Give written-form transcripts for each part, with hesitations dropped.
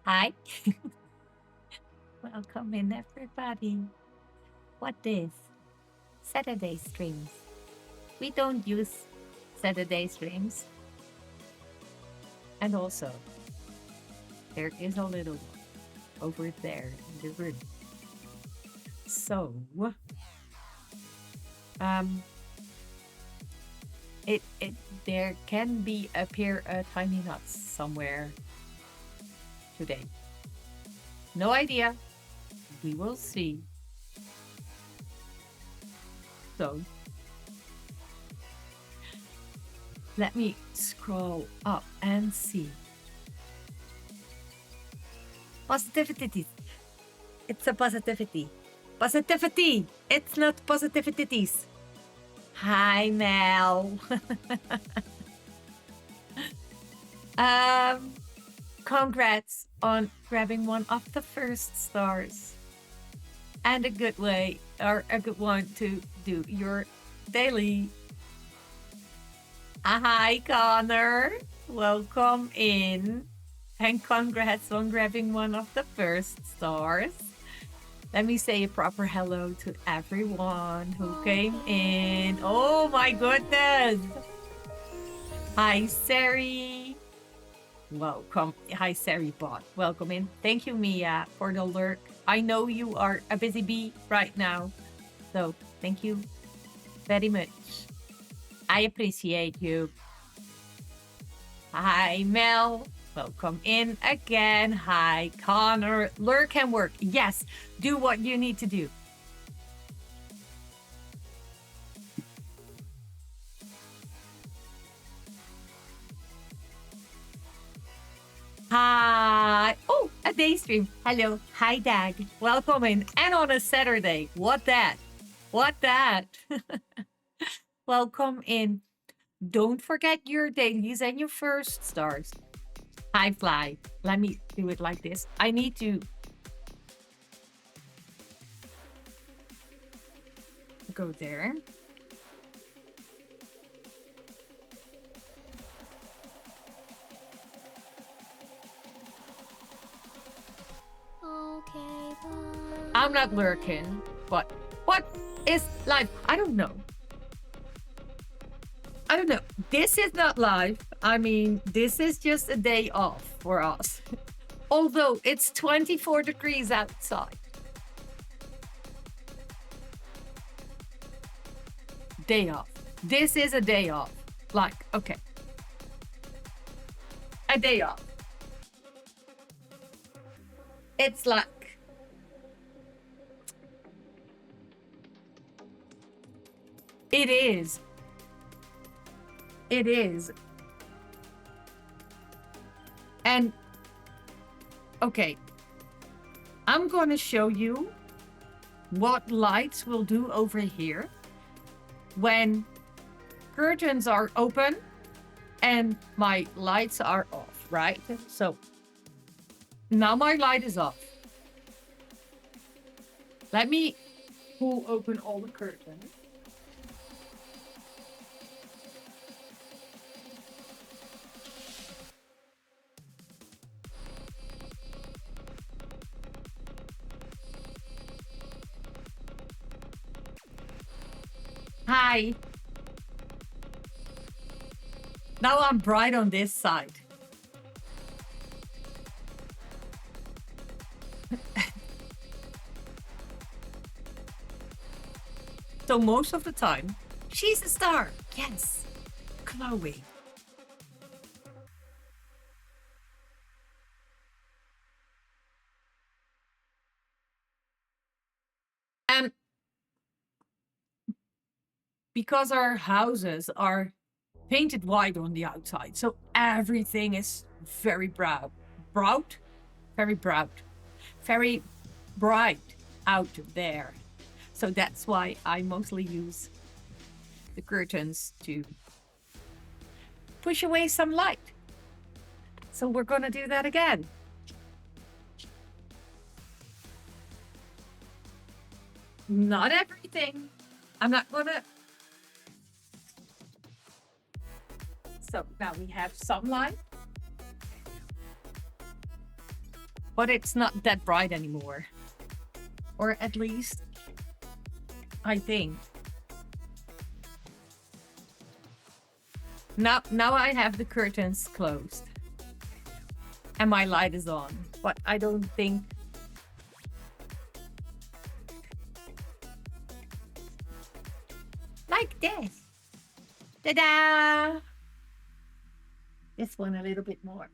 Hi. Welcome in, everybody. What is Saturday streams? We don't use Saturday streams. And also, there is a little one over there in the room. So, um, it there can be a pair of tiny nuts somewhere today. No idea. We will see. So, let me scroll up and see. Positivity. It's a positivity. Positivity. It's not positivities. Hi, Mel. um, congrats on grabbing one of the first stars. And a good way or a good one to do your daily. Hi, Connor. Welcome in. And congrats on grabbing one of the first stars. Let me say a proper hello to everyone who came in. Oh my goodness. Hi, Sari. Welcome. Hi, Sari Bot. Welcome in. Thank you, Mia, for the lurk. I know you are a busy bee right now. So thank you very much. I appreciate you. Hi, Mel. Welcome in again. Hi, Connor. Lurk and work. Yes, do what you need to do. Hi. Oh, a day stream. Hello. Hi, Dag. Welcome in. And on a Saturday. What that? What that? Welcome in. Don't forget your dailies and your first stars. Hi, Fly. Let me do it like this. I need to go there. Okay, bye. I'm not lurking. What is live? I don't know. I don't know. This is not live. I mean, this is just a day off for us. Although it's 24 degrees outside. Day off. This is a day off. Like, okay. A day off. It's like it is. It is. And okay, I'm going to show you what lights will do over here when curtains are open and my lights are off, right? So now my light is off. Let me pull open all the curtains. Hi. Now I'm bright on this side. So most of the time, she's a star. Yes. Chloe. And because our houses are painted white on the outside, so everything is very brown. Broad? Very broad. Very bright out there. So that's why I mostly use the curtains to push away some light. So we're going to do that again. Not everything. I'm not going to. So now we have some light. but it's not that bright anymore. Or at least, I think. Now I have the curtains closed and my light is on, but I don't think like this. Ta-da! This one a little bit more.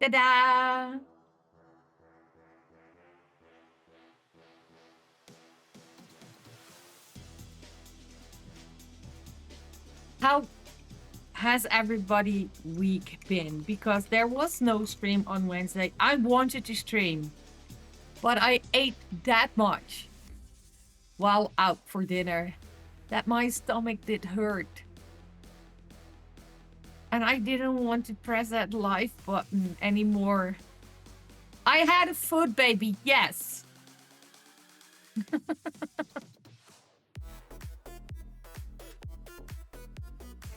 Ta-da! How has everybody week been? Because there was no stream on Wednesday. I wanted to stream, but I ate that much while out for dinner that my stomach did hurt. And I didn't want to press that live button anymore. I had a food baby, yes.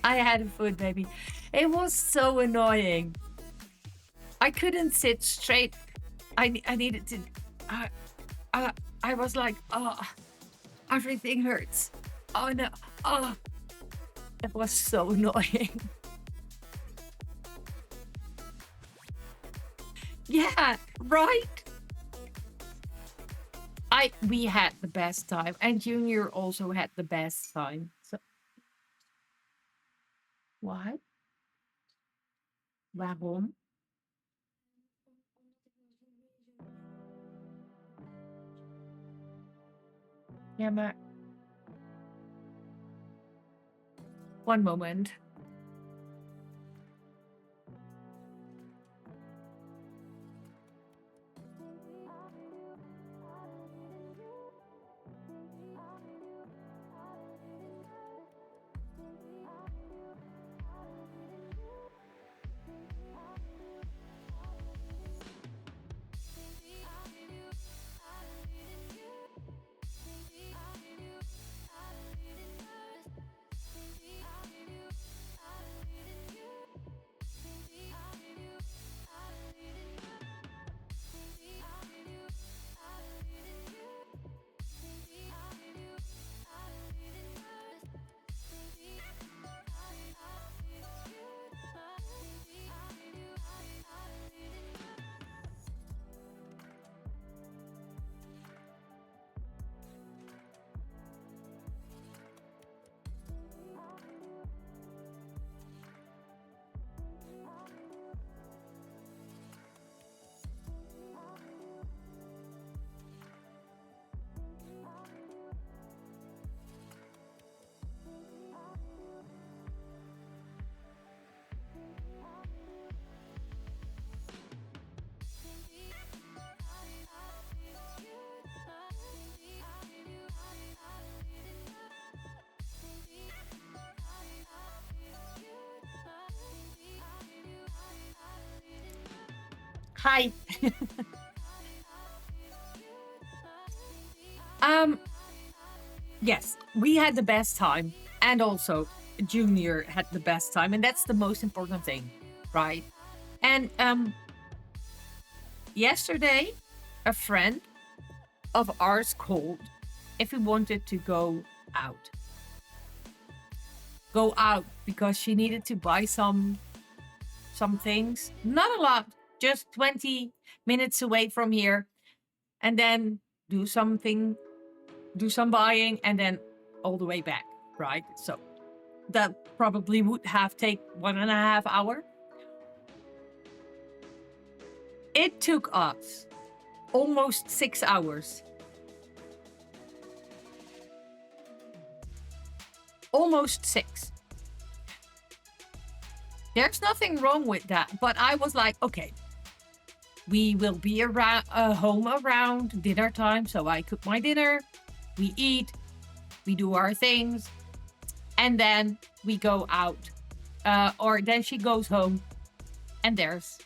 I had a food baby. It was so annoying. I couldn't sit straight. I needed to. I was like, oh, everything hurts. Oh no, oh, it was so annoying. Yeah, right. We had the best time, and Junior also had the best time. So what? Waarom? Ja, maar one moment. Hi. um. Yes, we had the best time, and also Junior had the best time, and that's the most important thing, right? And yesterday, a friend of ours called if we wanted to out. Go out because she needed to buy some things. Not a lot, just 20 minutes away from here. And then do something, do some buying, and then all the way back, right? So that probably would have take 1.5 hours. It took us almost 6 hours. Almost 6. There's nothing wrong with that, but I was like, okay, we will be around home around dinner time, so I cook my dinner, we eat, we do our things, and then we go out. Or then she goes home, and there's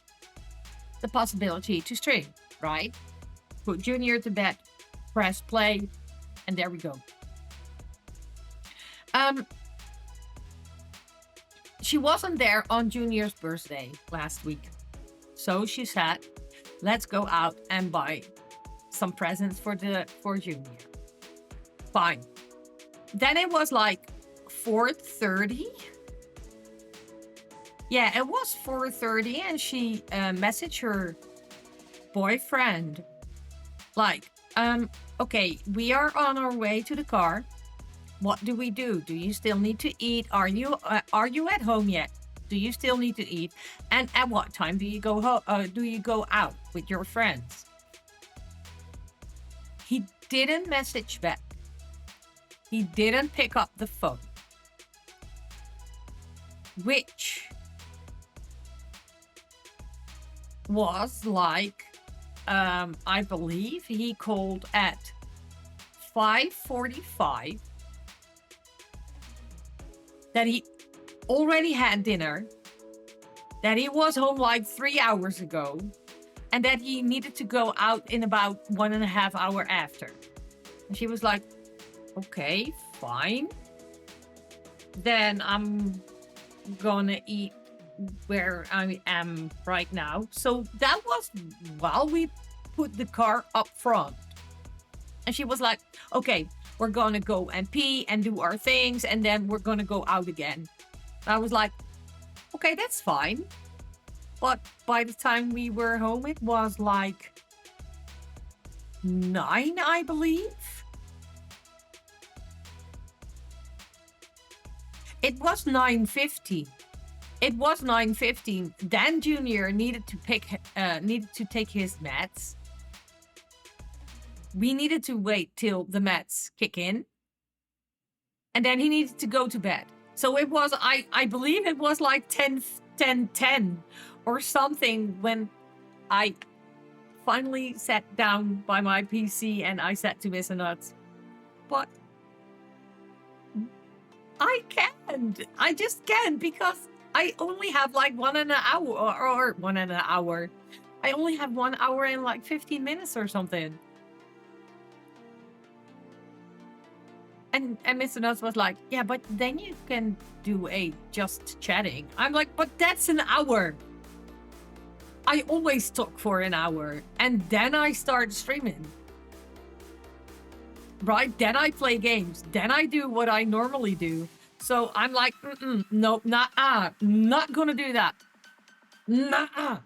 the possibility to stream, right? Put Junior to bed, press play, and there we go. she wasn't there on Junior's birthday last week. So she said, let's go out and buy some presents for Junior. Fine. Then it was like 4:30. Yeah, it was 4:30, and she messaged her boyfriend like, okay, we are on our way to the car. What do we do? Do you still need to eat? Are you at home yet? Do you still need to eat? And at what time do you go do you go out with your friends? He didn't message back. He didn't pick up the phone. Which was like, I believe he called at 5:45. That he already had dinner, that he was home like 3 hours ago, and that he needed to go out in about 1.5 hours after. And she was like, okay, fine. Then I'm gonna eat where I am right now. So that was while we put the car up front. And she was like, okay, we're gonna go and pee and do our things, and then we're gonna go out again. I was like, okay, that's fine. But by the time we were home, it was like 9, I believe. It was 9:50. It was 9:15. Dan Jr. needed to take his meds. We needed to wait till the meds kick in. And then he needed to go to bed. So it was, I believe it was like 10 or something when I finally sat down by my PC and I said to Mr. Nuts, but I can't. I just can't because I only have like 1.5 hours or 1.5 hours. I only have 1 hour and like 15 minutes or something. And Mr. Nuts was like, yeah, but then you can do a just chatting. I'm like, but that's an hour. I always talk for an hour. And then I start streaming. Right? Then I play games. Then I do what I normally do. So I'm like, nope, not gonna do that. Nah.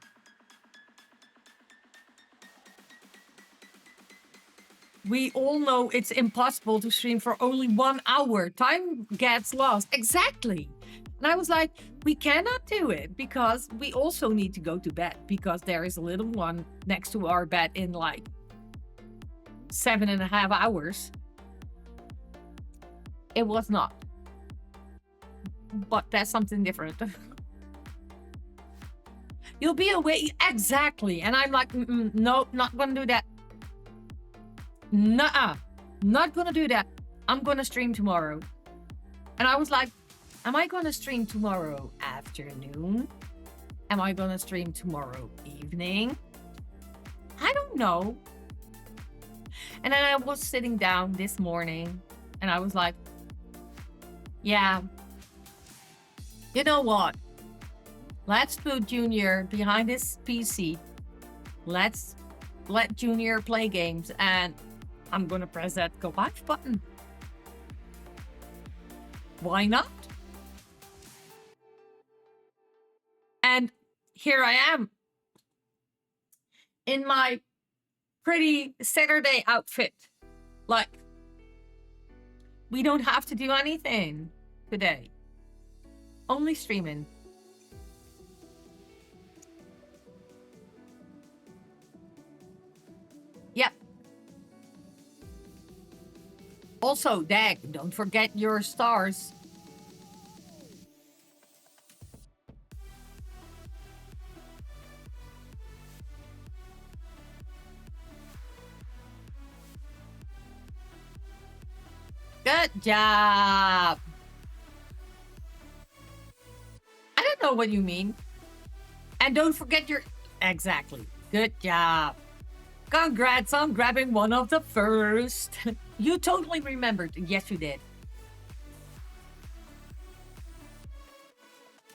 We all know it's impossible to stream for only 1 hour. Time gets lost. Exactly. And I was like, we cannot do it because we also need to go to bed because there is a little one next to our bed in like 7.5 hours. It was not. But that's something different. You'll be awake. Exactly. And I'm like, no, not gonna do that. Nuh-uh. Not gonna do that. I'm gonna stream tomorrow. And I was like, am I gonna stream tomorrow afternoon? Am I gonna stream tomorrow evening? I don't know. And then I was sitting down this morning and I was like, yeah, you know what? Let's put Junior behind his PC. Let's let Junior play games and I'm gonna press that go live button. Why not? And here I am in my pretty Saturday outfit. Like, we don't have to do anything today. Only streaming. Yep. Also, Dag, don't forget your stars. Good job. I don't know what you mean. And don't forget your... Exactly. Good job. Congrats on grabbing one of the first. You totally remembered. Yes, you did.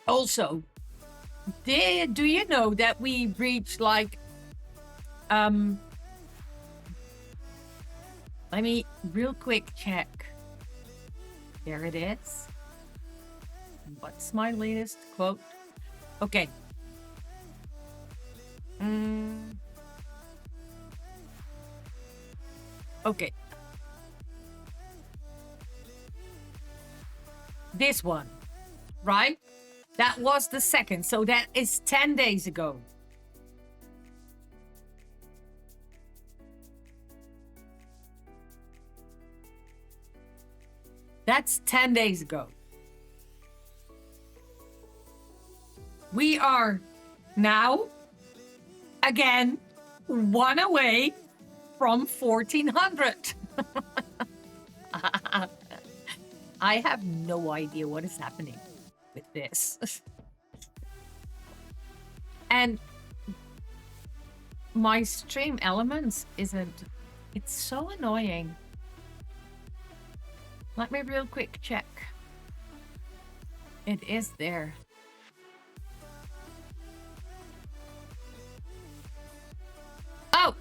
Also, do you know that we reached like um let me real quick check. There it is. What's my latest quote? Okay. Mm, okay. This one, right? That was the second. So that is 10 days ago. That's 10 days ago. We are now, again, one away from 1400. I have no idea what is happening with this. And my stream elements isn't. It's so annoying. Let me real quick check. It is there. Oh!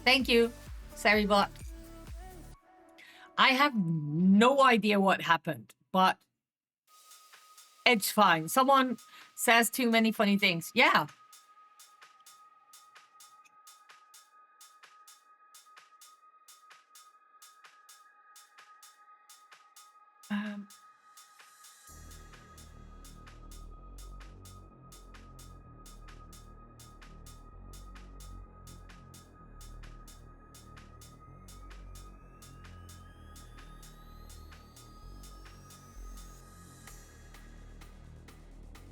Thank you, Saribot. I have no idea what happened, but it's fine. Someone says too many funny things. Yeah. Um,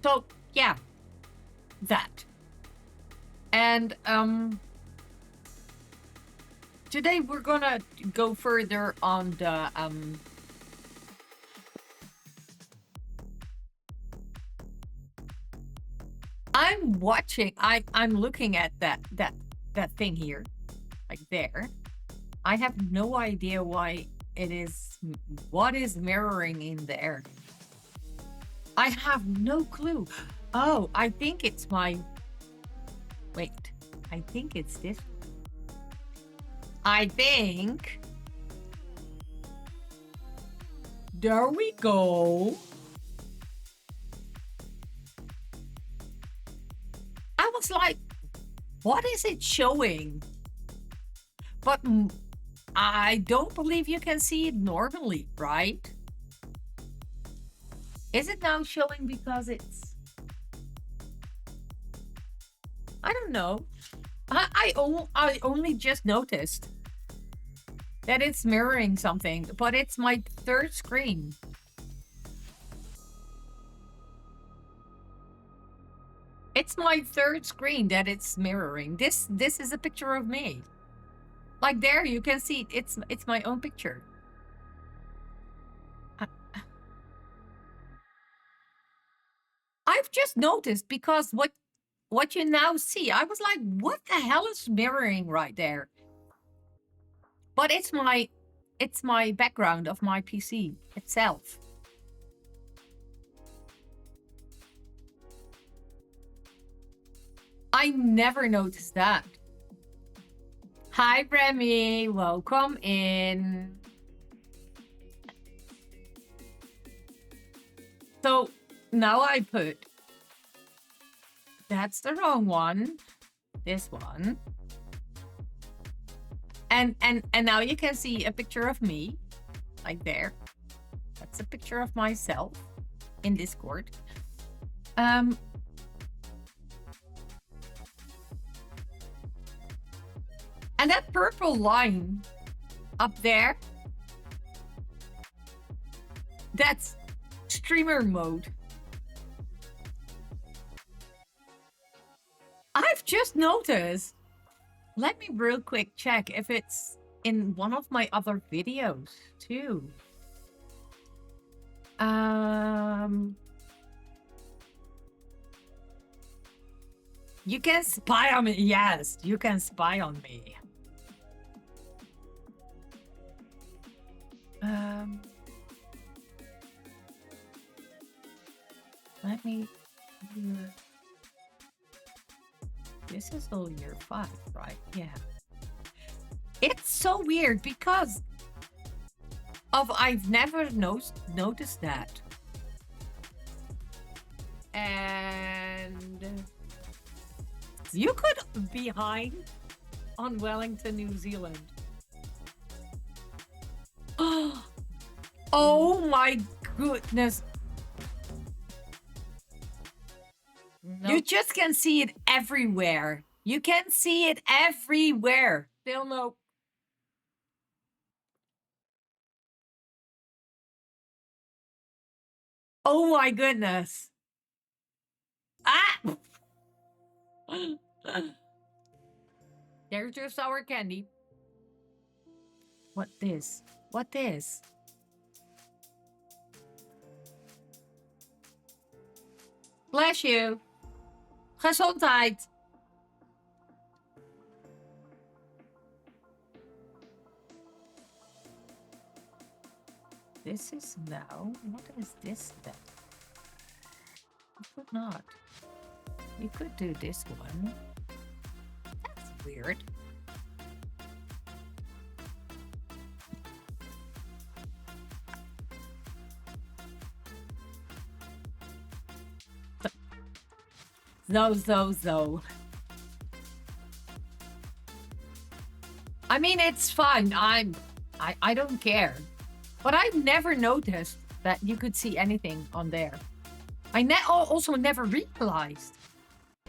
so yeah, that. And today we're gonna go further on the I'm watching. I'm looking at that thing here, like there. I have no idea why it is. What is mirroring in there? I have no clue. Oh, I think it's my. Wait, I think it's this. I think. There we go. I was like, what is it showing? But I don't believe you can see it normally, right? Is it now showing because it's... I don't know. I only just noticed that it's mirroring something, but it's my third screen. It's my third screen that it's mirroring. This is a picture of me. Like there, you can see it's my own picture. I've just noticed because what you now see, I was like, what the hell is mirroring right there? But it's my background of my PC itself. I never noticed that. Hi, Remy. Welcome in. So now I put... That's the wrong one. This one. And now you can see a picture of me. Like there. That's a picture of myself in Discord. And that purple line up there, that's streamer mode. I've just noticed. Let me real quick check if it's in one of my other videos too. Um, you can spy on me. Yes, you can spy on me. Um, let me. This is all year 5, right? Yeah. It's so weird because of I've never noticed that. And you could be behind on Wellington, New Zealand. Oh my goodness. You just can see it everywhere. You can see it everywhere. Still no. Oh my goodness. Ah! There's your sour candy. What this? What this? Bless you. Gezondheid. This is now. What is this then? You could not. You could do this one. That's weird. Zo. I mean, it's fun. I don't care. But I've never noticed that you could see anything on there. I also never realized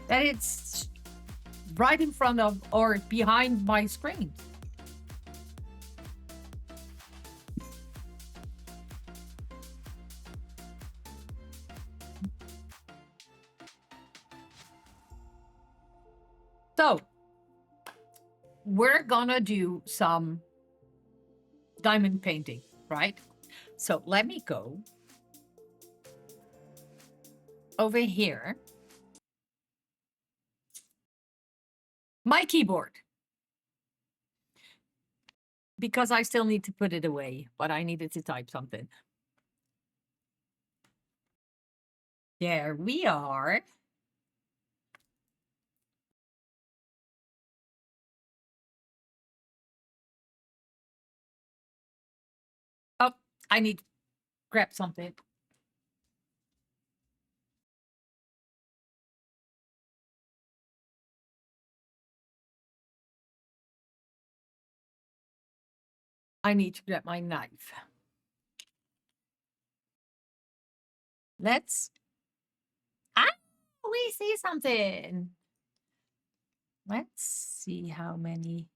that it's right in front of or behind my screen. So, we're gonna do some diamond painting, right? So, let me go over here. My keyboard. Because I still need to put it away, but I needed to type something. There we are. Oh, I need to grab something. I need to grab my knife. Let's. Ah, we see something. Let's see how many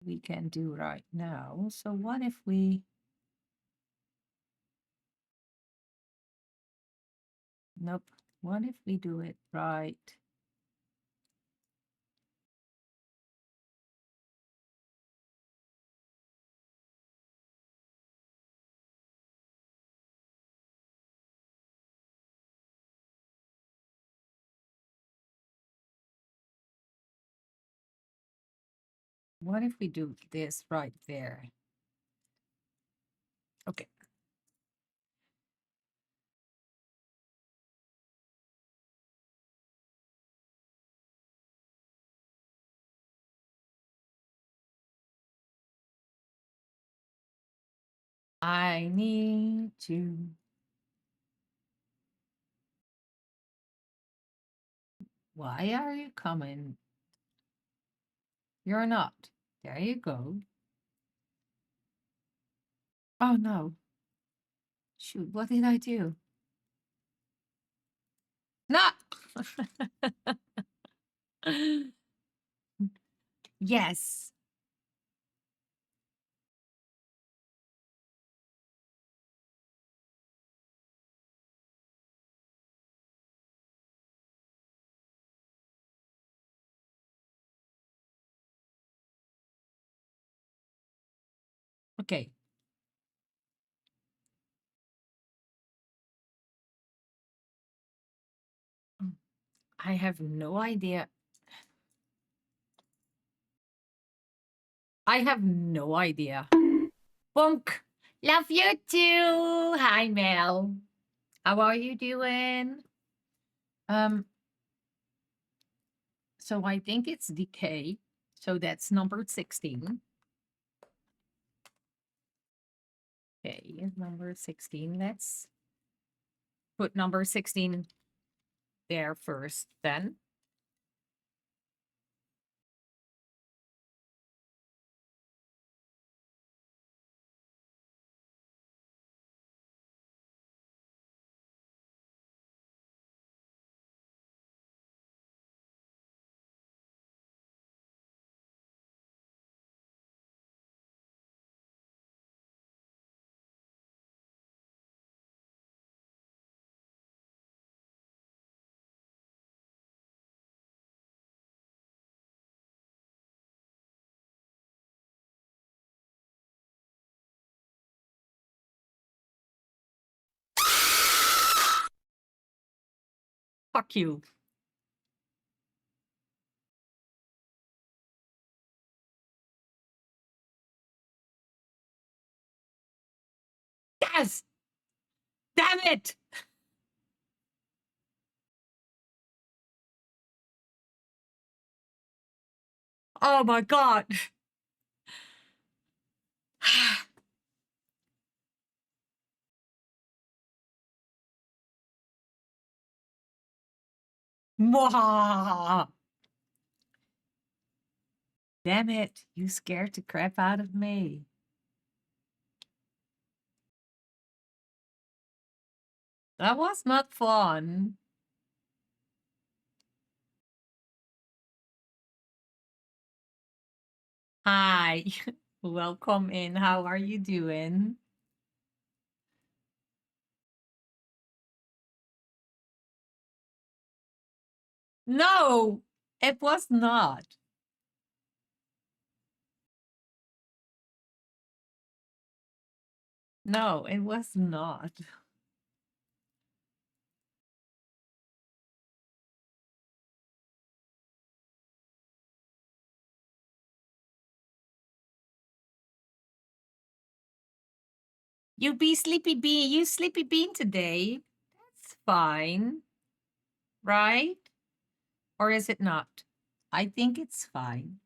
we can do right now. So, what if we. Nope. What if we do it right? What if we do this right there? Okay. I need to. Why are you coming? You're not. There you go. Oh no. Shoot, what did I do? Not. Yes. Okay. I have no idea. I have no idea. Bunk. Love you too. Hi, Mel. How are you doing? Um, so I think it's decay. So that's number 16. Okay, number 16. Let's put number 16 there first then. Fuck you. Yes! Damn it! Oh my god. Mwah! Damn it. You scared the crap out of me. That was not fun. Hi. Welcome in. How are you doing? No, it was not. No, it was not. You be sleepy bean. You sleepy bean today. That's fine, right? Or is it not? I think it's fine.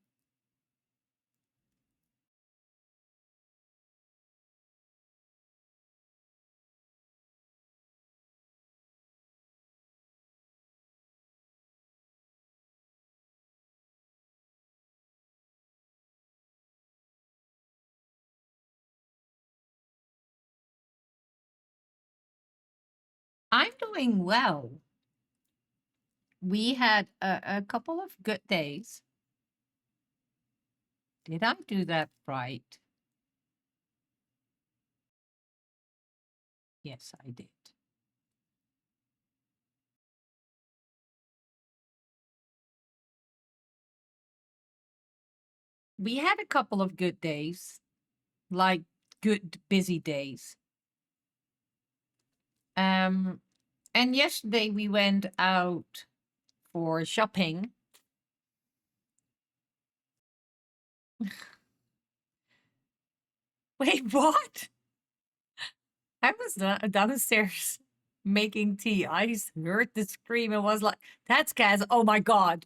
I'm doing well. We had a couple of good days. Did I do that right? Yes, I did. We had a couple of good days, like good busy days. Um, and yesterday we went out for shopping. Wait, what? I was downstairs making tea. I heard the scream and was like, "That's Kaz! Oh my god!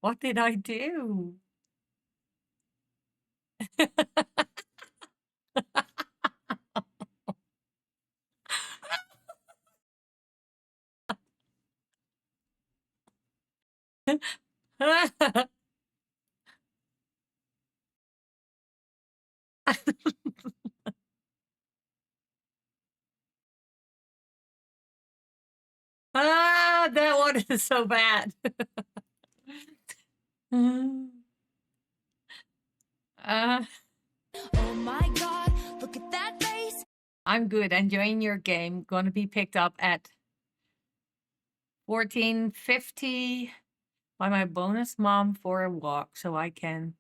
What did I do?" That one is so bad. uh, Oh my god, look at that face. I'm good. Enjoying your game. Going to be picked up at 14:50 by my bonus mom for a walk, so I can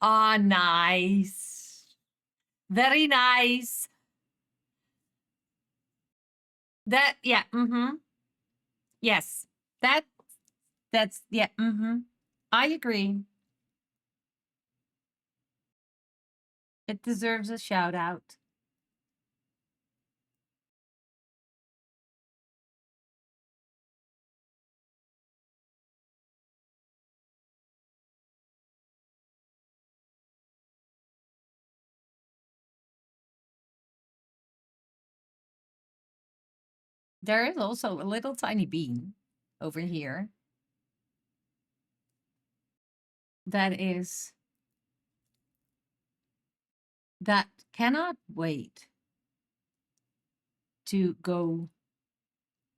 Ah, nice. Very nice. That, yeah, mm-hmm. Yes. That, that's, yeah, mm-hmm. I agree. It deserves a shout out. There is also a little tiny bean over here that is, that cannot wait to go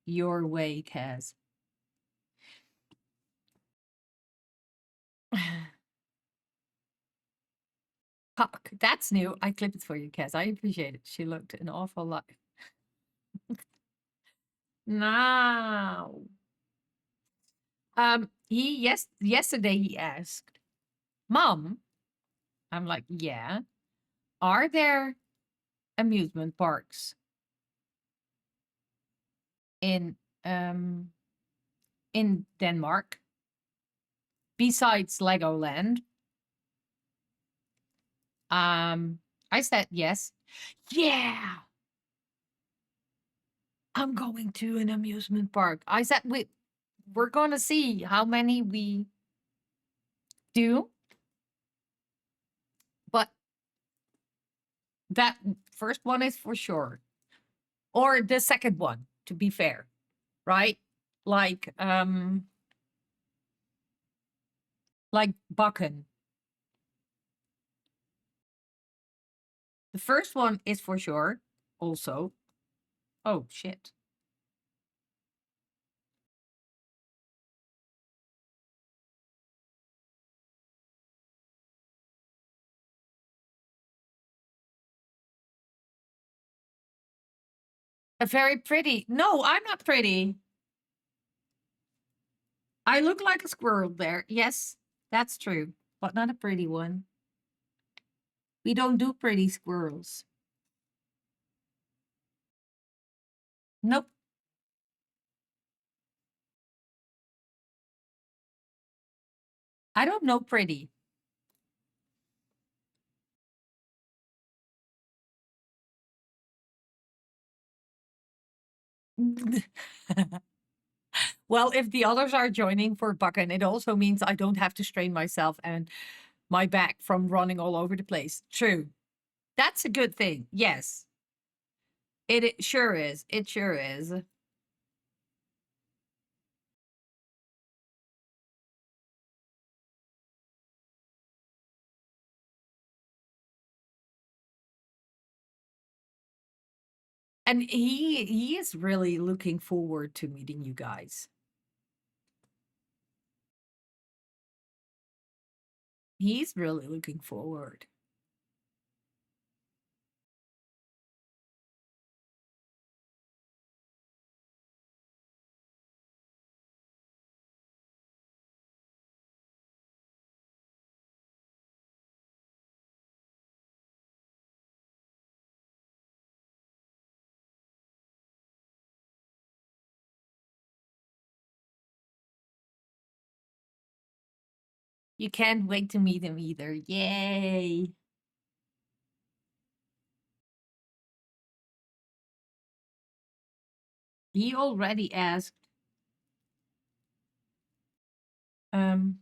your way, Kaz. Cock. That's new. I clipped it for you, Kaz. I appreciate it. She looked an awful lot. Now, yesterday he asked, "Mom," I'm like, "Yeah, are there amusement parks in um in Denmark besides Legoland?" Um, I said yes. Yeah, I'm going to an amusement park. I said we're gonna see how many we do, but that first one is for sure, or the second one, to be fair, right? Like um, like Bucken. The first one is for sure. Also, oh shit, a very pretty. No, I'm not pretty. I look like a squirrel there. Yes, that's true, but not a pretty one. We don't do pretty squirrels. Nope. I don't know pretty. Well, if the others are joining for Bucken, it also means I don't have to strain myself and my back from running all over the place. True. That's a good thing. Yes. It sure is. It sure is. And he is really looking forward to meeting you guys. He's really looking forward. You can't wait to meet him either. Yay. He already asked um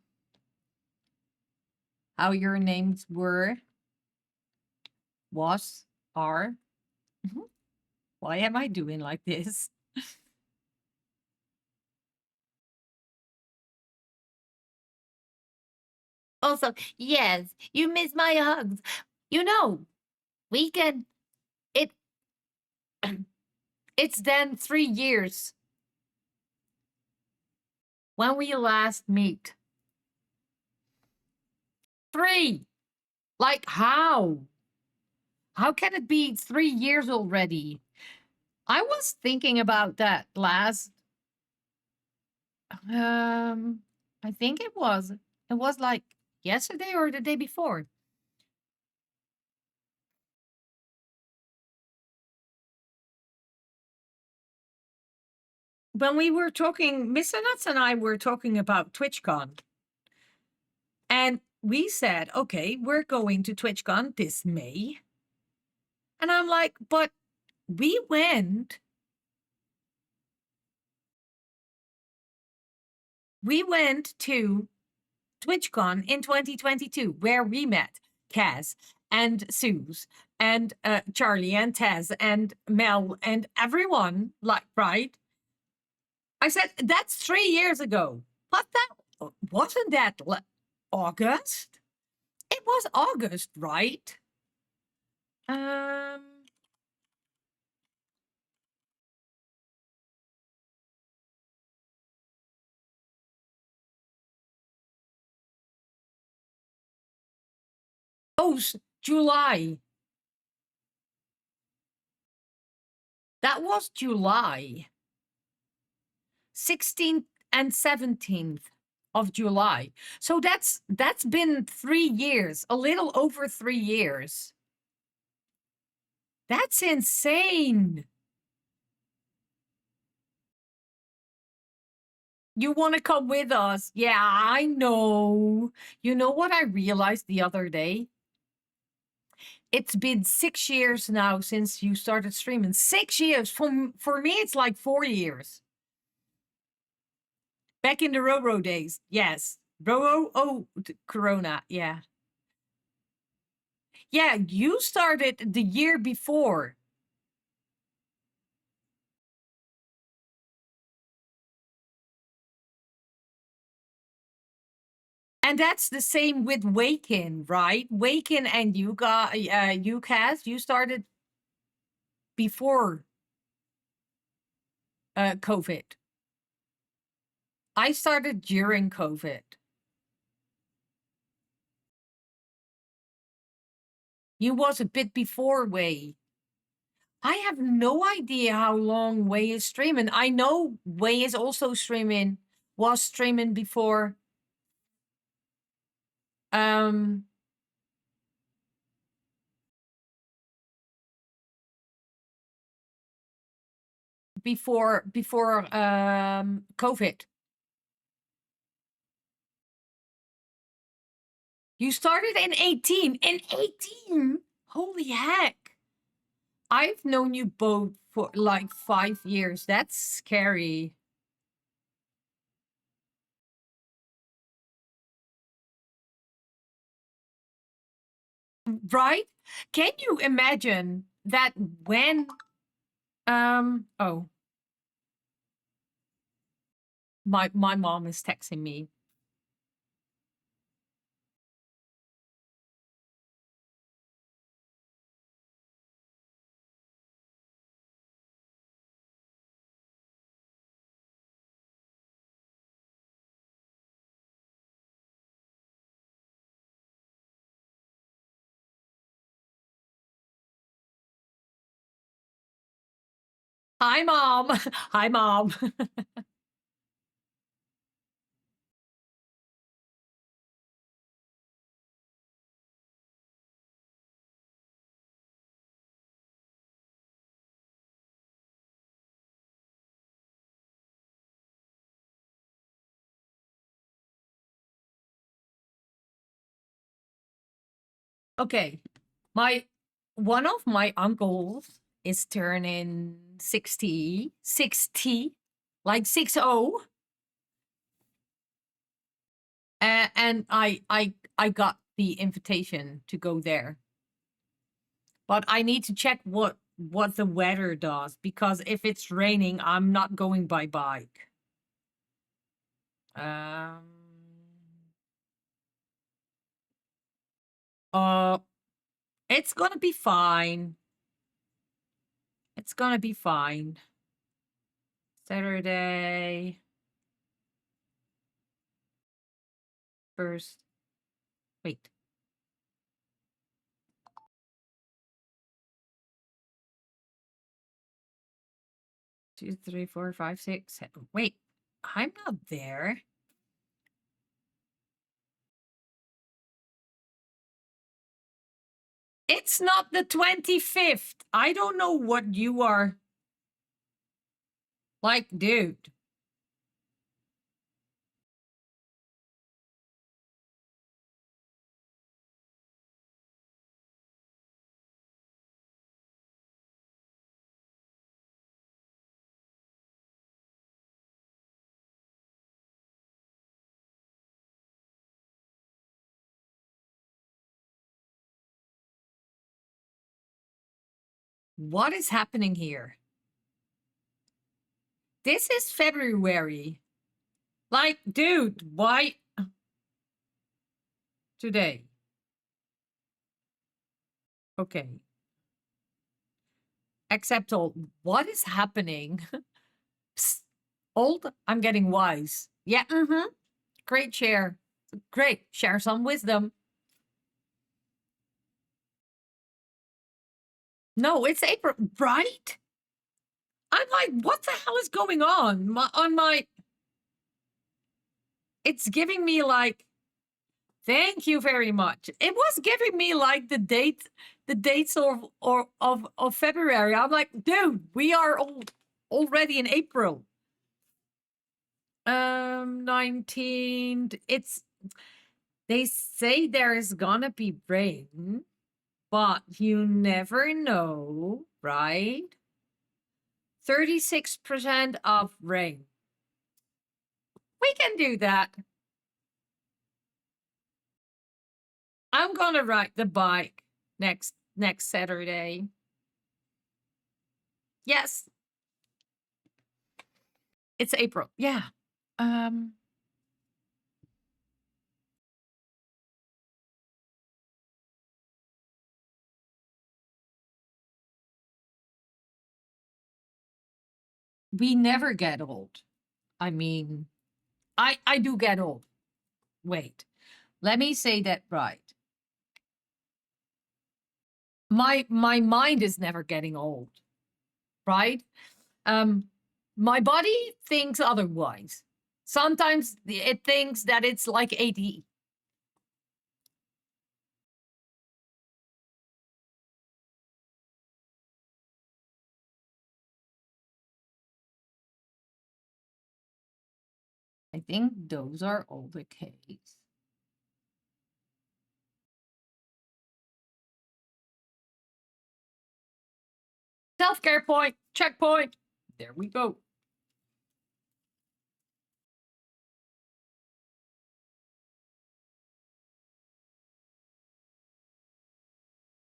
how your names were, was, are. Mhm. Why am I doing like this? Also, yes, you miss my hugs. You know, we can it it's then 3 years when we last meet. Three. Like how? How can it be 3 years already? I was thinking about that last I think it was like Yesterday or the day before. When we were talking, Mr. Nuts and I were talking about TwitchCon, and we said, okay, we're going to TwitchCon this May. And I'm like, but we went to TwitchCon in 2022, where we met Kaz and Suze and Charlie and Tez and Mel and everyone, like, right? I said, that's 3 years ago. But that wasn't that August? It was August, right? Um, oh, July. That was July. 16th and 17th of July. So that's been 3 years, a little over 3 years. That's insane. You want to come with us? Yeah, I know. You know what I realized the other day? It's been 6 years now since you started streaming. 6 years. For me, it's like 4 years. Back in the Roro days. Yes. Roro, oh, Corona. Yeah. Yeah, you started the year before. And that's the same with Wakin, right? Wakin and you got UCAS, you started before COVID. I started during COVID. You was a bit before Way. I have no idea how long Way is streaming. I know Way is also streaming, was streaming before um before COVID. You started in 18. In 18? Holy heck. I've known you both for like 5 years. That's scary. Right? Can you imagine that when oh, my mom is texting me. Hi mom. Hi mom. Okay. My one of my uncles is turning 60, 60, like 60. And I got the invitation to go there. But I need to check what the weather does because if it's raining, I'm not going by bike. Um uh it's gonna be fine. It's gonna be fine. Saturday first. Wait. 2, 3, 4, 5, 6, 7. Wait, I'm not there. It's not the 25th. I don't know what you are like, dude. What is happening here? This is February. Like, dude, why today? Okay. Accept all. What is happening? Psst. Old, I'm getting wise. Yeah, mm-hmm. Great share. Great. Share some wisdom. No, it's April, right? I'm like, what the hell is going on? On my, it's giving me like, thank you very much. It was giving me like the dates of February. I'm like, dude, we are already in April. 19. It's they say there is gonna be rain, but you never know, right? 36% of rain. We can do that. I'm gonna ride the bike next Saturday. Yes, it's April. Yeah. Um we never get old. I mean, I do get old. Wait. Let me say that right. My mind is never getting old, right? Um my body thinks otherwise. Sometimes it thinks that it's like 80. I think those are all the case. Self-care point, checkpoint. There we go.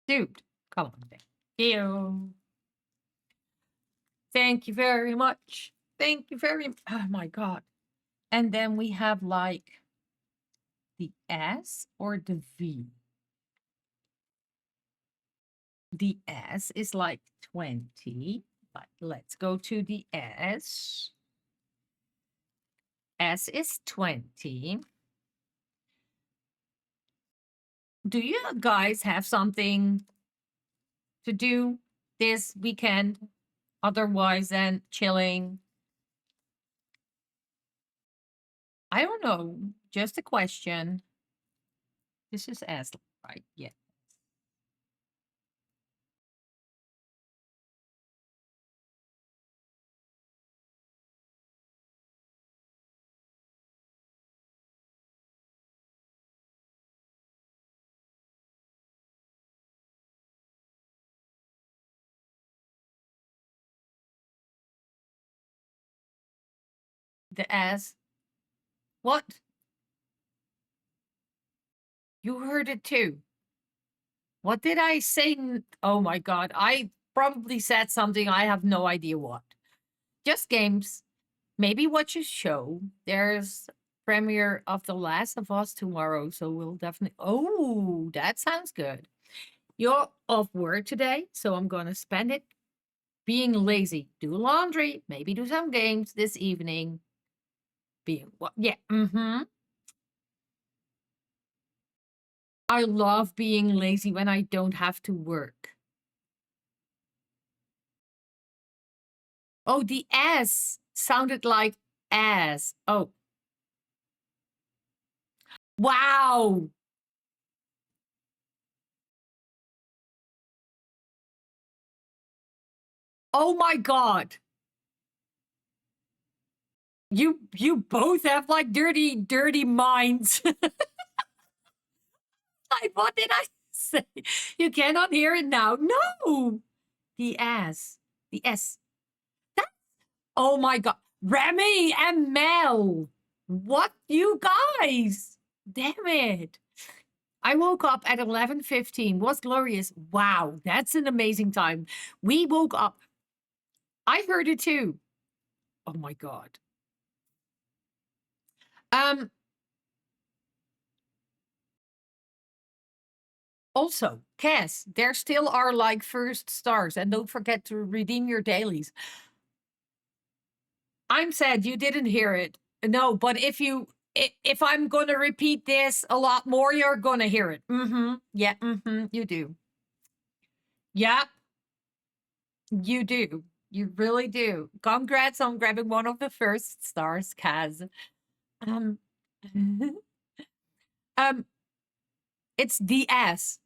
Dude, come on. Thank you. Thank you very much. Thank you very Oh my god. And then we have like the S or the V. The S is like 20, but let's go to the S. S is 20. Do you guys have something to do this weekend otherwise than chilling? I don't know. Just a question. This is S, right? Yeah. The S. What? You heard it too. What did I say? Oh my god. I probably said something. I have no idea what. Just games. Maybe watch a show. There's premiere of The Last of Us tomorrow, so we'll definitely. Oh, that sounds good. You're off work today, so I'm gonna spend it being lazy. Do laundry, maybe do some games this evening. Being what? Yeah. Mm-hmm. I love being lazy when I don't have to work. Oh, the S sounded like ass. Oh, wow. Oh my God. You both have like dirty minds. Like, what did I say? You cannot hear it now. No. The S. The S. That, oh my God. Remy and Mel. What, you guys? Damn it. I woke up at 11:15. Was glorious. Wow, that's an amazing time. We woke up. I heard it too. Oh my God. Um, Also, Cass, there still are like first stars, and don't forget to redeem your dailies. I'm sad you didn't hear it. No, but if I'm gonna repeat this a lot more, you're gonna hear it. Mm-hmm. Yeah, mm-hmm. You do. Yeah, you do. You really do. Congrats on grabbing one of the first stars, Kaz. Um, um, it's the S,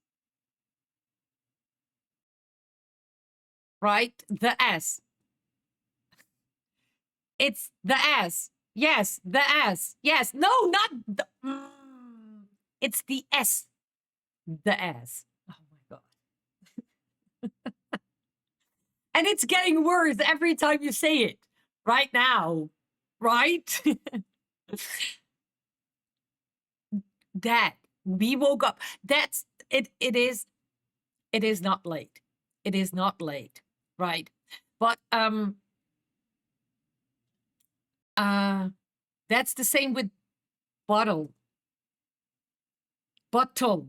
right? The S. It's the S. Yes, the S. Yes. No, not the. It's the S. The S. Oh my God. And it's getting worse every time you say it right now. Right? That we woke up. That's it. It is not late. It is not late. Right. But uh that's the same with bottle. Bottle.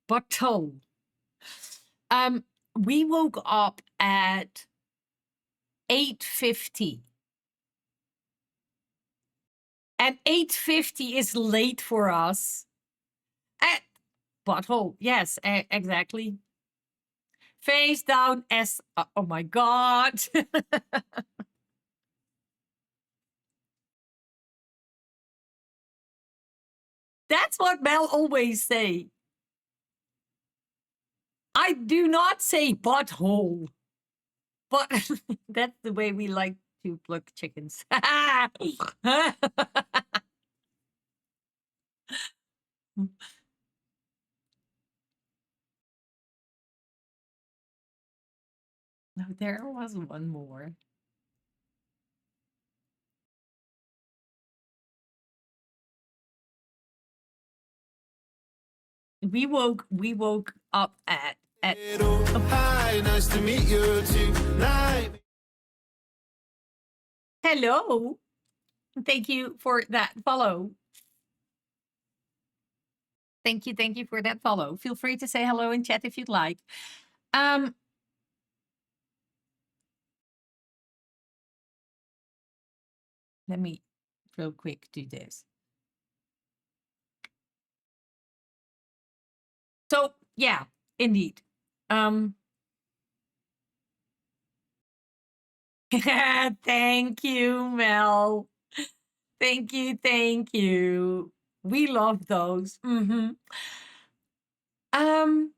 Bottle. Um, we woke up at 8:50. And 8:50 is late for us. At butthole. Yes, exactly. Face down S. Oh my God. That's what Mel always say. I do not say butthole, but that's the way we like to pluck chickens. No, there was one more. We woke up at Hi, nice to meet you tonight. hello. Thank you for that follow. Thank you for that follow. Feel free to say hello in chat if you'd like. Um, Let me real quick do this. So yeah, indeed. Um, thank you, Mel. Thank you. We love those. Um,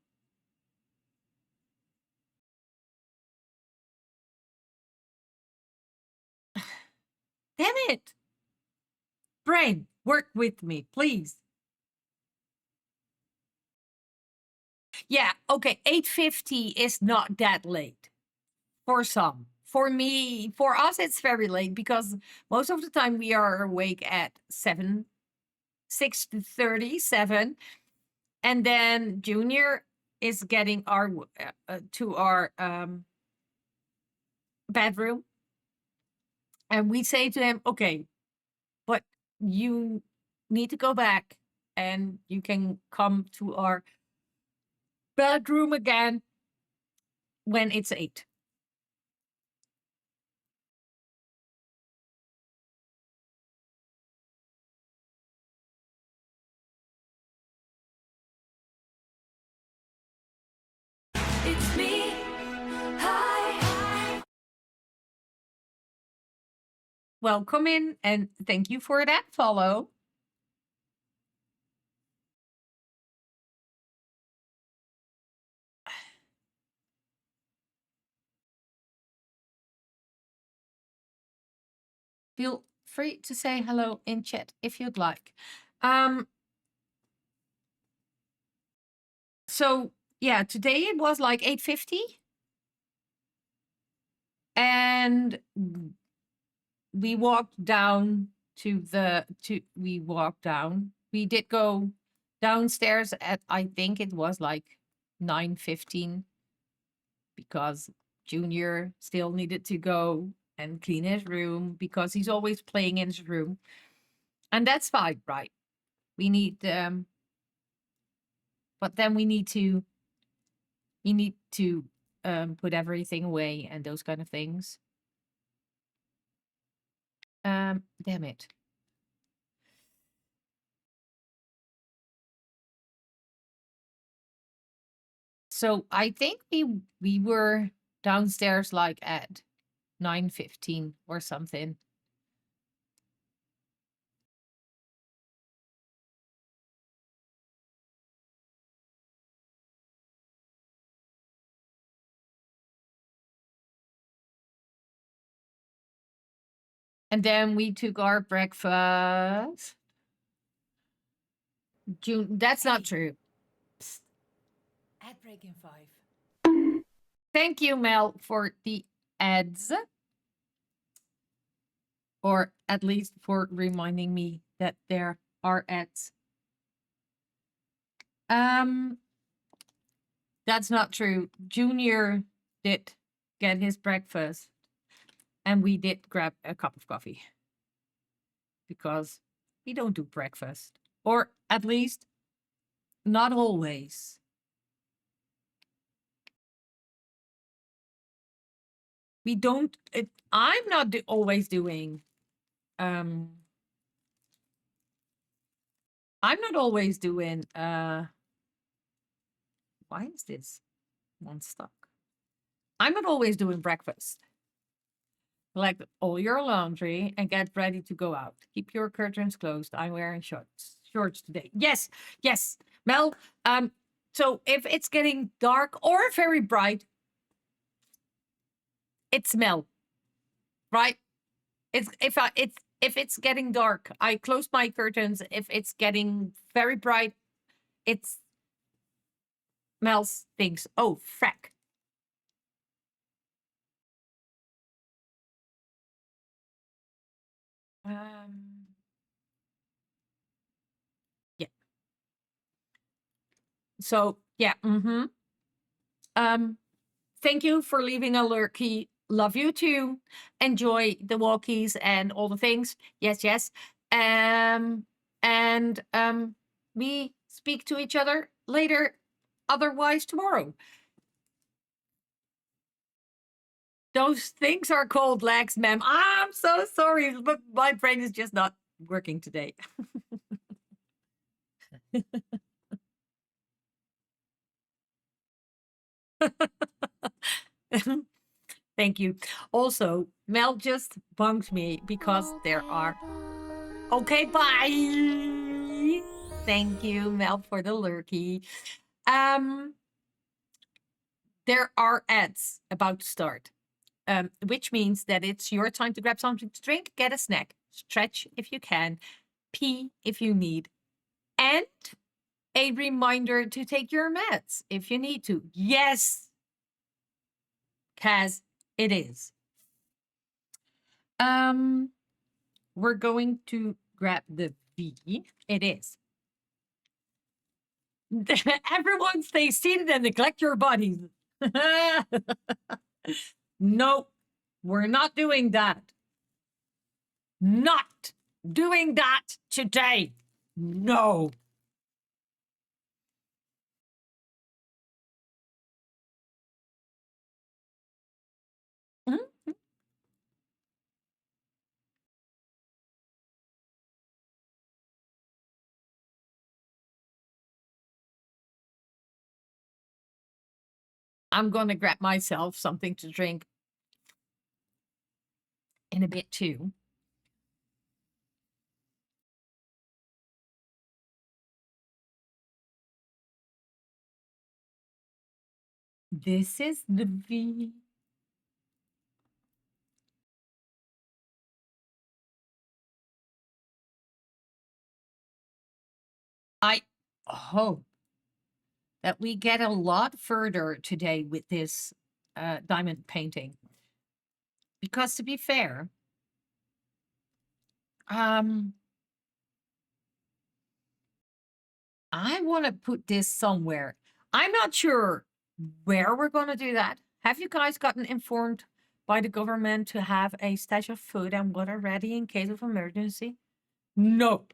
Damn it. Brain, work with me, please. Yeah, okay, 8:50 is not that late for some. For me, for us, it's very late because most of the time we are awake at 7, 6:37, and then Junior is getting our to our bedroom, and we say to him, "Okay, but you need to go back, and you can come to our bedroom again when it's 8." It's me. Hi. Welcome in, and thank you for that follow. feel free to say hello in chat if you'd like. Um, so yeah, today it was like 8:50, and we walked down we walked down. We did go downstairs at, I think it was like 9:15, because Junior still needed to go and clean his room because he's always playing in his room. And that's fine, right? We need but then we need to put everything away and those kind of things. Damn it. So I think we were downstairs like at 9:15 or something. And then we took our breakfast. June, that's not true. Psst. Ad break in 5. Thank you, Mel, for the ads. Or at least for reminding me that there are ads. That's not true. Junior did get his breakfast, and we did grab a cup of coffee because we don't do breakfast, or at least not always. We don't. I'm not always doing. I'm not always doing. Why is this one stuck? I'm not always doing breakfast. Collect all your laundry and get ready to go out. Keep your curtains closed. I'm wearing shorts today. Yes, yes, Mel. So if it's getting dark or very bright, it's Mel, right? If it's getting dark, I close my curtains. If it's getting very bright, it's Mel's things. Oh, frack. Um, yeah. So yeah. Mm-hmm. Um, Thank you for leaving a lurky. Love you too. Enjoy the walkies and all the things. Yes, yes. And we speak to each other later, otherwise tomorrow. Those things are called legs, ma'am. I'm so sorry, but my brain is just not working today. Thank you. Also, Mel just bunked me because there are. Okay, bye. Thank you, Mel, for the lurky. Um, there are ads about to start, which means that it's your time to grab something to drink, get a snack, stretch if you can, pee if you need, and a reminder to take your meds if you need to. Yes, Kaz, it is. Um, we're going to grab the V. It is. Everyone stay seated and neglect your bodies. No, we're not doing that. Not doing that today. No. Mhm. I'm going to grab myself something to drink in a bit too. This is the V. I hope that we get a lot further today with this diamond painting. Because to be fair, um, I want to put this somewhere. I'm not sure where we're going to do that. Have you guys gotten informed by the government to have a stash of food and water ready in case of emergency? No.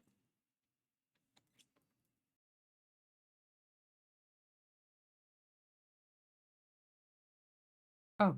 Oh,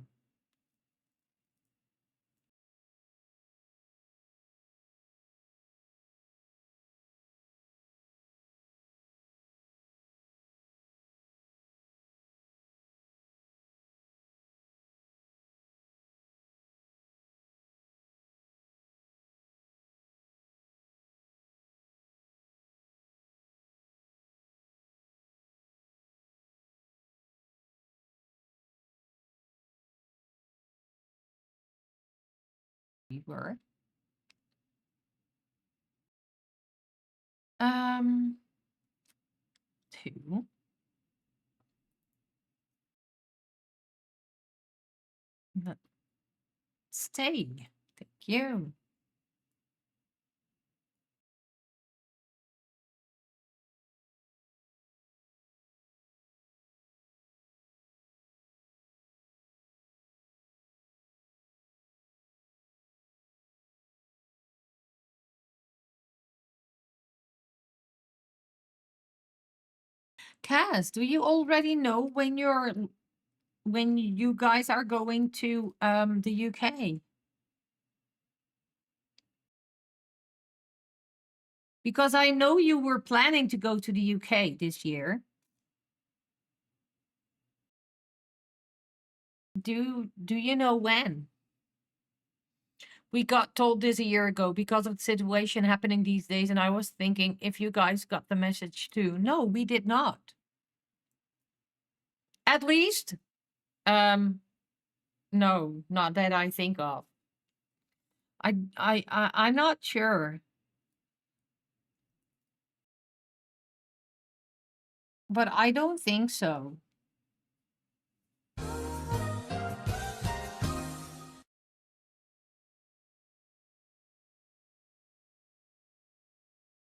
we were. Um, two. No, stay. Thank you. Kaz, do you already know when you guys are going to the UK? Because I know you were planning to go to the UK this year. Do you know when? We got told this a year ago because of the situation happening these days, and I was thinking if you guys got the message too. No, we did not. At least, um, no, not that I think of. I'm not sure, but I don't think so.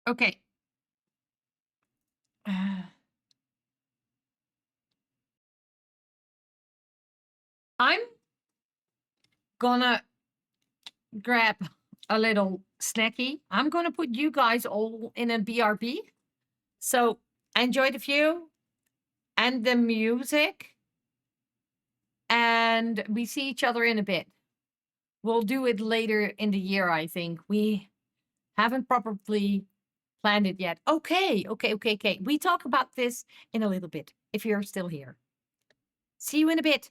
Okay. I'm gonna grab a little snacky. I'm gonna put you guys all in a BRB. So enjoy the view and the music, and we see each other in a bit. We'll do it later in the year, I think. We haven't properly planned it yet. Okay. We talk about this in a little bit, if you're still here. See you in a bit.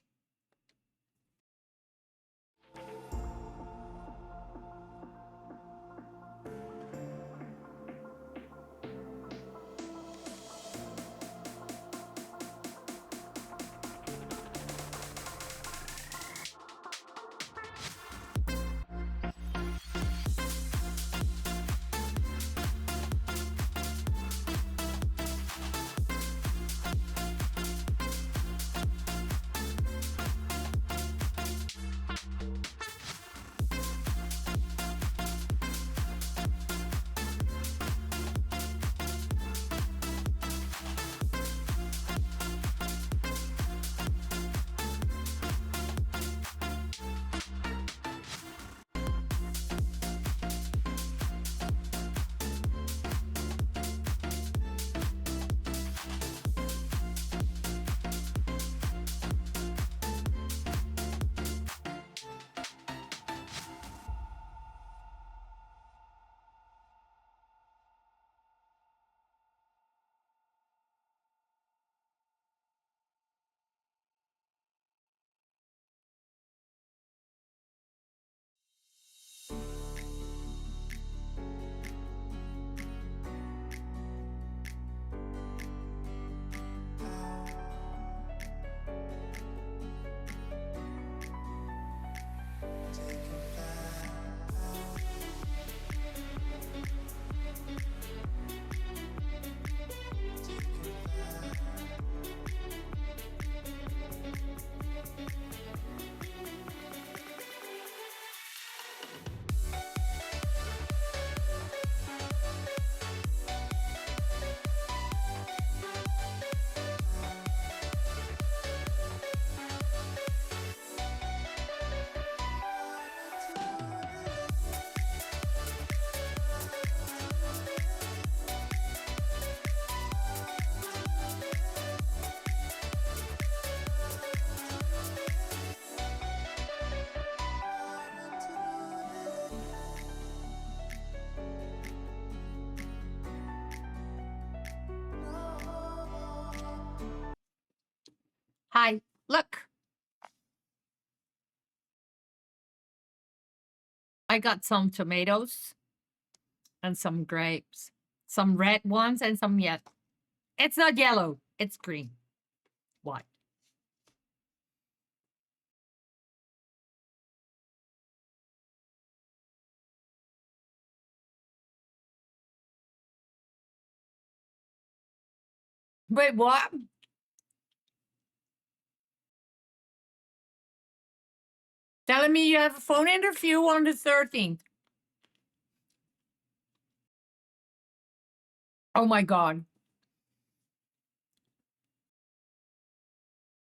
Hi, look. I got some tomatoes and some grapes. Some red ones and some yet. It's not yellow, it's green. White. Wait, what? Telling me you have a phone interview on the 13th. Oh my God.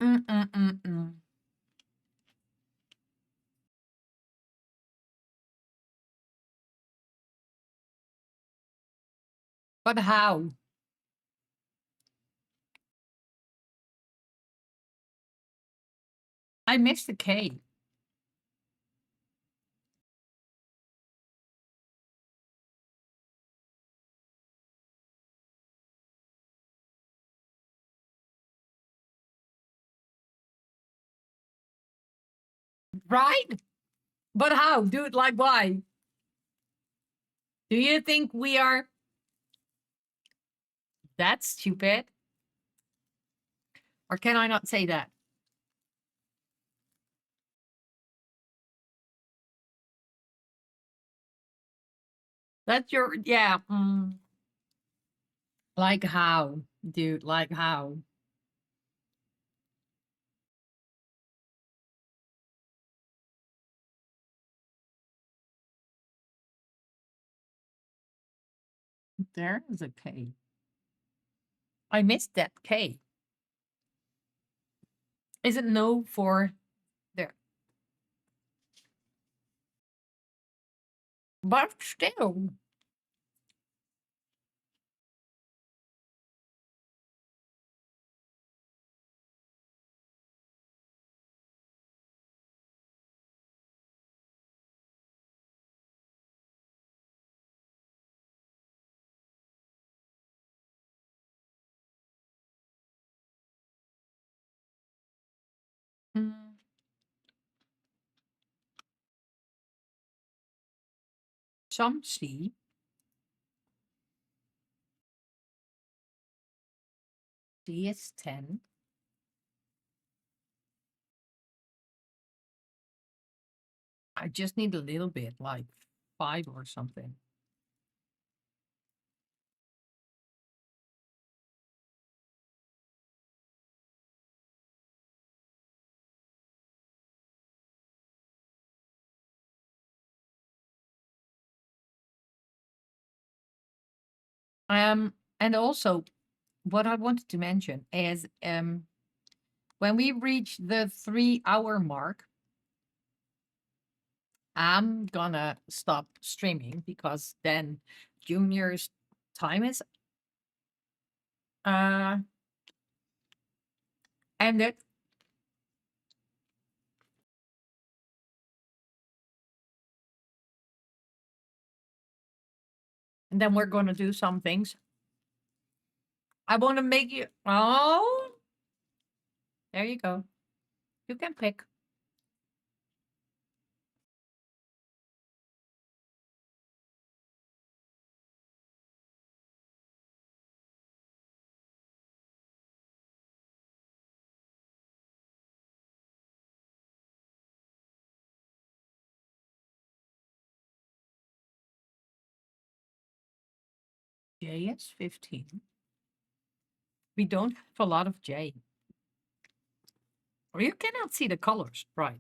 Mm-mm-mm-mm. But how? I missed the K. Right? But how? Dude, like why? Do you think we are that stupid? Or can I not say that? That's your, yeah. Like how? Dude, like how? There is a K. I missed that K. Is it no for there? But still. Mm, some C. D is 10. I just need a little bit, like 5 or something. And also what I wanted to mention is when we reach the 3 hour mark, I'm gonna stop streaming because then Junior's time is uh ended. And then we're gonna do some things. I wanna make you oh there you go. You can pick. J is 15. We don't have a lot of J. Or you cannot see the colors, right?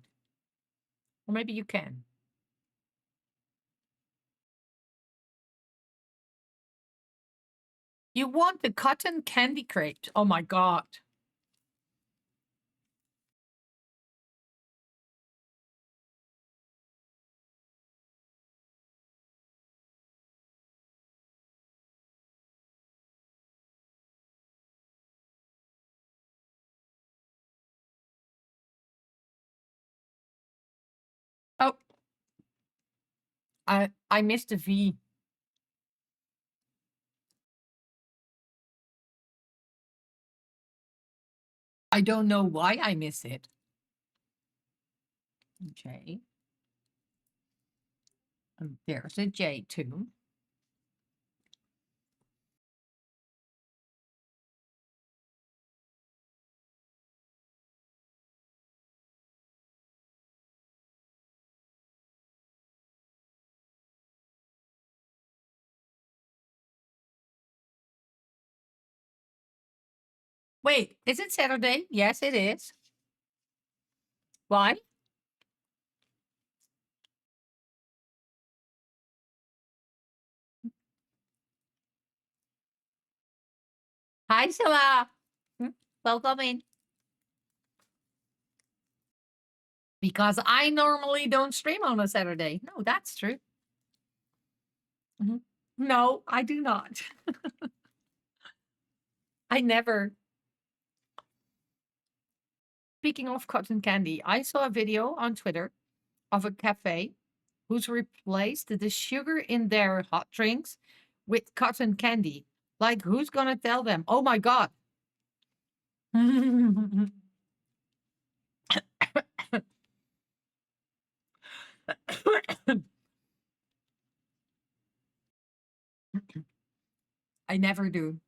Or maybe you can. You want the cotton candy crate. Oh my God. Oh, I missed a V. I don't know why I miss it. J. And there's a J too. Wait, is it Saturday? Yes, it is. Why? Hi, Sila. Welcome in. Because I normally don't stream on a Saturday. No, that's true. Mhm. No, I do not. I never. Speaking of cotton candy, I saw a video on Twitter of a cafe who's replaced the sugar in their hot drinks with cotton candy. Like, who's gonna tell them? Oh my god. I never do.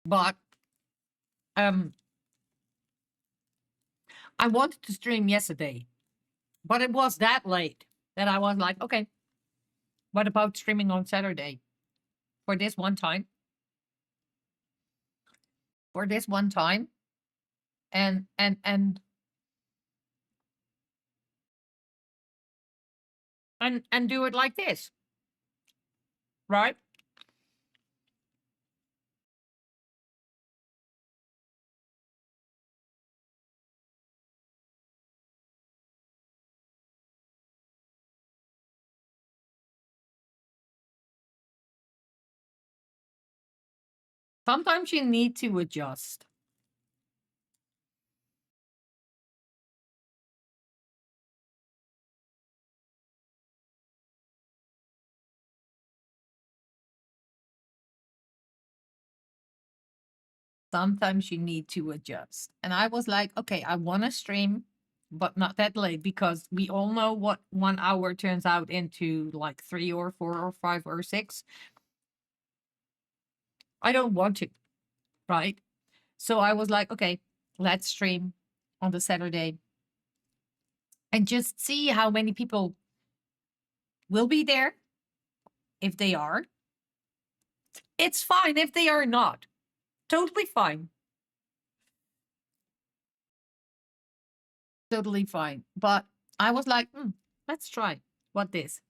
But um I wanted to stream yesterday, but it was that late that I was like, okay, what about streaming on Saturday? For this one time. For this one time. And do it like this, right? Sometimes you need to adjust. Sometimes you need to adjust. And I was like, okay, I want to stream, but not that late because we all know what 1 hour turns out into like 3 or 4 or 5 or 6. I don't want to, right? So I was like, okay, let's stream on the Saturday and just see how many people will be there. If they are, it's fine. If they are not, totally fine. Totally fine. But I was like, let's try. What this?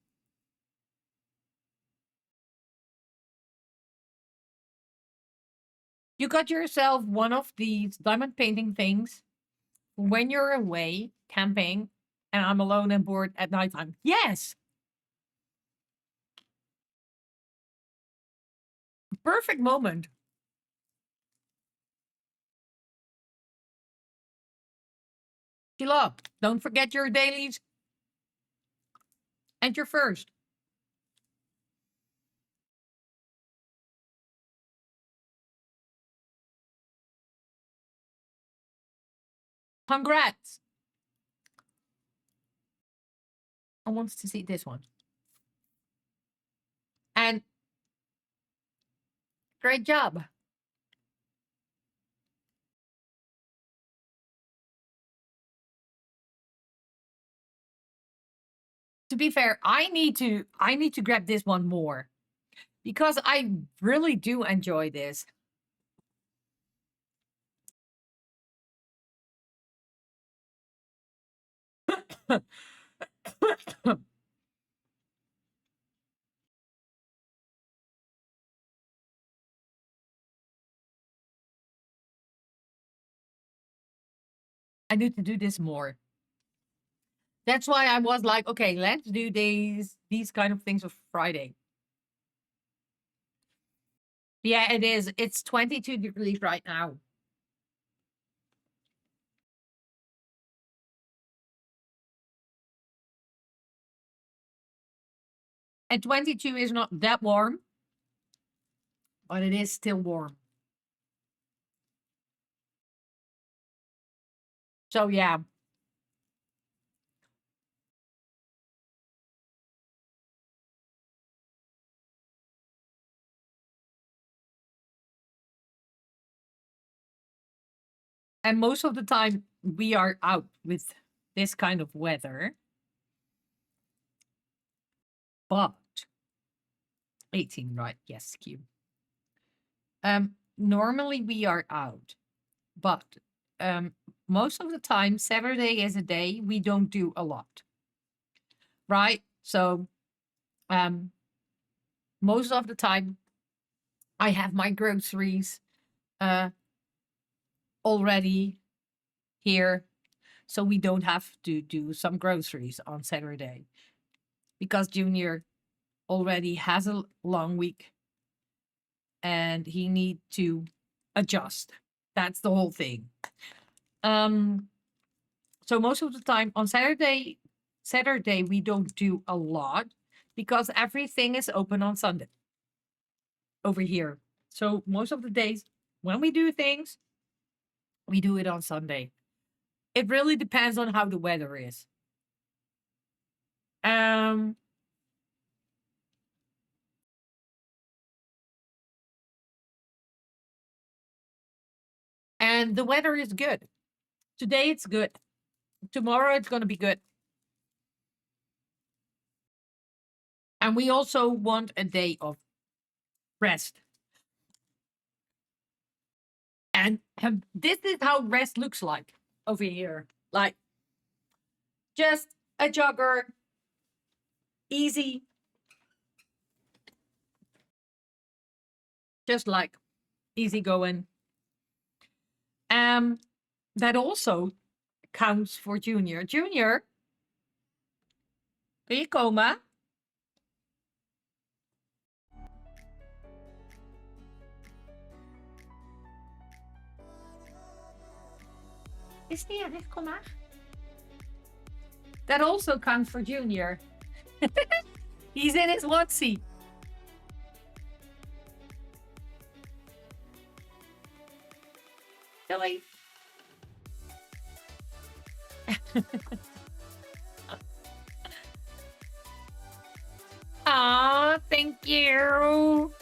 You got yourself one of these diamond painting things when you're away camping and I'm alone and bored at nighttime. Yes, perfect moment. Sheila, don't forget your dailies and your first. Congrats. I want to see this one. And great job. To be fair, I need to grab this one more because I really do enjoy this. I need to do this more. That's why I was like, okay, let's do these kind of things for Friday. Yeah, it is. It's 22 degrees right now. And 22 is not that warm, but it is still warm. So yeah. And most of the time we are out with this kind of weather. But 18, right? Yes, Q. Normally we are out, but most of the time Saturday is a day we don't do a lot. Right? So most of the time I have my groceries already here. So we don't have to do some groceries on Saturday because Junior already has a long week and he need to adjust. That's the whole thing. So most of the time on Saturday we don't do a lot because everything is open on Sunday over here. So most of the days when we do things, we do it on Sunday. It really depends on how the weather is. Um and the weather is good. Today it's good. Tomorrow it's going to be good. And we also want a day of rest. And this is how rest looks like over here. Like just a jogger, easy, just like easy going. That also counts for Junior. Junior, kun je komen? Is die er? Kom maar. That also counts for Junior. He's in his onesie. Doei. Aw, thank you.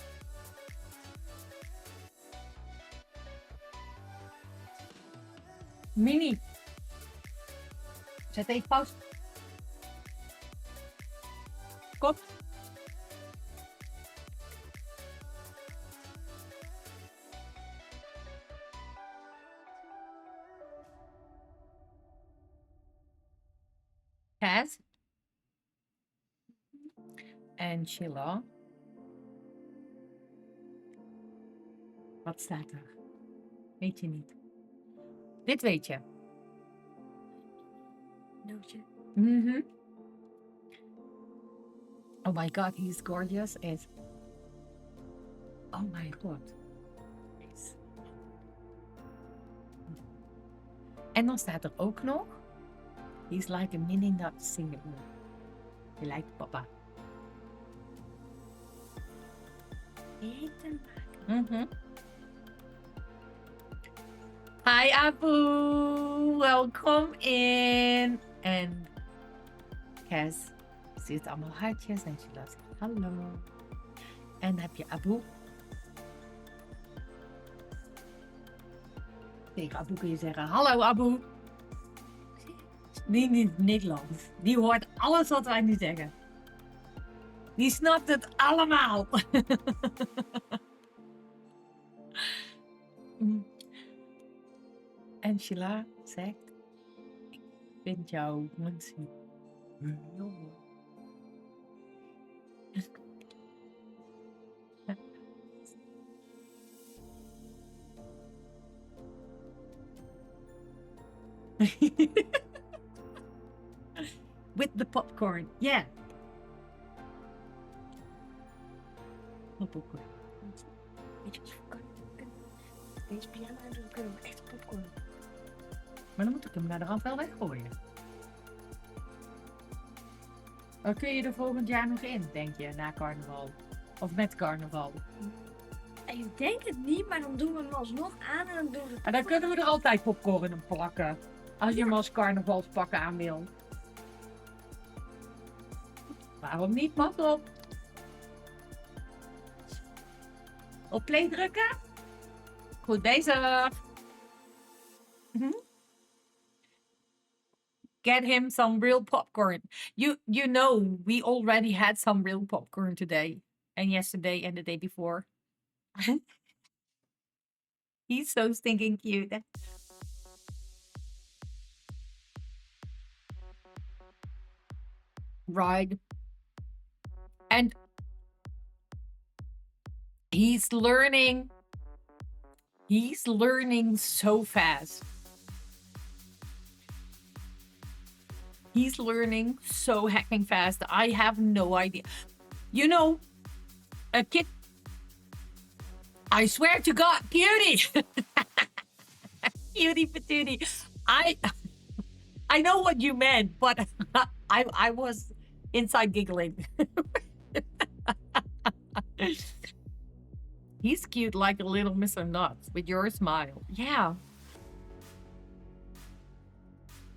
Mini. Zet even pauze. Kom. Cass. En Sheila. Wat staat er? Weet je niet. Dit weet je. Nootje. Mhm. Oh my god, he's gorgeous. Oh my god. En dan staat er ook nog. He's like a mini nut singer. Je lijkt papa. Eten maken. Hi Abu, welkom in. En Kes ziet allemaal hartjes en ze laat hallo. En dan heb je Abu. Tegen Abu kun je zeggen hallo Abu. Die niet Nederlands. Die hoort alles wat wij nu zeggen. Die snapt het allemaal. En Sheila zegt, ik vind jou mensen heel mooi. With the popcorn, yeah. Popcorn. Weet je wat deze piano en dan kunnen we echt popcorn. Maar dan moet ik hem naar de rand wel weggooien. Kun je er volgend jaar nog in, denk je, na carnaval? Of met carnaval? Ik denk het niet, maar dan doen we hem alsnog aan en dan doen we het. En dan kunnen we er altijd popcorn op plakken. Als je hem als carnavalspak aan wil. Waarom niet? Pas op. Op play drukken. Goed bezig. Get him some real popcorn. You know, we already had some real popcorn today. And yesterday and the day before. He's so stinking cute. Right. And he's learning so fast. He's learning so hecking fast. I have no idea. You know, a kid. I swear to God, cutie. Cutie patootie. I know what you meant, but I was inside giggling. He's cute like a little Mr. Nuts with your smile. Yeah.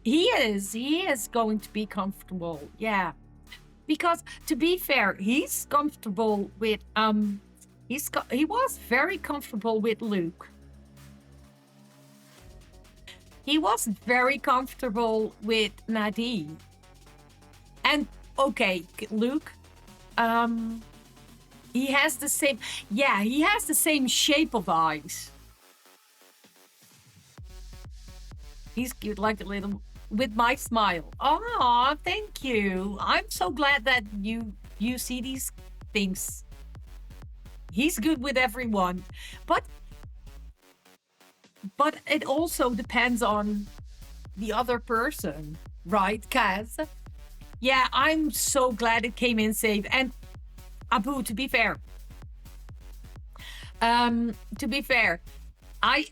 He is going to be comfortable. Yeah. Because to be fair, he's comfortable with he was very comfortable with Luke. He was very comfortable with Nadine. And okay, Luke, he has the same shape of eyes. He's cute like a little with my smile. Oh, thank you. I'm so glad that you see these things. He's good with everyone. But it also depends on the other person, right, Kaz? Yeah, I'm so glad it came in safe. And Abu, to be fair, I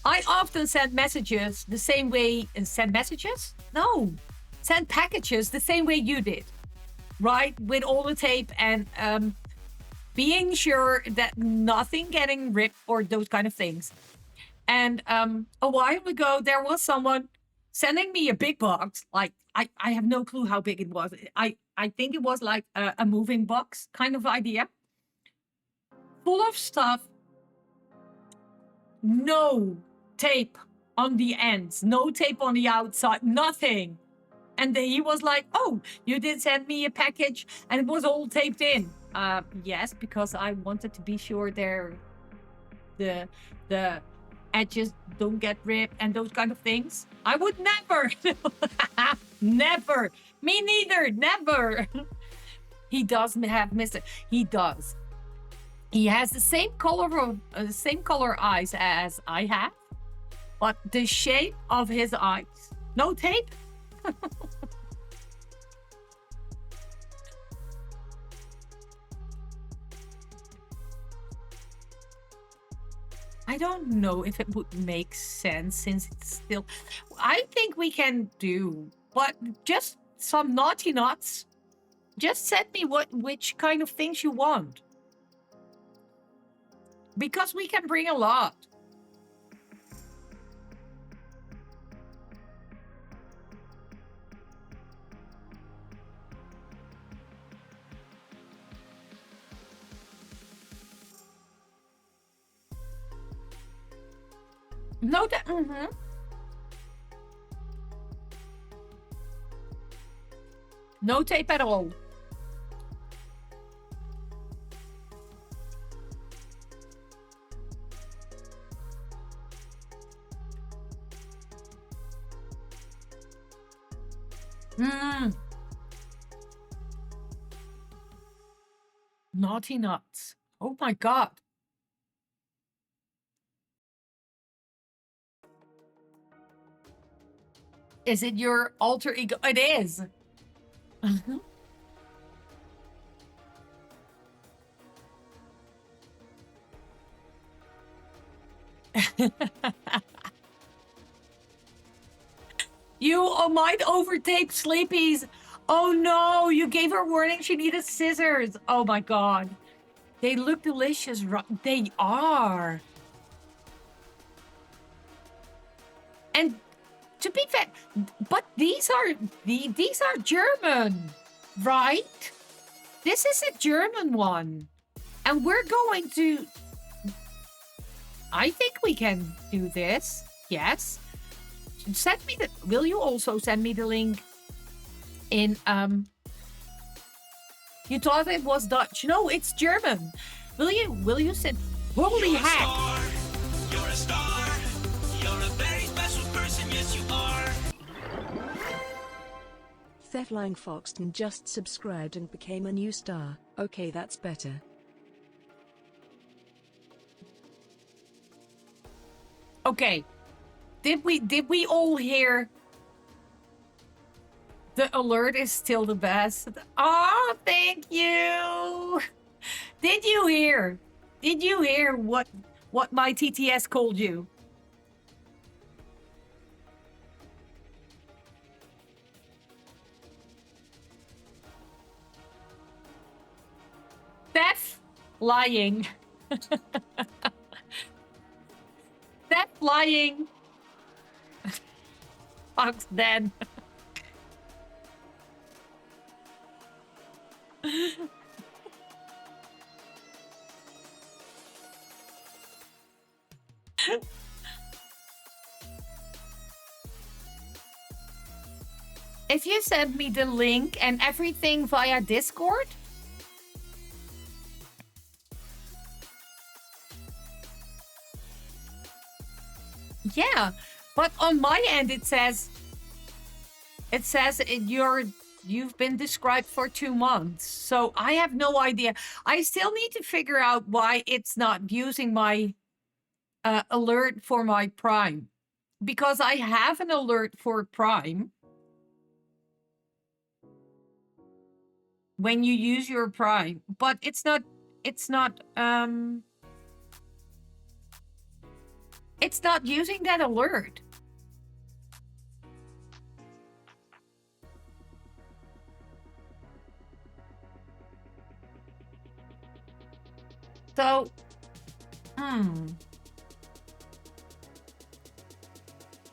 I often send messages the same way. Send messages? No, send packages the same way you did, right? With all the tape and being sure that nothing getting ripped or those kind of things. And a while ago, there was someone sending me a big box. Like I have no clue how big it was. I think it was like a moving box kind of idea, full of stuff. No tape on the ends, no tape on the outside, nothing. And then he was like, "Oh, you did send me a package, and it was all taped in." Yes, because I wanted to be sure the edges don't get ripped and those kind of things. I would never, never. Me neither, never. He does have Mr. He does. He has the same color eyes as I have, but the shape of his eyes, no tape. I don't know if it would make sense since it's still. I think we can do, but just some naughty nuts. Just send me which kind of things you want. Because we can bring a lot. No, no tape at all. Naughty nuts. Oh my God. Is it your alter ego? It is. You might overtake Sleepy's. Oh no, you gave her warning she needed scissors. Oh my god. They look delicious. They are. And to be fair, but these are German, right? This is a German one. And we're going to... I think we can do this. Yes. Send me the... Will you also send me the link in... You thought it was Dutch. No, it's German. Will you send... Holy heck. You're a star. You're a very special person, yes you are. Theflying Foxton just subscribed and became a new star. Okay, that's better. Okay. Did we all hear? The alert is still the best. Oh, thank you. Did you hear? Did you hear what my TTS called you? Theft lying. Theft lying. Fox dead. If you send me the link and everything via Discord, yeah, but on my end it says you've been described for 2 months. So I have no idea. I still need to figure out why it's not using my alert for my Prime. Because I have an alert for Prime. When you use your Prime, but it's not using that alert. So,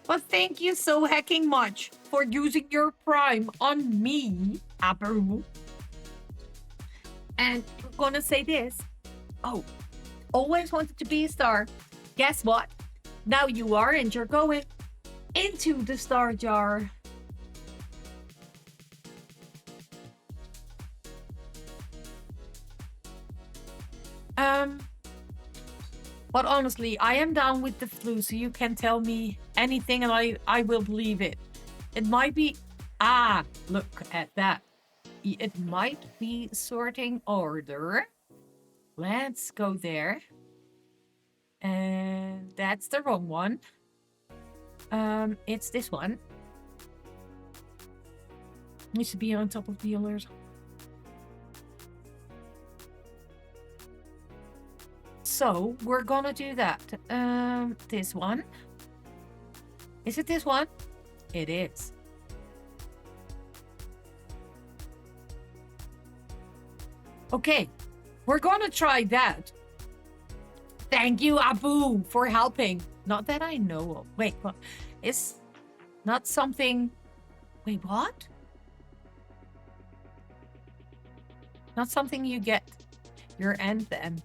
But thank you so hecking much for using your Prime on me, Aperu. And I'm gonna say this. Oh, always wanted to be a star. Guess what? Now you are, and you're going into the star jar. But honestly, I am down with the flu, so you can tell me anything and I will believe it. It might be... Ah, look at that. It might be sorting order. Let's go there. And that's the wrong one. It's this one. Needs to be on top of the alert. So we're gonna do that. This one. Is it this one? It is. Okay, we're gonna try that. Thank you, Abu, for helping. Not that I know of. Wait, what? It's not something... Wait, what? Not something you get. Your anthem.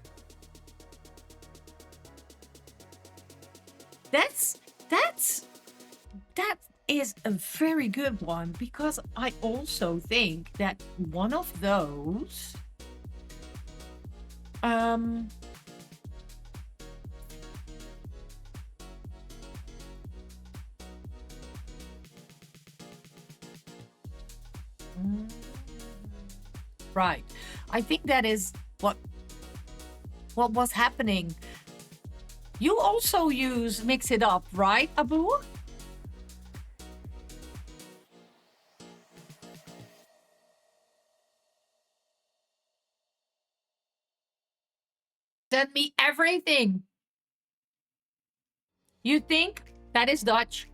That is a very good one, because I also think that one of those right. I think that is what was happening. You also use Mix It Up, right, Abu? Send me everything. You think that is Dutch?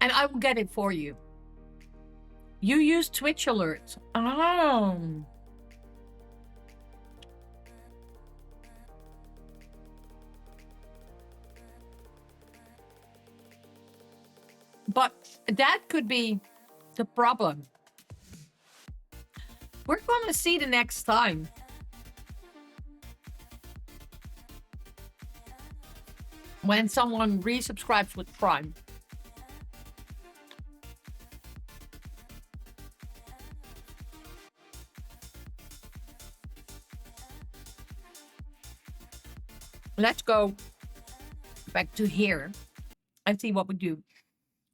And I will get it for you. You use Twitch alerts. Oh. But that could be the problem. We're going to see the next time. When someone resubscribes with Prime. Let's go back to here and see what we do.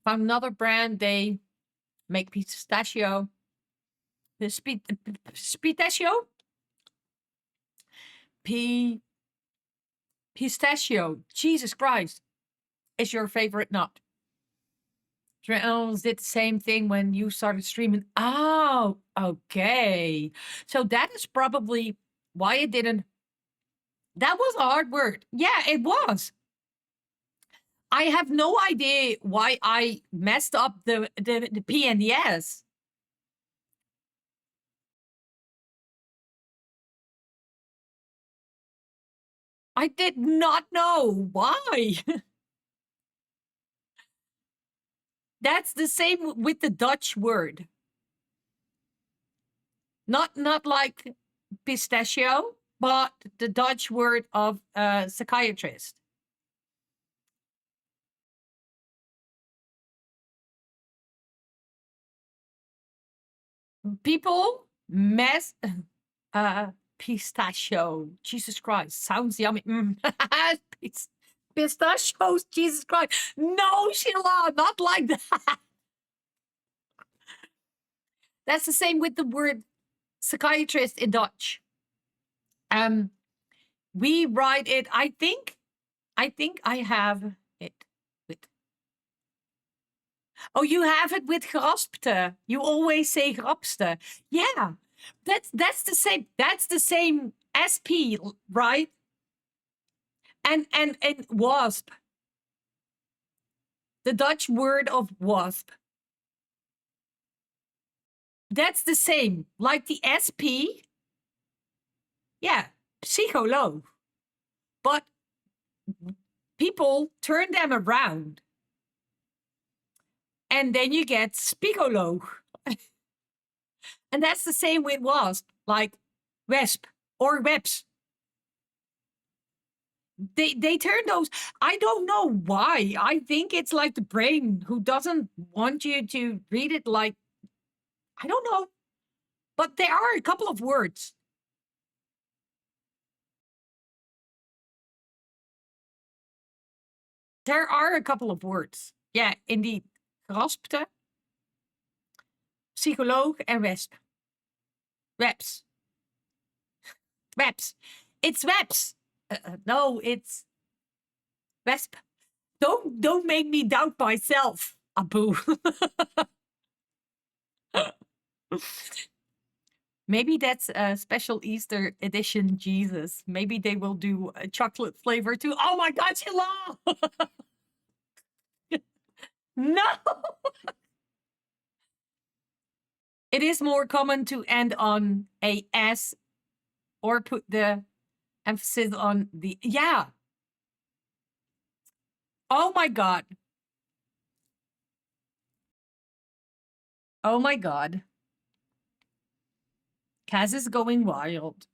Found another brand. They make pistachio. Pistachio? Pistachio. Jesus Christ. Is your favorite nut. Reynolds did the same thing when you started streaming. Oh, okay. So that is probably why it didn't. That was a hard word. Yeah, it was. I have no idea why I messed up the P and the S. I did not know why. That's the same with the Dutch word. Not like pistachio, but the Dutch word of psychiatrist. People mess pistachio. Jesus Christ, sounds yummy. Pistachios, Jesus Christ. No, Sheila, not like that. That's the same with the word psychiatrist in Dutch. We write it. I think I have it with. Oh, you have it with graspte. You always say grapste. Yeah, that's the same. That's the same SP, right? And wasp. The Dutch word of wasp. That's the same. Like the SP. Yeah, psycholoog. But people turn them around. And then you get spigoloog. And that's the same with wasp, like wesp or webs. They turn those. I don't know why. I think it's like the brain who doesn't want you to read it like, I don't know. But there are a couple of words. There are a couple of words. Yeah, indeed. Graspte, psycholoog en wesp. Webs. Webs. It's webs. No, it's wesp. Don't make me doubt myself, Abu. Maybe that's a special Easter edition Jesus. Maybe they will do a chocolate flavor too. Oh my God, Sheila! No! It is more common to end on a S or put the emphasis on the. Yeah. Oh my God. Oh my God. Kaz is going wild.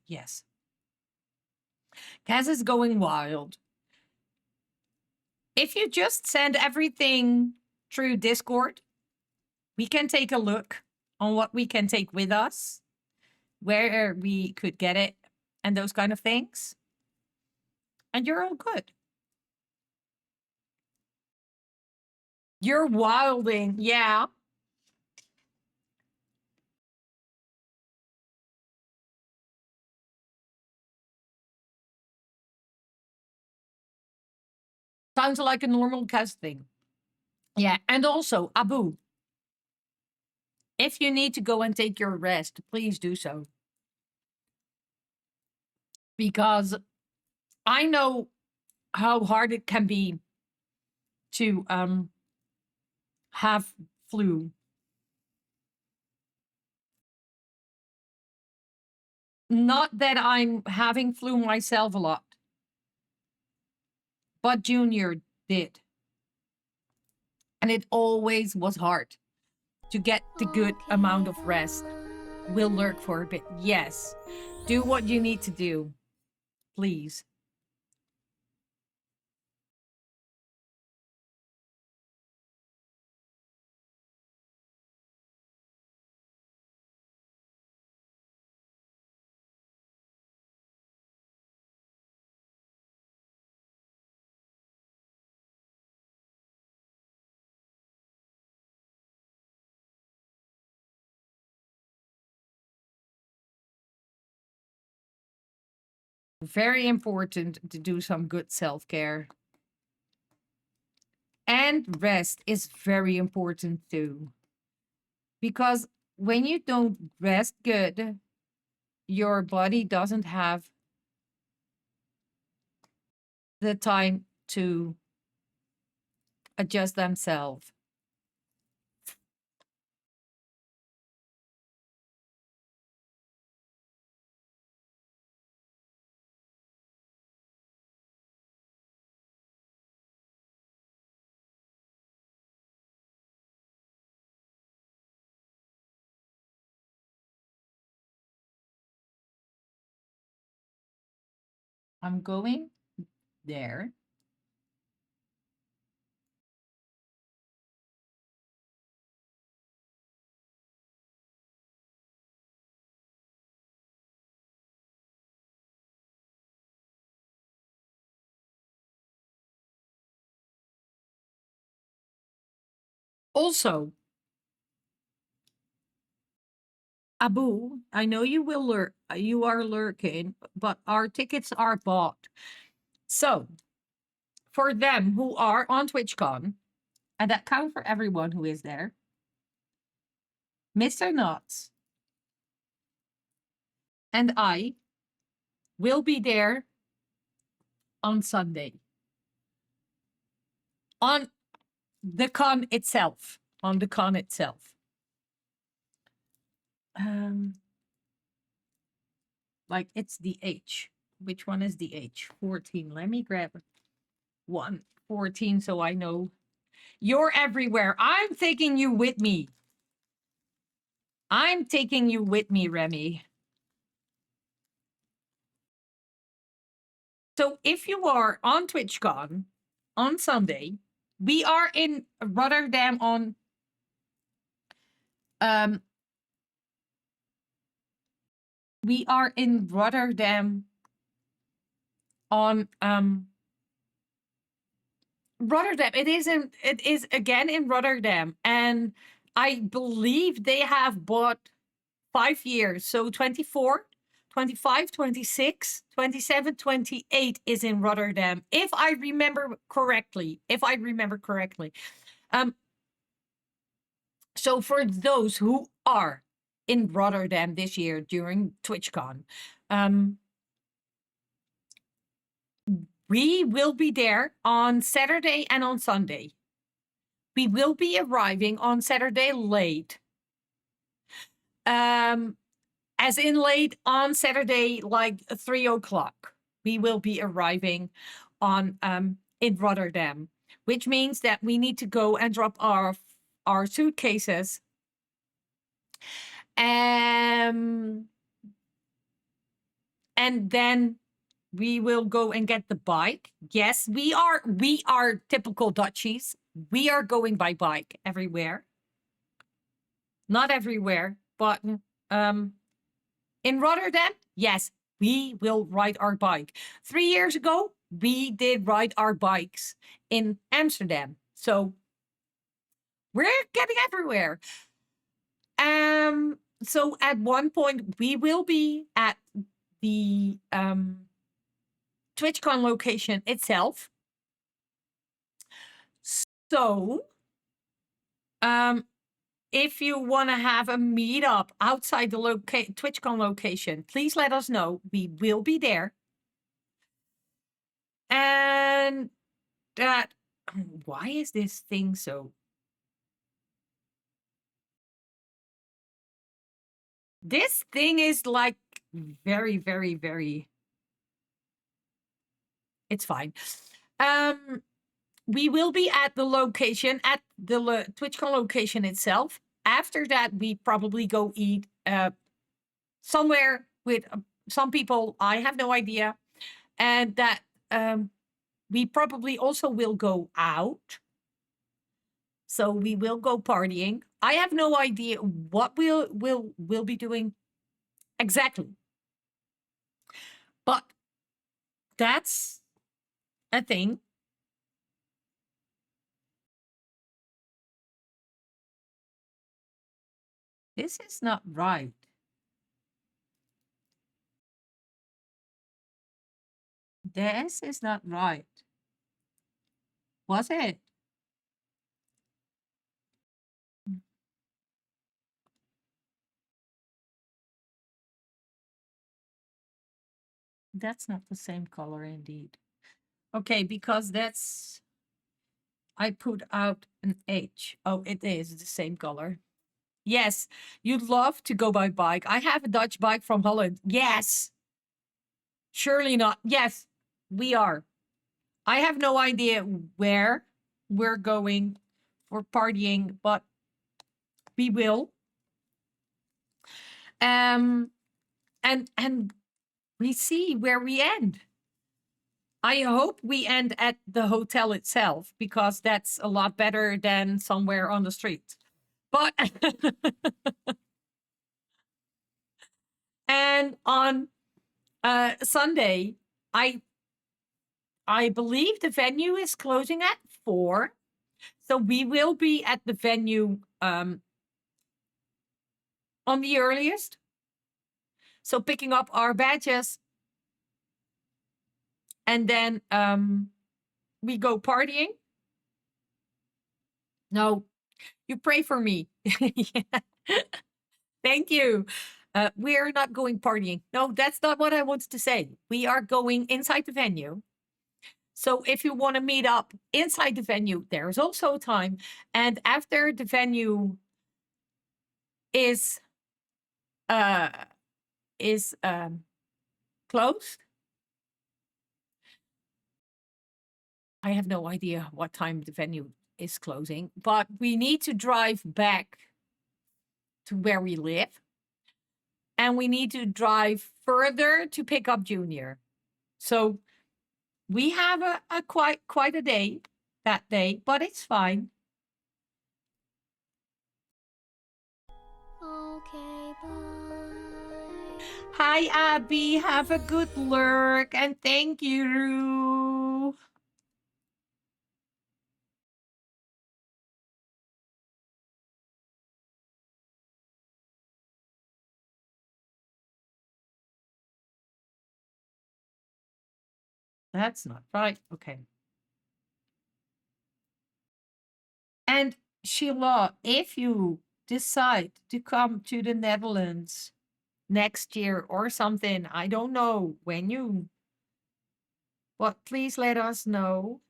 Yes. Kaz is going wild. If you just send everything through Discord, we can take a look on what we can take with us, where we could get it, and those kind of things. And you're all good. You're wilding. Yeah. Sounds like a normal Kaz thing. Yeah. And also, Abu, if you need to go and take your rest, please do so. Because I know how hard it can be to have flu. Not that I'm having flu myself a lot, but Junior did. And it always was hard to get the good amount of rest. We'll lurk for a bit. Yes. Do what you need to do. Please. Very important to do some good self care. And rest is very important too. Because when you don't rest good, your body doesn't have the time to adjust themselves. I'm going there. Also, Abu, I know you will lurk. You are lurking, but our tickets are bought. So, for them who are on TwitchCon, and that count for everyone who is there, Mr. Nuts and I will be there on Sunday. On the con itself. On the con itself. Like it's the H. Which one is the H? 14. Let me grab one. 14 so I know. You're everywhere. I'm taking you with me. I'm taking you with me, Remy. So if you are on TwitchCon on Sunday, we are in Rotterdam on we are in Rotterdam on Rotterdam. It is again in Rotterdam. And I believe they have bought 5 years. So 24, 25, 26, 27, 28 is in Rotterdam. If I remember correctly. So for those who are in Rotterdam this year during TwitchCon, we will be there on Saturday and on Sunday. We will be arriving on Saturday late. As in late on Saturday, like 3 o'clock. We will be arriving on in Rotterdam, which means that we need to go and drop our suitcases. And then we will go and get the bike. Yes, we are typical Dutchies. We are going by bike everywhere. Not everywhere, but in Rotterdam, yes, we will ride our bike. 3 years ago, we did ride our bikes in Amsterdam. So we're getting everywhere. So at one point, we will be at the TwitchCon location itself. So, if you want to have a meetup outside the TwitchCon location, please let us know. We will be there. And that Why is this thing so? This thing is like very, very, very. It's fine. Um, we will be at the location, at the TwitchCon location itself. After that, we probably go eat somewhere with some people. I have no idea, and that we probably also will go out. So we will go partying. I have no idea what we'll be doing exactly, but that's a thing. This is not right. This is not right. Was it? That's not the same color indeed. Okay, because that's I put out an H. Oh, it is the same color. Yes, you'd love to go by bike. I have a Dutch bike from Holland. Yes. Surely not. Yes, we are. I have no idea where we're going for partying, but we will. Um and we see where we end. I hope we end at the hotel itself because that's a lot better than somewhere on the street. But and on Sunday, I I believe the venue is closing at 4. So we will be at the venue on the earliest. So picking up our badges and then we go partying. No, you pray for me. Yeah. Thank you. We're not going partying. No, that's not what I wanted to say. We are going inside the venue. So if you want to meet up inside the venue, there is also time. And after the venue is uh is closed, I have no idea what time the venue is closing, but we need to drive back to where we live and we need to drive further to pick up Junior. So we have a quite a day that day, but it's fine. Okay, bye. Hi, Abby. Have a good lurk and thank you. That's not right. Okay. And Sheila, if you decide to come to the Netherlands next year or something, I don't know when you, but please let us know.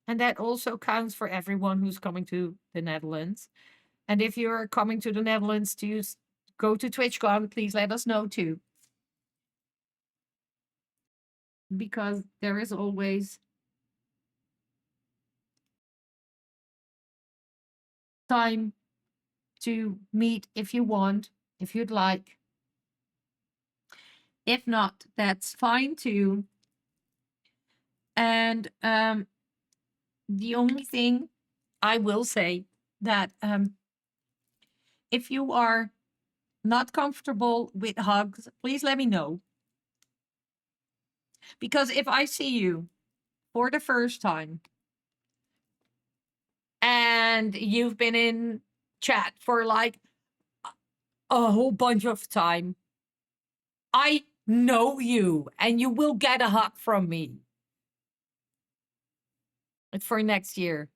And that also counts for everyone who's coming to the Netherlands. And if you're coming to the Netherlands to go to TwitchCon, please let us know too. Because there is always time to meet if you want, if you'd like. If not, that's fine too. And the only thing I will say that if you are not comfortable with hugs, please let me know. Because if I see you for the first time and you've been in chat for like a whole bunch of time, I know you and you will get a hug from me for next year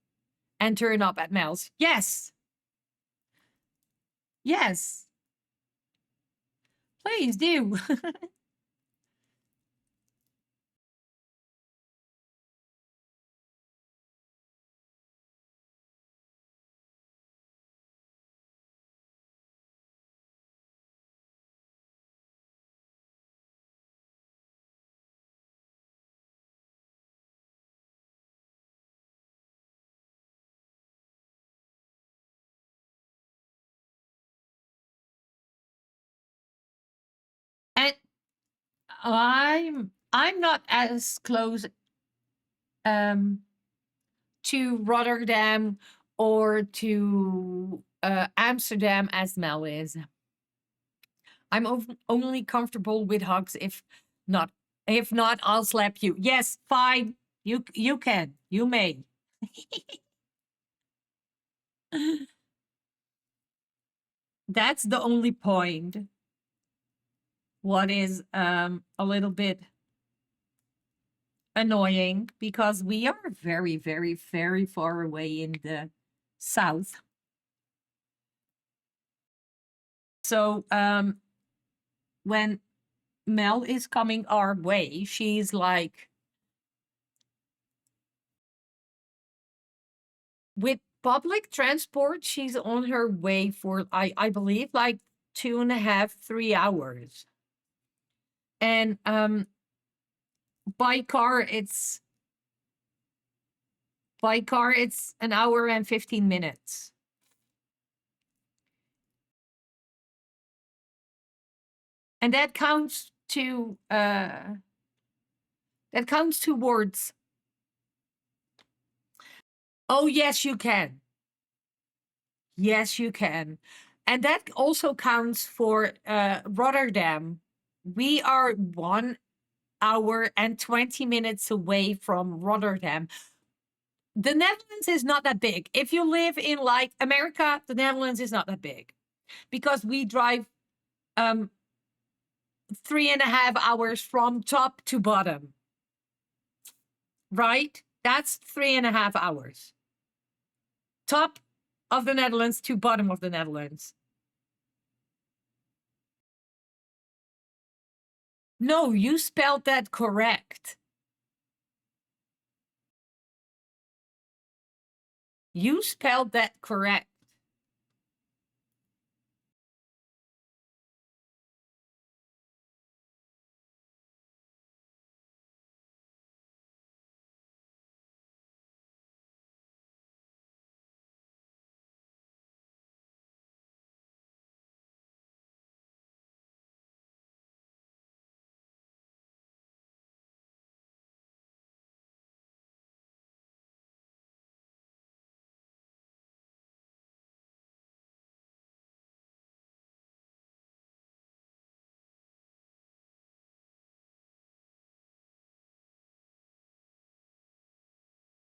and turn up at Mel's. Yes. Yes. Please do. I'm not as close um to Rotterdam or to Amsterdam as Mel is. I'm only comfortable with hugs not if not I'll slap you. Yes, fine. You can. You may. That's the only point. What is a little bit annoying because we are very, very, very far away in the south. So when Mel is coming our way, she's like, with public transport, she's on her way for I believe like 2.5, 3 hours. And by car it's an hour and 15 minutes. And that counts towards. Oh yes, you can. Yes, you can. And that also counts for Rotterdam. We are 1 hour and 20 minutes away from Rotterdam. The Netherlands is not that big. If you live in like America, the Netherlands is not that big because we drive 3.5 hours from top to bottom, right? That's 3.5 hours. Top of the Netherlands to bottom of the Netherlands. No, you spelled that correct. You spelled that correct.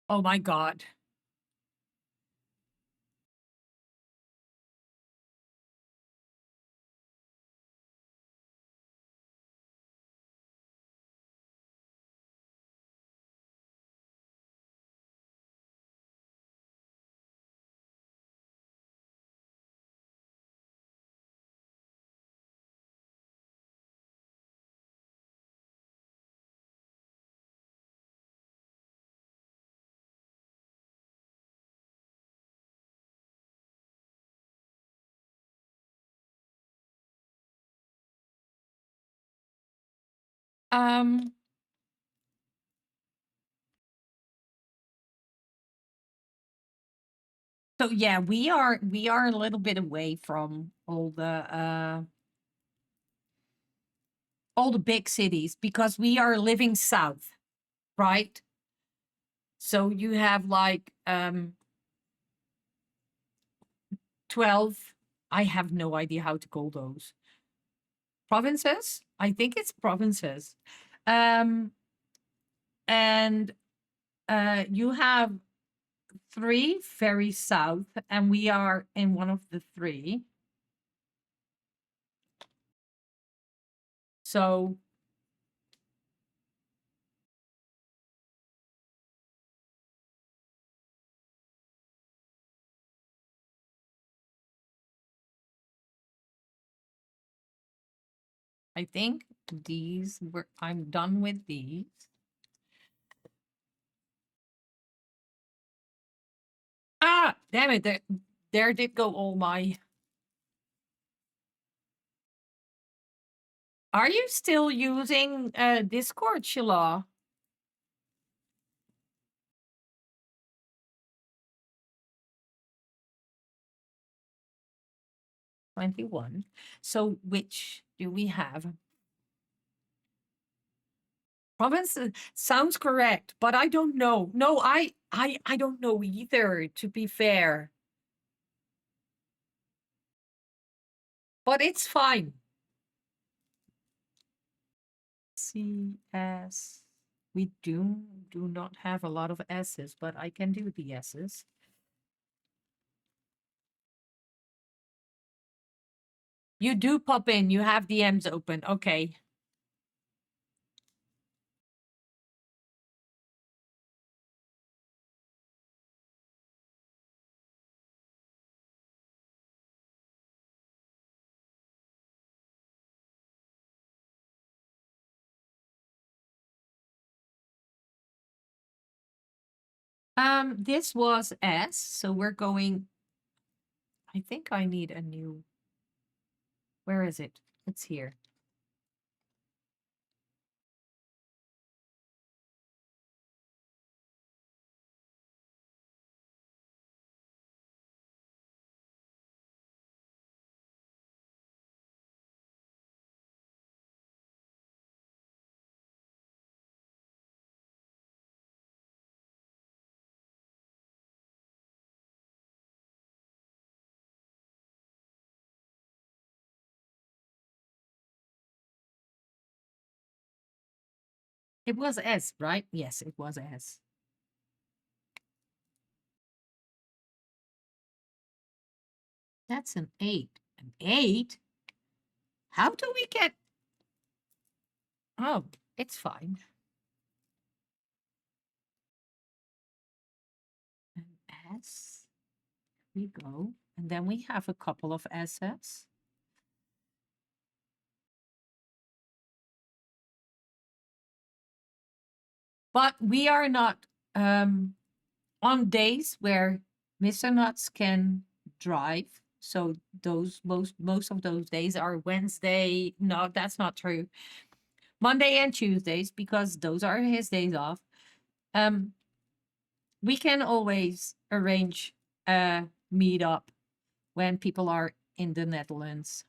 Oh my God. Um, so yeah, we are a little bit away from all the big cities because we are living south, right? So you have like 12, I have no idea how to call those. Provinces? I think it's provinces. Um and you have three very south and we are in one of the three. So I think I'm done with these. Ah, damn it. There did go all my. Are you still using Discord, Sheila? 21. So which do we have? Province sounds correct, but I don't know. No, I don't know either, to be fair. But it's fine. CS. We do not have a lot of S's, but I can do the S's. You do pop in. You have the M's open. Okay. This was S, so we're going. I think I need a new. Where is it? It's here. It was S, right? Yes, it was S. That's an 8. An 8? How do we get. Oh, it's fine. An S. We go. And then we have a couple of S's. But we are not on days where Mr. Nuts can drive. So those most of those days are Wednesday. No, that's not true. Monday and Tuesdays, because those are his days off. We can always arrange a meetup when people are in the Netherlands.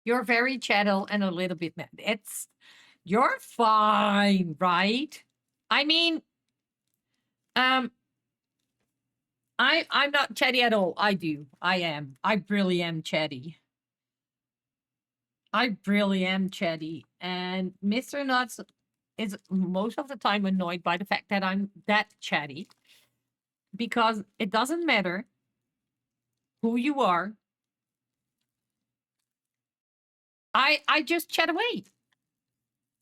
You're very chattel and a little bit mad. You're fine, right? I mean, um, I'm not chatty at all. I am. I really am chatty. I really am chatty. And Mr. Nuts is most of the time annoyed by the fact that I'm that chatty, because it doesn't matter who you are. I just chat away.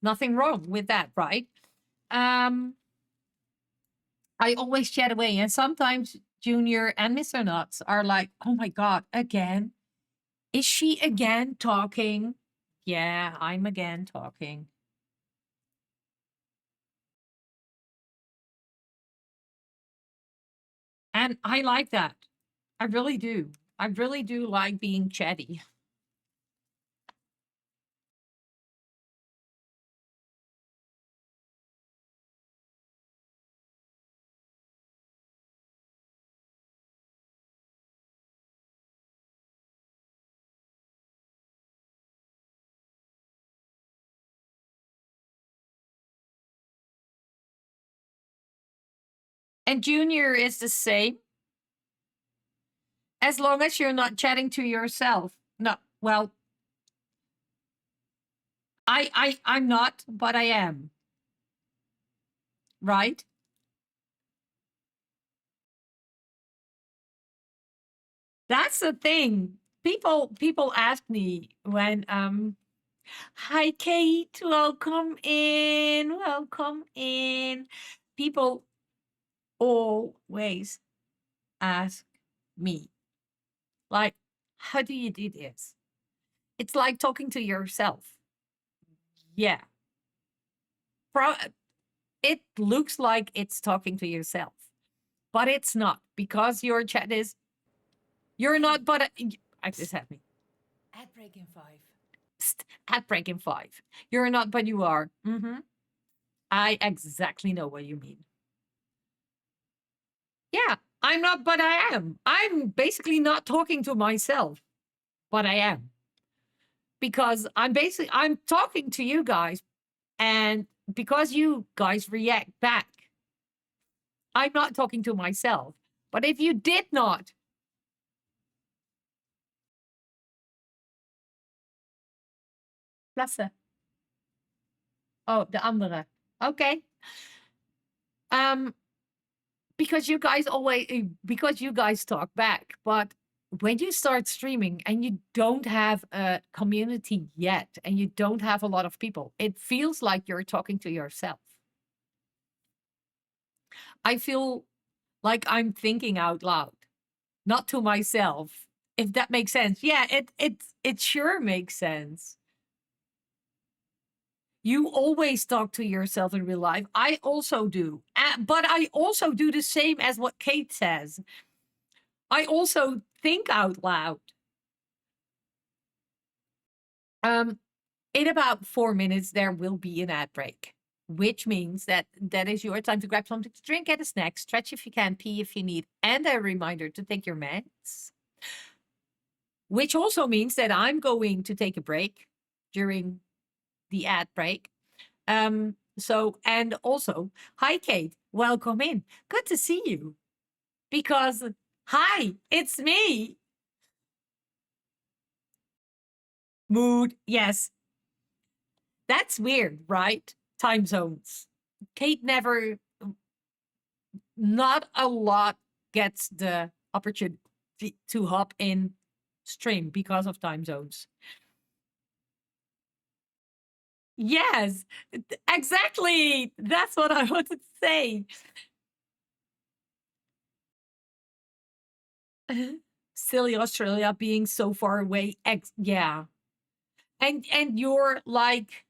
Nothing wrong with that, right? I always chat away, and sometimes Junior and Mr. Nuts are like, "Oh my god, again? Is she again talking?" Yeah, I'm again talking. And I like that. I really do. I really do like being chatty. And Junior is the same, as long as you're not chatting to yourself. No, well, I'm not, but I am. Right? That's the thing. People ask me when hi Kate, welcome in, welcome in. People always ask me, like, how do you do this? It's like talking to yourself. Yeah. It looks like it's talking to yourself, but it's not, because your chat is, you're not, but I just had me. At breaking 5. At breaking 5. You're not, but you are. I exactly know what you mean. Yeah, I'm not, but I am. I'm basically not talking to myself. but I am. Because I'm talking to you guys, and because you guys react back, I'm not talking to myself. But if you did not, Lasse. Oh, de andere. Okay. Um, because you guys talk back, but when you start streaming and you don't have a community yet and you don't have a lot of people, it feels like you're talking to yourself. I feel like I'm thinking out loud, not to myself, if that makes sense. Yeah, it sure makes sense. You always talk to yourself in real life. I also do. But I also do the same as what Kate says. I also think out loud. Um, in about 4 minutes, there will be an ad break, which means that that is your time to grab something to drink, get a snack, stretch if you can, pee if you need, and a reminder to take your meds. Which also means that I'm going to take a break during the ad break. And also, hi, Kate, welcome in. Good to see you. Because, hi, it's me. Mood, yes. That's weird, right? Time zones. Kate never, not a lot gets the opportunity to hop in stream because of time zones. Yes, exactly. That's what I wanted to say. Silly Australia being so far away. Yeah. And you're like,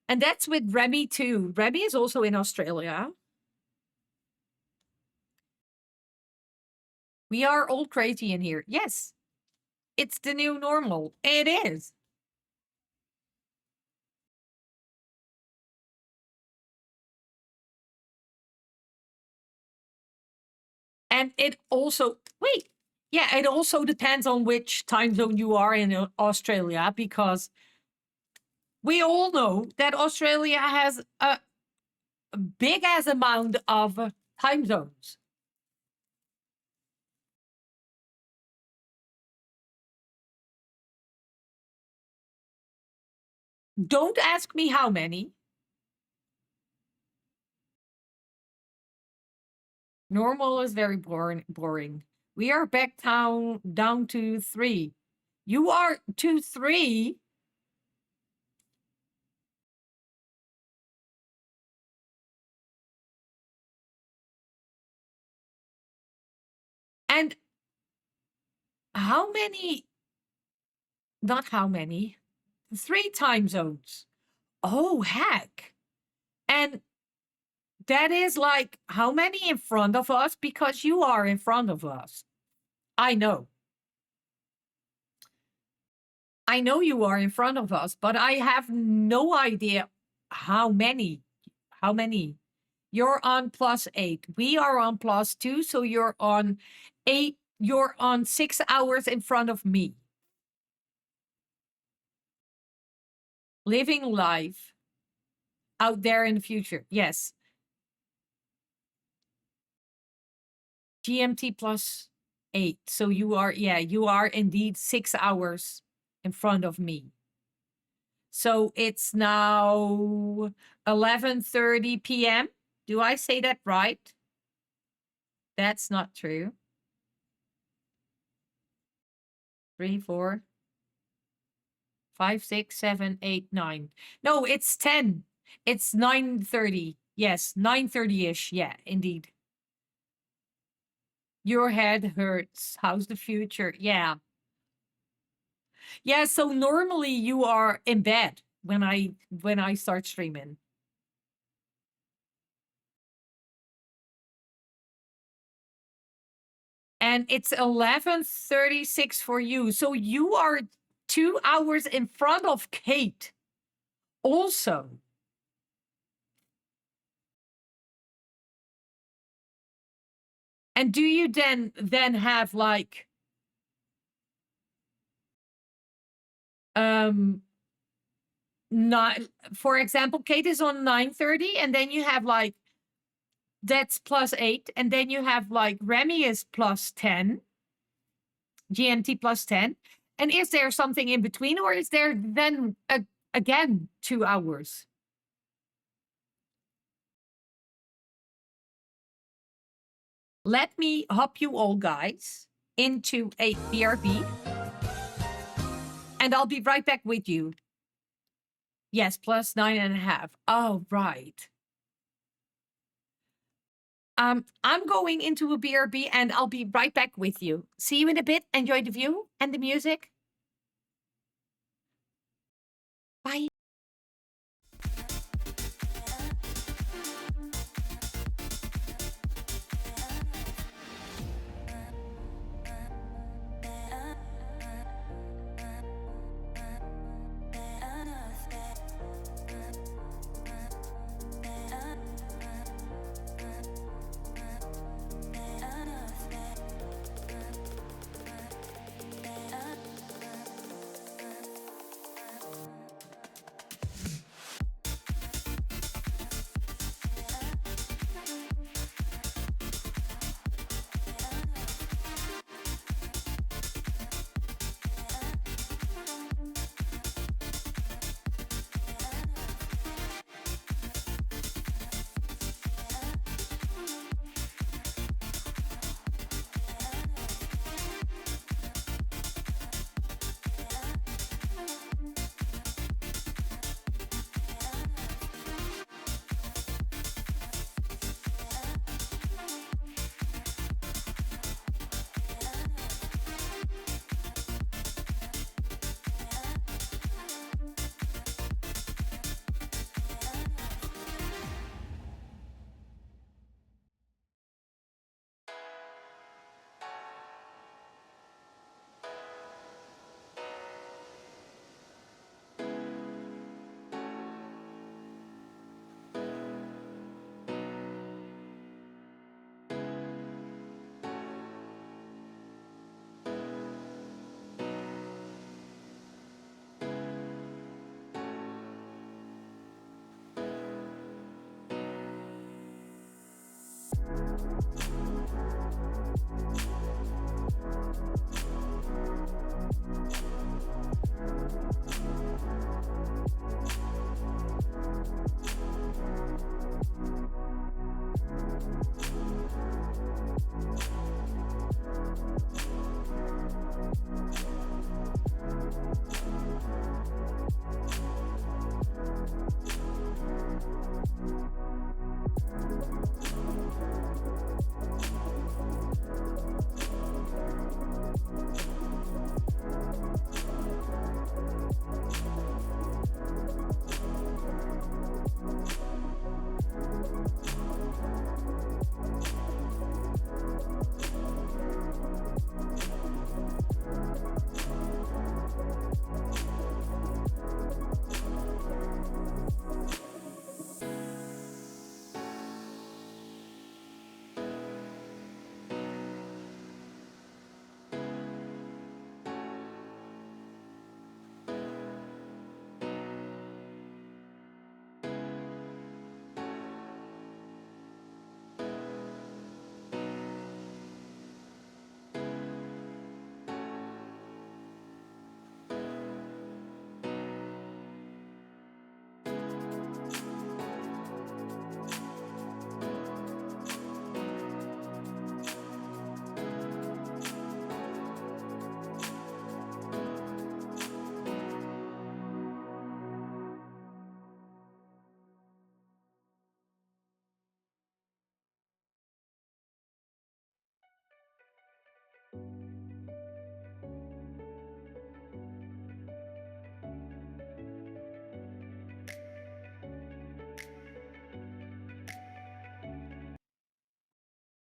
and that's with Remy too. Remy is also in Australia. We are all crazy in here. Yes, it's the new normal. It is. And it also, wait, yeah, it also depends on which time zone you are in Australia, because we all know that Australia has a big ass amount of time zones. Don't ask me how many. Normal is very boring. We are back down to 3. You are to 3. And how many? Not how many. 3 time zones. Oh, heck. And that is like how many in front of us? Because you are in front of us. I know. I know you are in front of us, but I have no idea how many. How many? You're on +8. We are on +2. So you're on 8. You're on 6 hours in front of me. Living life out there in the future. Yes. GMT +8. So you are, yeah, you are indeed 6 hours in front of me. So it's now 11:30 p.m. Do I say that right? That's not true. 3, 4, 5, 6, 7, 8, 9. No, it's 10. It's 9:30. Yes, 9:30-ish. Yeah, indeed. Your head hurts. How's the future? Yeah. Yeah, so normally you are in bed when I start streaming. And it's 11:36 for you. So you are 2 hours in front of Kate also. And do you then have like Um, not, for example, Kate is on 9:30, and then you have like that's +8, and then you have like Remy is +10, GMT +10. And is there something in between, or is there then again 2 hours? Let me hop you all guys into a BRB, and I'll be right back with you. Yes, +9.5. Oh, right. I'm going into a BRB and I'll be right back with you. See you in a bit. Enjoy the view and the music. Bye.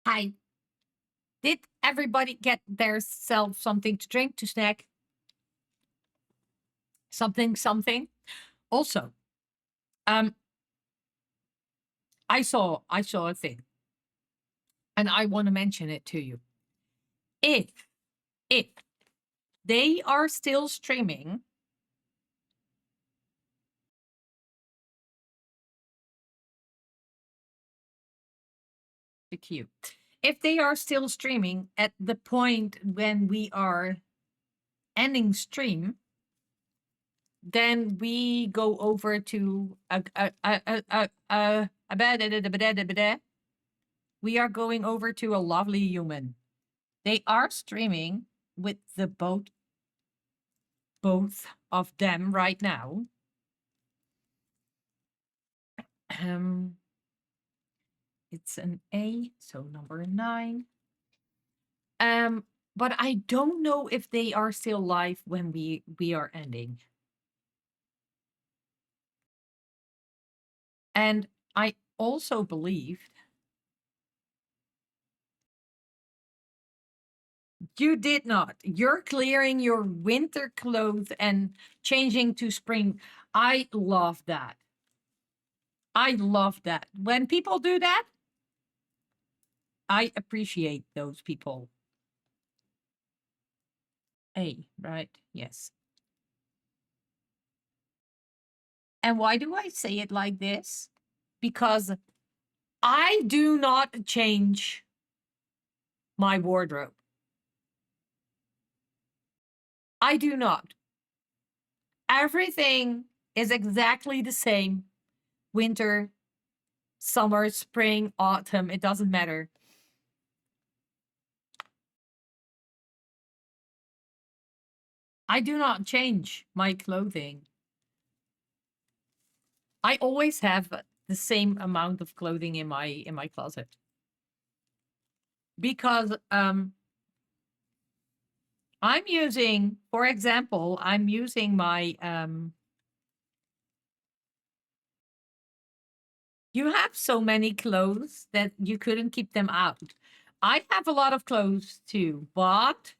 Hi. Did everybody get their self something to drink, to snack? Something. Also, um, I saw a thing, and I want to mention it to you. If they are still streaming the queue. If they are still streaming at the point when we are ending stream, then we go over to we are going over to a lovely human. They are streaming with the both of them right now. It's an A, so number 9. But I don't know if they are still live when we are ending. And I also believe you did not. You're clearing your winter clothes and changing to spring. I love that. I love that. When people do that, I appreciate those people. A, right? Yes. And why do I say it like this? Because I do not change my wardrobe. I do not. Everything is exactly the same. Winter, summer, spring, autumn, it doesn't matter. I do not change my clothing. I always have the same amount of clothing in my closet. Because I'm using, for example, I'm using my you have so many clothes that you couldn't keep them out. I have a lot of clothes too, but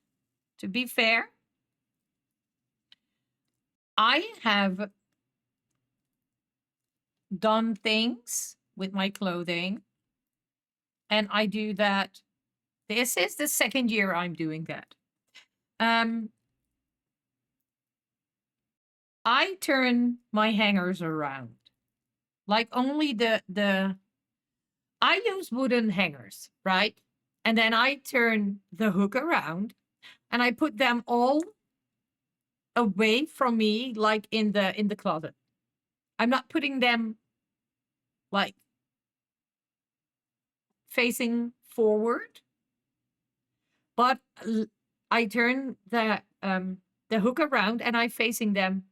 to be fair, I have done things with my clothing, and I do that. This is the second year I'm doing that. I turn my hangers around. Like only the I use wooden hangers, right? And then I turn the hook around and I put them all away from me, like in the closet. I'm not putting them like facing forward, but I turn the hook around and I'm facing them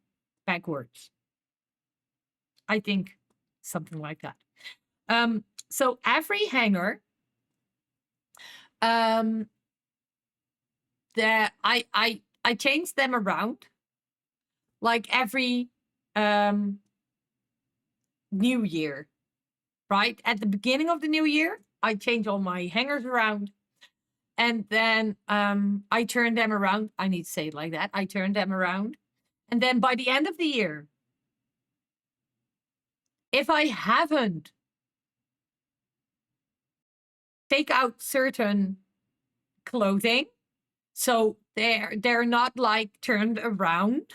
backwards. I think something like that. So every hanger that I change them around like every new year, right? At the beginning of the new year, I change all my hangers around, and then I turn them around. I need to say it like that. I turn them around, and then by the end of the year, if I haven't take out certain clothing, so they're not like turned around,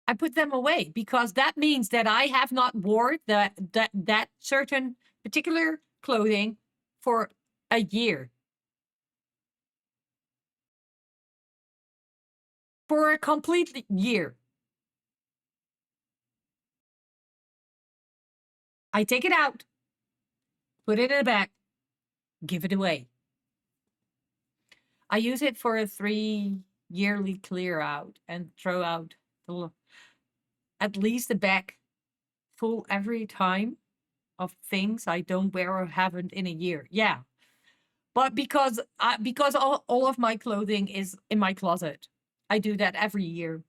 I put them away because that means that I have not worn that certain particular clothing for a year. For a complete year. I take it out, put it in a bag, give it away. I use it for a 3-yearly clear out and throw out at least a bag full every time of things I don't wear or haven't in a year. Yeah. But because all of my clothing is in my closet, I do that every year.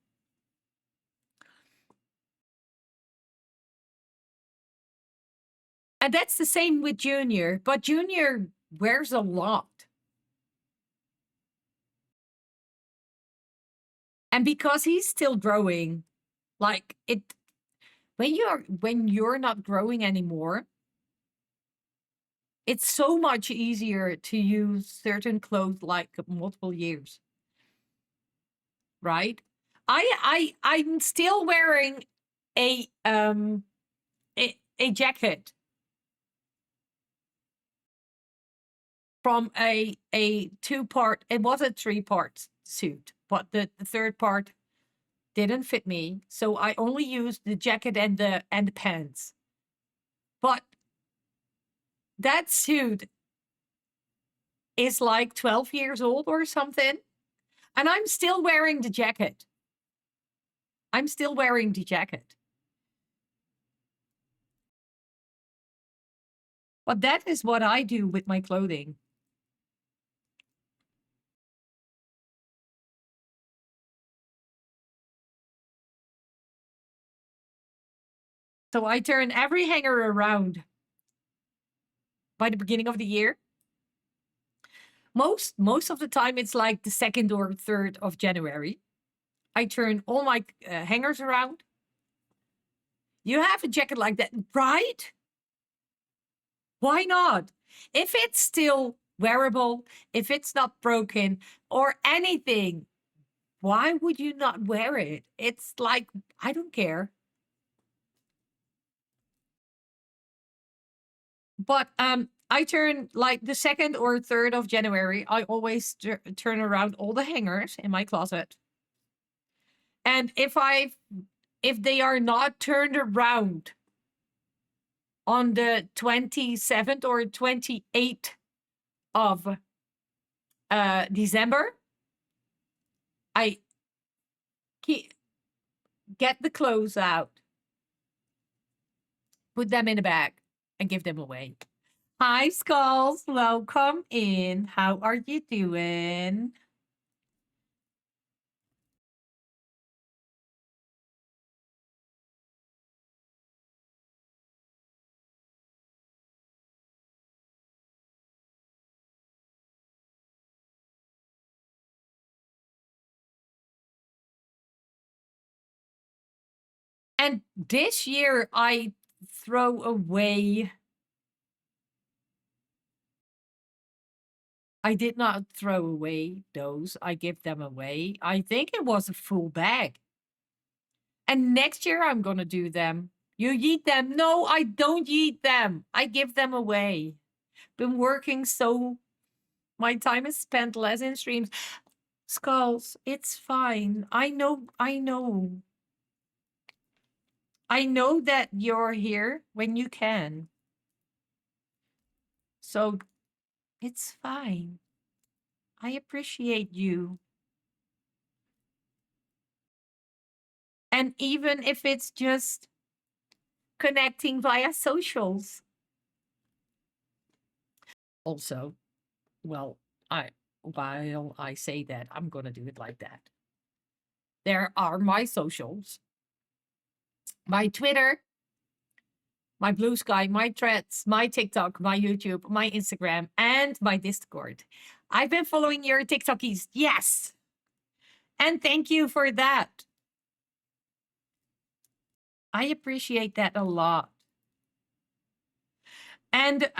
And that's the same with Junior, but Junior wears a lot. And because he's still growing, like it when you're not growing anymore, it's so much easier to use certain clothes like multiple years. Right? I'm still wearing a jacket from a two-part, it was a three-part suit, but the third part didn't fit me, so I only used the jacket and the pants. But that suit is like 12 years old or something, and I'm still wearing the jacket. I'm still wearing the jacket. But that is what I do with my clothing. So I turn every hanger around by the beginning of the year. Most of the time, it's like the 2nd or 3rd of January. I turn all my hangers around. You have a jacket like that, right? Why not? If it's still wearable, if it's not broken or anything, why would you not wear it? It's like, I don't care. But I turn like the 2nd or 3rd of January, I always turn around all the hangers in my closet. And if they are not turned around on the 27th or 28th of December, I get the clothes out, put them in a bag, and give them away. Hi, Skulls. Welcome in. How are you doing? And this year, I throw away. I did not throw away those. I give them away. I think it was a full bag. And next year, I'm going to do them. You eat them. No, I don't eat them. I give them away. Been working so my time is spent less in streams. Skulls, it's fine. I know. I know that you're here when you can. So it's fine. I appreciate you. And even if it's just connecting via socials. Also, well, while I say that, I'm going to do it like that. There are my socials. My Twitter, my BlueSky, my Threads, my TikTok, my YouTube, my Instagram, and my Discord. I've been following your TikTokies. Yes. And thank you for that. I appreciate that a lot. And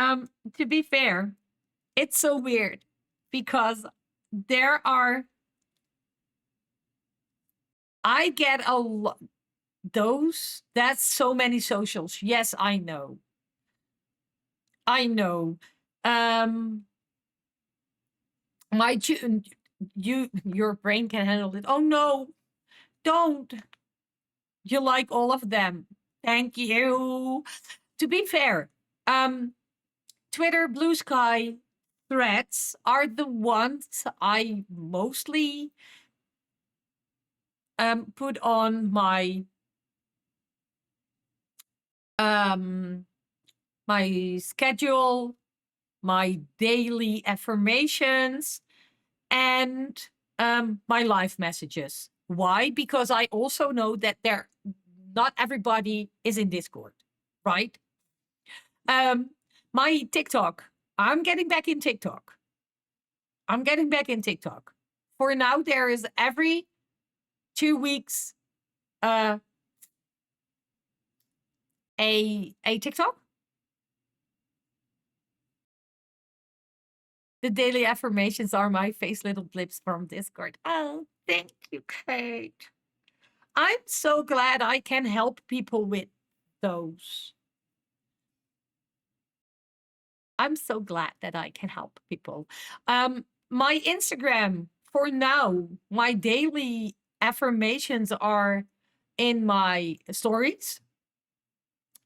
to be fair, it's so weird because I get a lot, that's so many socials. Yes, I know. I know. My your brain can handle it. Oh no, don't. You like all of them. Thank you. To be fair, Twitter, BlueSky, Threads are the ones I mostly put on my schedule, my daily affirmations, and my live messages. Why? Because I also know that not everybody is in Discord, right? My TikTok, I'm getting back in TikTok. For now, there is every 2 weeks a TikTok. The daily affirmations are my face little blips from Discord. Oh, thank you, Kate. I'm so glad I can help people with those. I'm so glad that I can help people. My Instagram, for now, my daily affirmations are in my stories.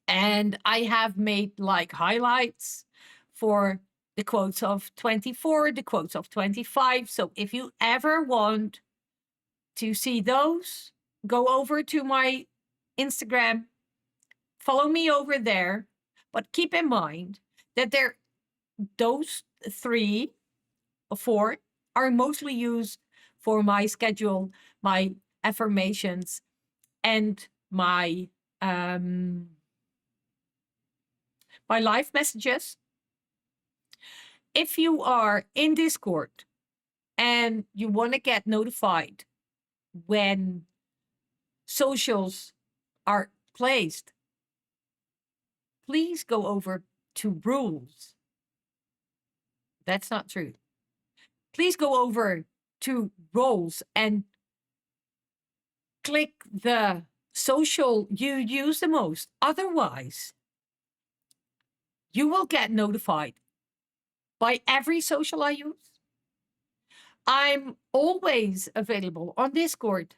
And I have made like highlights for the quotes of 24, the quotes of 25. So if you ever want to see those, go over to my Instagram, follow me over there. But keep in mind that those 3 or 4 are mostly used for my schedule, my affirmations, and um, my live messages. If you are in Discord and you want to get notified when socials are placed, please go over to rules. That's not true. Please go over to roles and click the social you use the most. Otherwise, you will get notified by every social I use. I'm always available on Discord,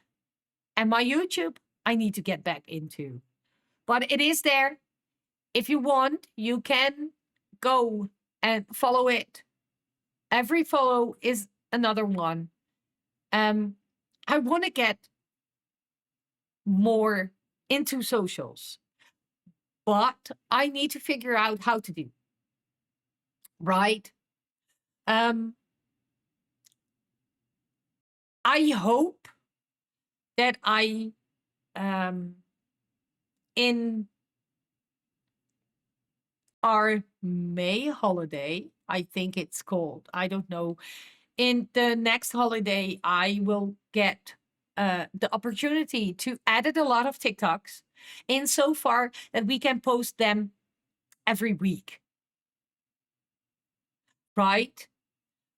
and my YouTube, I need to get back into. But it is there. If you want, you can go and follow it. Every follow is another one. I want to get more into socials, but I need to figure out how to do. Right? I hope that in our May holiday, I think it's called, I don't know. In the next holiday, I will get the opportunity to edit a lot of TikToks in so far that we can post them every week. Right?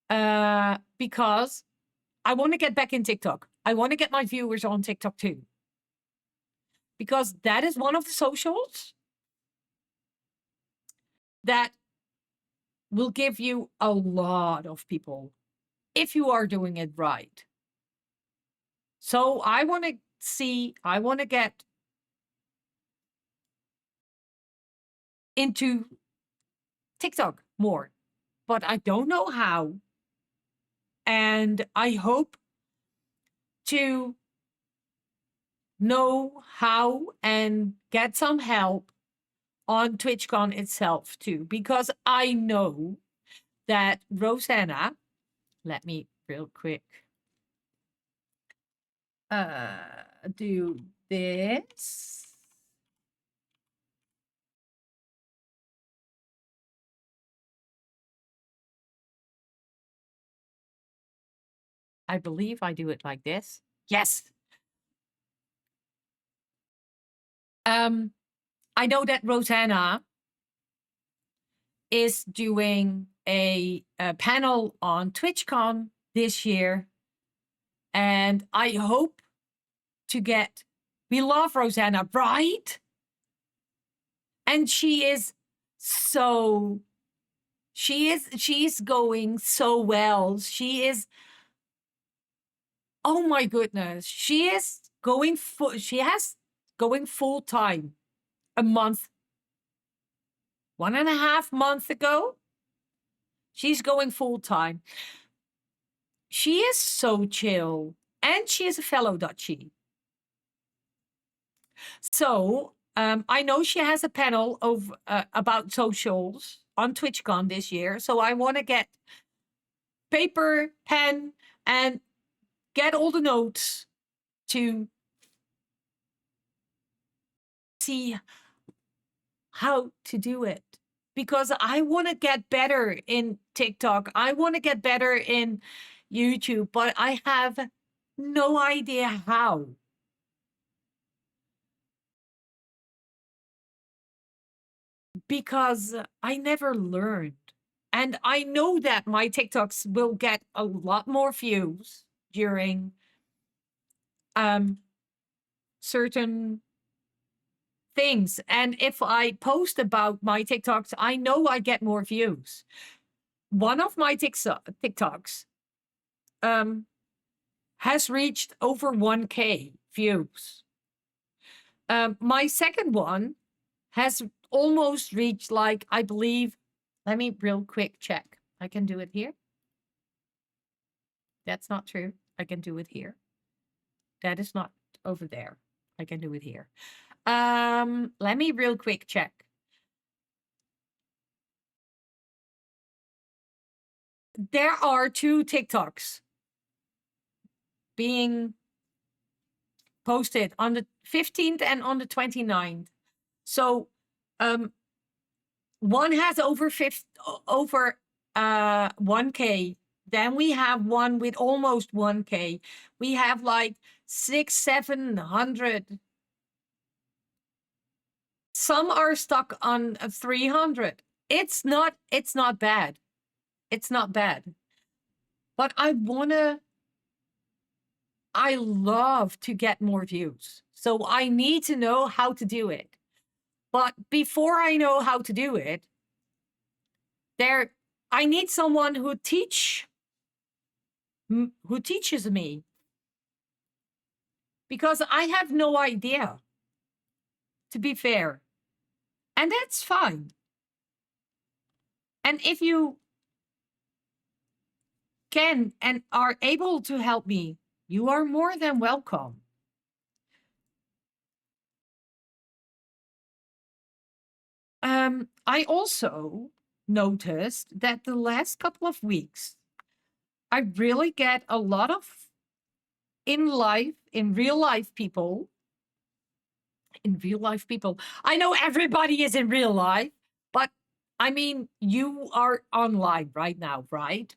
Because I want to get back in TikTok. I want to get my viewers on TikTok too. Because that is one of the socials that will give you a lot of people if you are doing it right. So I want to get into TikTok more, but I don't know how. And I hope to know how and get some help on TwitchCon itself too, because I know that Rosanna, let me real quick do this. I believe I do it like this. Yes. I know that Rosanna is doing a panel on TwitchCon this year. And I hope to get, we love Rosanna, right? And she's going so well. Oh my goodness. She has going full time a month, 1.5 months ago. She's going full time. She is so chill, and she is a fellow Dutchie. So I know she has a panel of about socials on TwitchCon this year. So I want to get paper, pen, and get all the notes to see how to do it. Because I want to get better in TikTok. I want to get better in YouTube, but I have no idea how. Because I never learned. And I know that my TikToks will get a lot more views during certain things. And if I post about my TikToks, I know I get more views. One of my TikToks has reached over 1K views. My second one has almost reached, like, I believe, let me real quick check. I can do it here. That's not true. I can do it here. That is not over there. I can do it here. Let me real quick check. There are 2 TikToks being posted on the 15th and on the 29th. So, one has over 1K. Then we have one with almost 1K. We have like 600-700. Some are stuck on 300. It's not bad. It's not bad. But I love to get more views. So I need to know how to do it. But before I know how to do it, I need someone who teaches me. Because I have no idea, to be fair. And that's fine. And if you can and are able to help me, you are more than welcome. I also noticed that the last couple of weeks, I really get a lot of in real life people. I know everybody is in real life, but I mean, you are online right now, right?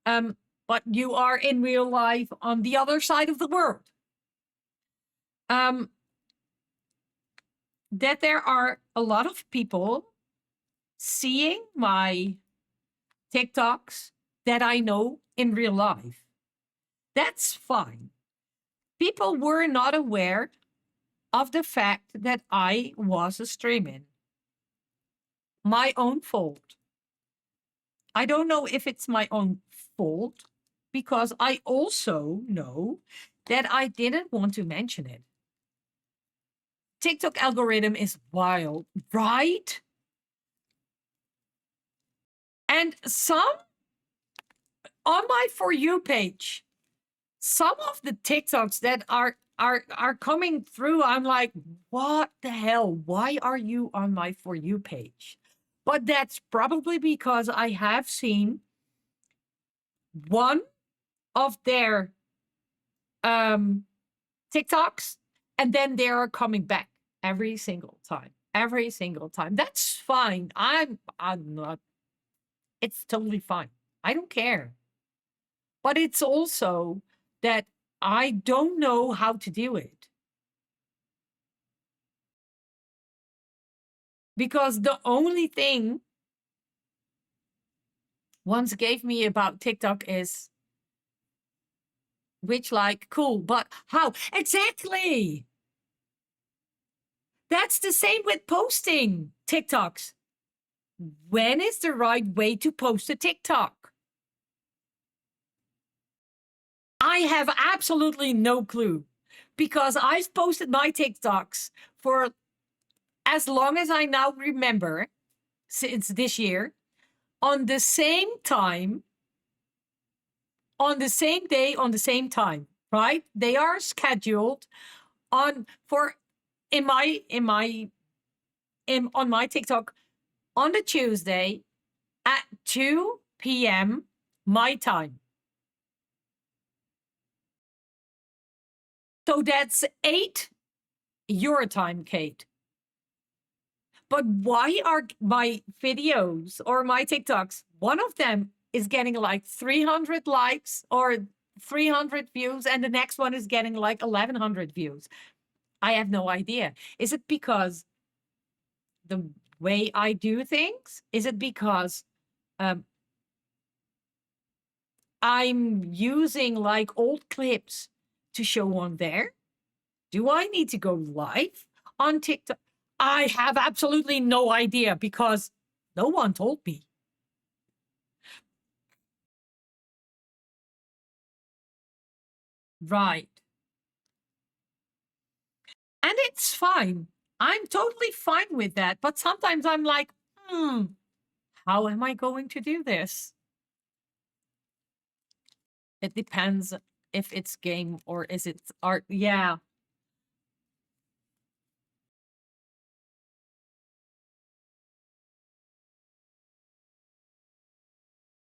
But you are in real life on the other side of the world. That there are a lot of people seeing my TikToks that I know in real life. That's fine. People were not aware of the fact that I was streaming. My own fault. I don't know if it's my own fault because I also know that I didn't want to mention it. TikTok algorithm is wild, right? And some on my For You page, some of the TikToks that are coming through, I'm like, what the hell? Why are you on my For You page? But that's probably because I have seen one of their TikToks, and then they are coming back every single time. Every single time. That's fine. I'm not. It's totally fine. I don't care. But it's also that I don't know how to do it. Because the only thing once gave me about TikTok is, which, like, cool, but how? Exactly. That's the same with posting TikToks. When is the right way to post a TikTok? I have absolutely no clue because I've posted my TikToks for as long as I now remember, since this year, on the same time, on the same day, on the same time, right? They are scheduled on my TikTok on the Tuesday at 2 p.m. my time. So that's 8 your time, Kate. But why are my videos or my TikToks, one of them is getting like 300 likes or 300 views, and the next one is getting like 1,100 views? I have no idea. Is it because the way I do things? Is it because I'm using like old clips to show on there? Do I need to go live on TikTok? I have absolutely no idea because no one told me. Right. And it's fine. I'm totally fine with that. But sometimes I'm like, how am I going to do this? It depends if it's game or is it art. Yeah.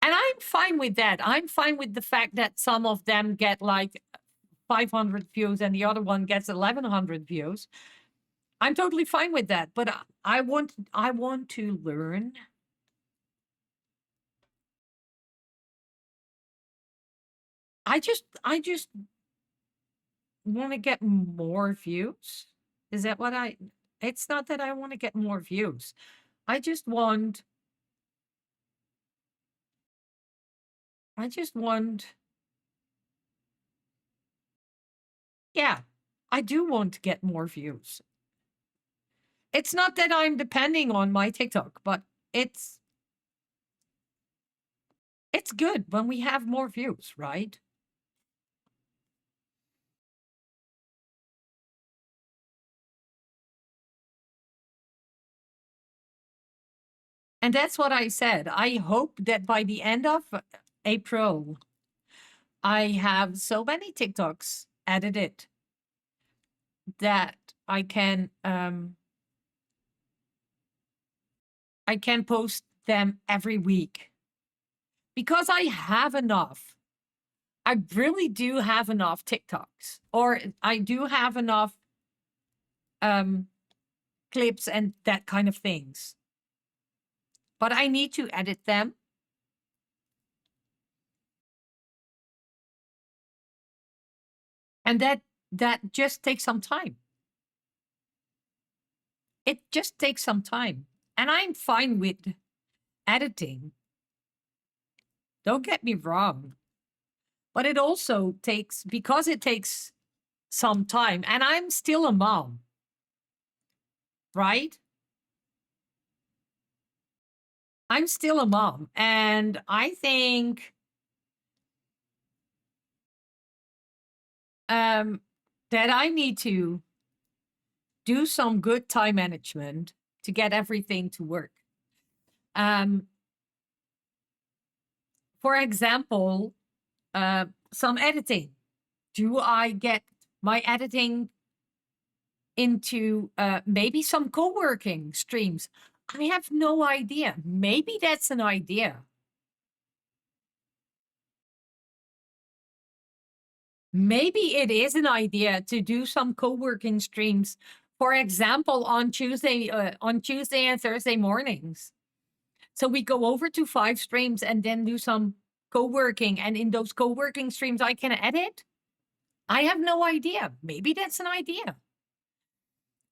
And I'm fine with that. I'm fine with the fact that some of them get like 500 views and the other one gets 1100 views. I'm totally fine with that. But I want to learn. I just want to get more views. Is that what I It's not that I want to get more views. I just want I just want yeah, I do want to get more views. It's not that I'm depending on my TikTok, but it's it's good when we have more views, right? And that's what I said. I hope that by the end of April, I have so many TikToks edited that I can post them every week because I have enough. I really do have enough TikToks, or I do have enough um, clips and that kind of things. But I need to edit them. And that just takes some time. It just takes some time. And I'm fine with editing. Don't get me wrong. But it also takes, because it takes some time, and I'm still a mom, right? I'm still a mom. And I think that I need to do some good time management to get everything to work. Um, for example, some editing. Do I get my editing into maybe some co-working streams? I have no idea. Maybe that's an idea. Maybe it is an idea to do some co-working streams, for example, on Tuesday and Thursday mornings. So we go over to 5 streams and then do some co-working. And in those co-working streams, I can edit. I have no idea. Maybe that's an idea.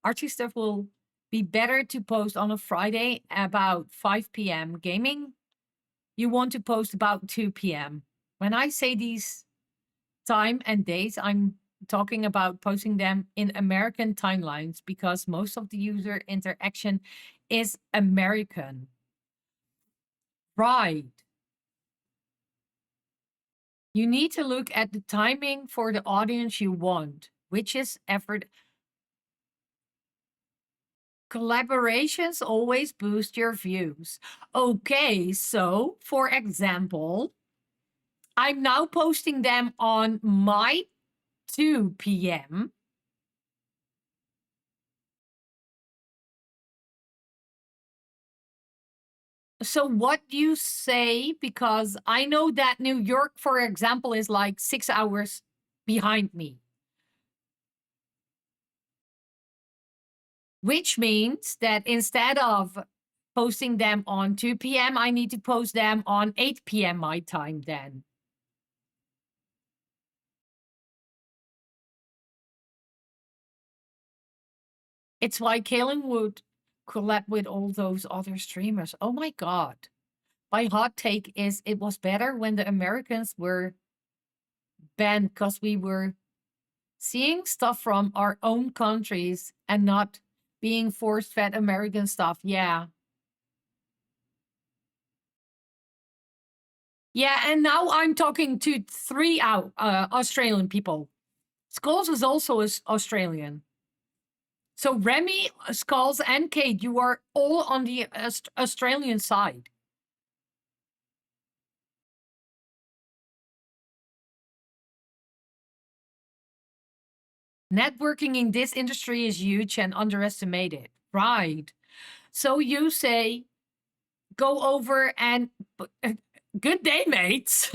Archie stuff will be better to post on a Friday about 5 p.m. gaming. You want to post about 2 p.m. When I say these time and days, I'm talking about posting them in American timelines because most of the user interaction is American. Right. You need to look at the timing for the audience you want, which is effort. Collaborations always boost your views. Okay, so for example, I'm now posting them on my 2 p.m. So what do you say? Because I know that New York, for example, is like 6 hours behind me. Which means that instead of posting them on 2 p.m., I need to post them on 8 p.m. my time then. It's why Kaylin would collab with all those other streamers. Oh my God. My hot take is it was better when the Americans were banned because we were seeing stuff from our own countries and not being force fed American stuff. Yeah. Yeah, and now I'm talking to three Australian people. Skulls is also Australian. So Remy, Skulls, and Kate, you are all on the Australian side. Networking in this industry is huge and underestimated. Right. So you say, go over and good day, mates.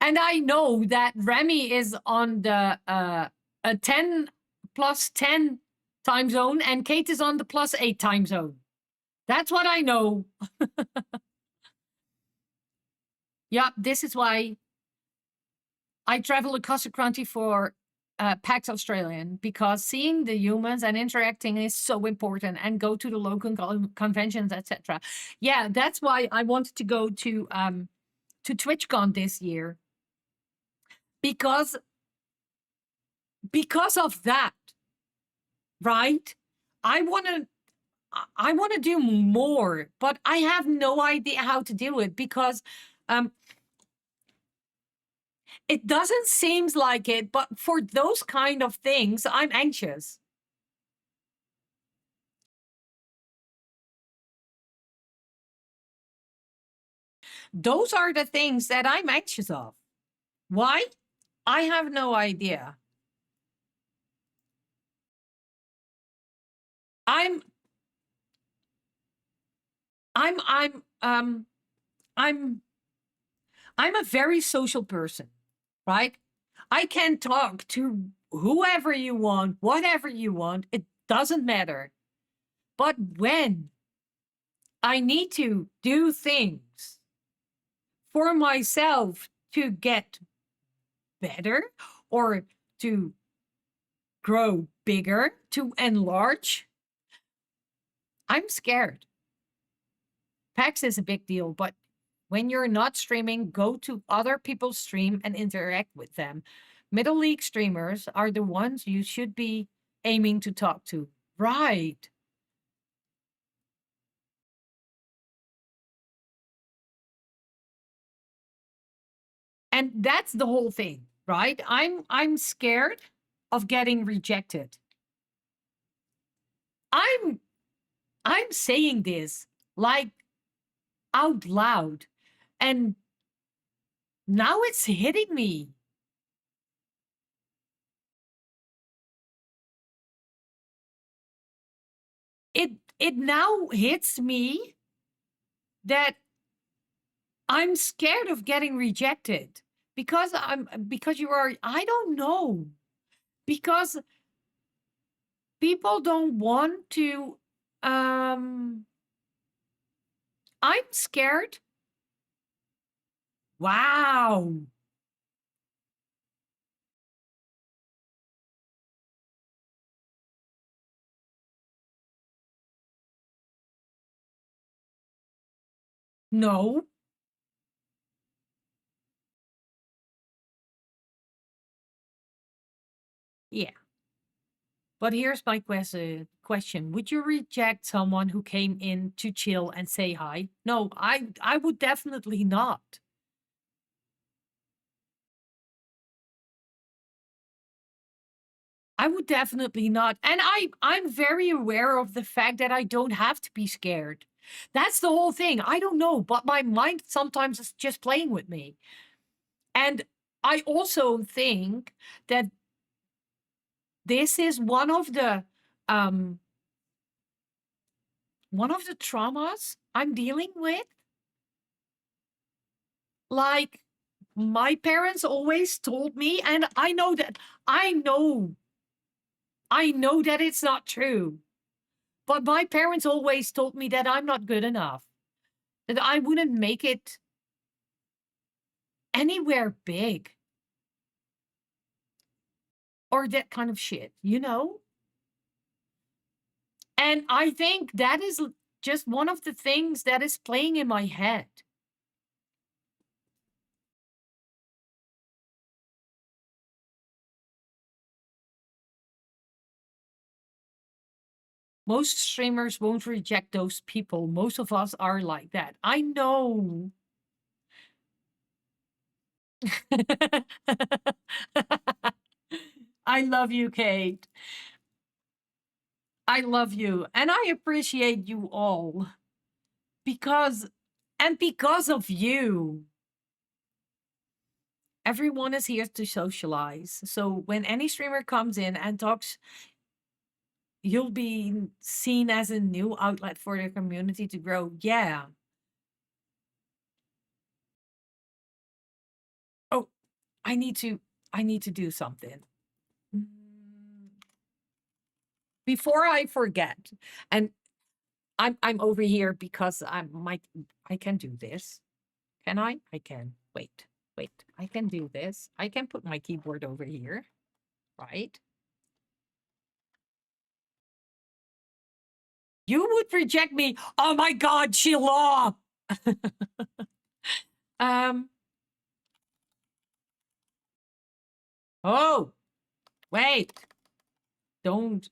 And I know that Remy is on the a 10 plus 10 time zone and Kate is on the plus 8 time zone. That's what I know. Yeah, this is why I travel across the country for PAX Australian, because seeing the humans and interacting is so important, and go to the local conventions, etc. Yeah, that's why I wanted to go to TwitchCon this year, because of that, right? I want to do more, but I have no idea how to do it, because it doesn't seem like it, but for those kind of things, I'm anxious. Those are the things that I'm anxious of. Why? I have no idea. I'm I'm I'm um I'm I'm a very social person, right? I can talk to whoever you want, whatever you want, it doesn't matter. But when I need to do things for myself to get better, or to grow bigger, to enlarge, I'm scared. PAX is a big deal, but when you're not streaming, go to other people's stream and interact with them. Middle League streamers are the ones you should be aiming to talk to. Right. And that's the whole thing, right? I'm scared of getting rejected. I'm I'm saying this like out loud, and now it's hitting me. It now hits me that I'm scared of getting rejected, because you are, I don't know, because people don't want to, um I'm scared. Wow. No. Yeah. But here's my question. Would you reject someone who came in to chill and say hi? No, I would definitely not. I would definitely not. And I'm very aware of the fact that I don't have to be scared. That's the whole thing. I don't know, but my mind sometimes is just playing with me. And I also think that this is um one of the traumas I'm dealing with. Like, my parents always told me, and I know that it's not true. But my parents always told me that I'm not good enough, that I wouldn't make it anywhere big, or that kind of shit, you know? And I think that is just one of the things that is playing in my head. Most streamers won't reject those people. Most of us are like that. I know. I love you, Kate. I love you. And I appreciate you all. Because, and because of you, everyone is here to socialize. So when any streamer comes in and talks, you'll be seen as a new outlet for the community to grow. Yeah. Oh, I need to do something. Before I forget, and I'm over here because I can do this. Can I? I can. Wait. I can do this. I can put my keyboard over here, right? You would reject me. Oh my God, Sheila. um. Oh, wait. Don't.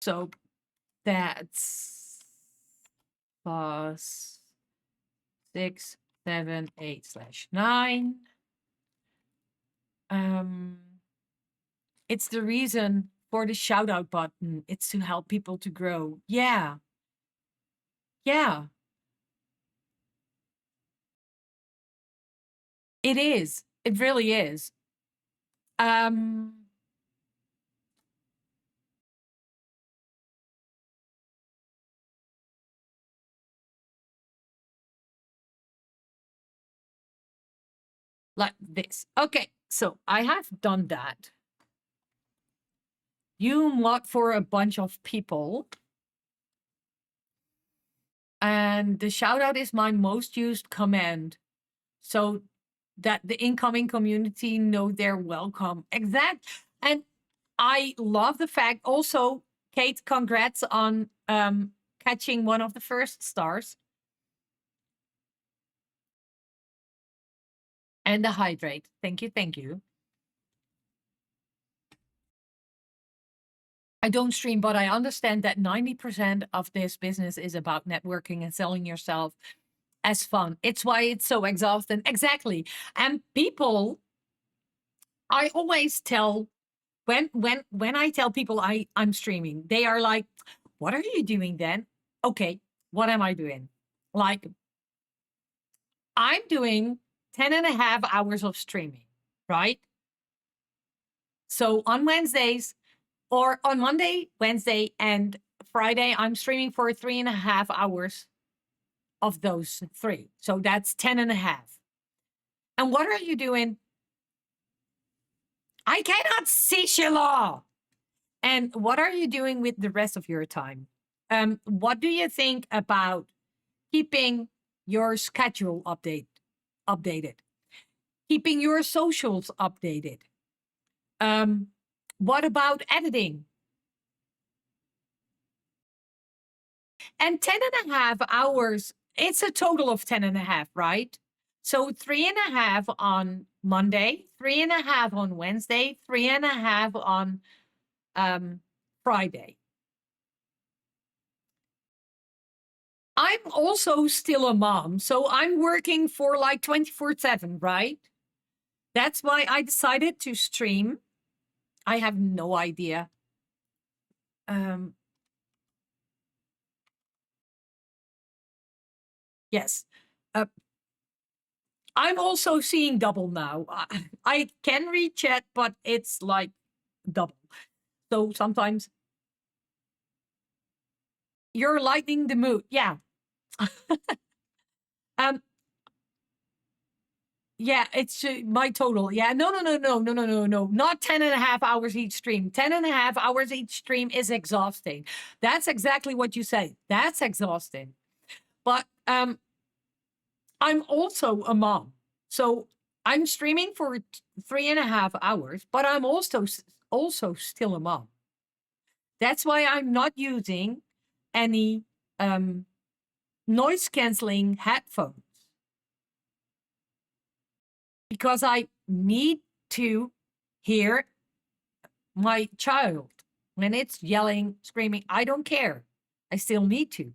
So that's plus 6, 7, 8/9. Um, it's the reason for the shout out button. It's to help people to grow. Yeah. Yeah. It is. It really is. Um, like this. Okay, so I have done that. You mod for a bunch of people. And the shout out is my most used command. So that the incoming community know they're welcome. Exact. And I love the fact also, Kate, congrats on catching one of the first stars. And the hydrate. Thank you, thank you. I don't stream, but I understand that 90% of this business is about networking and selling yourself as fun. It's why it's so exhausting. Exactly. And people, I always tell when I tell people I'm streaming, they are like, "What are you doing then?" Okay, what am I doing? Like, I'm doing 10 and a half hours of streaming, right? So on Wednesdays or on Monday, Wednesday, and Friday, I'm streaming for 3.5 hours of those three. So that's 10 and a half. And what are you doing? I cannot see Sheila. And what are you doing with the rest of your time? What do you think about keeping your schedule updated, keeping your socials updated? What about editing? And 10 and a half hours, it's a total of 10 and a half, right? So 3.5 on Monday, 3.5 on Wednesday, 3.5 on Friday. I'm also still a mom, so I'm working for like 24/7, right? That's why I decided to stream. I have no idea. Yes. Uh, I'm also seeing double now. I can read chat, but it's like double. So sometimes you're lightening the mood. Yeah. um. Yeah, it's my total. Yeah, no. Not 10 and a half hours each stream. 10 and a half hours each stream is exhausting. That's exactly what you say. That's exhausting. But I'm also a mom. So I'm streaming for 3.5 hours, but I'm also still a mom. That's why I'm not using any um, noise canceling headphones because I need to hear my child when it's yelling, screaming. I don't care. I still need to.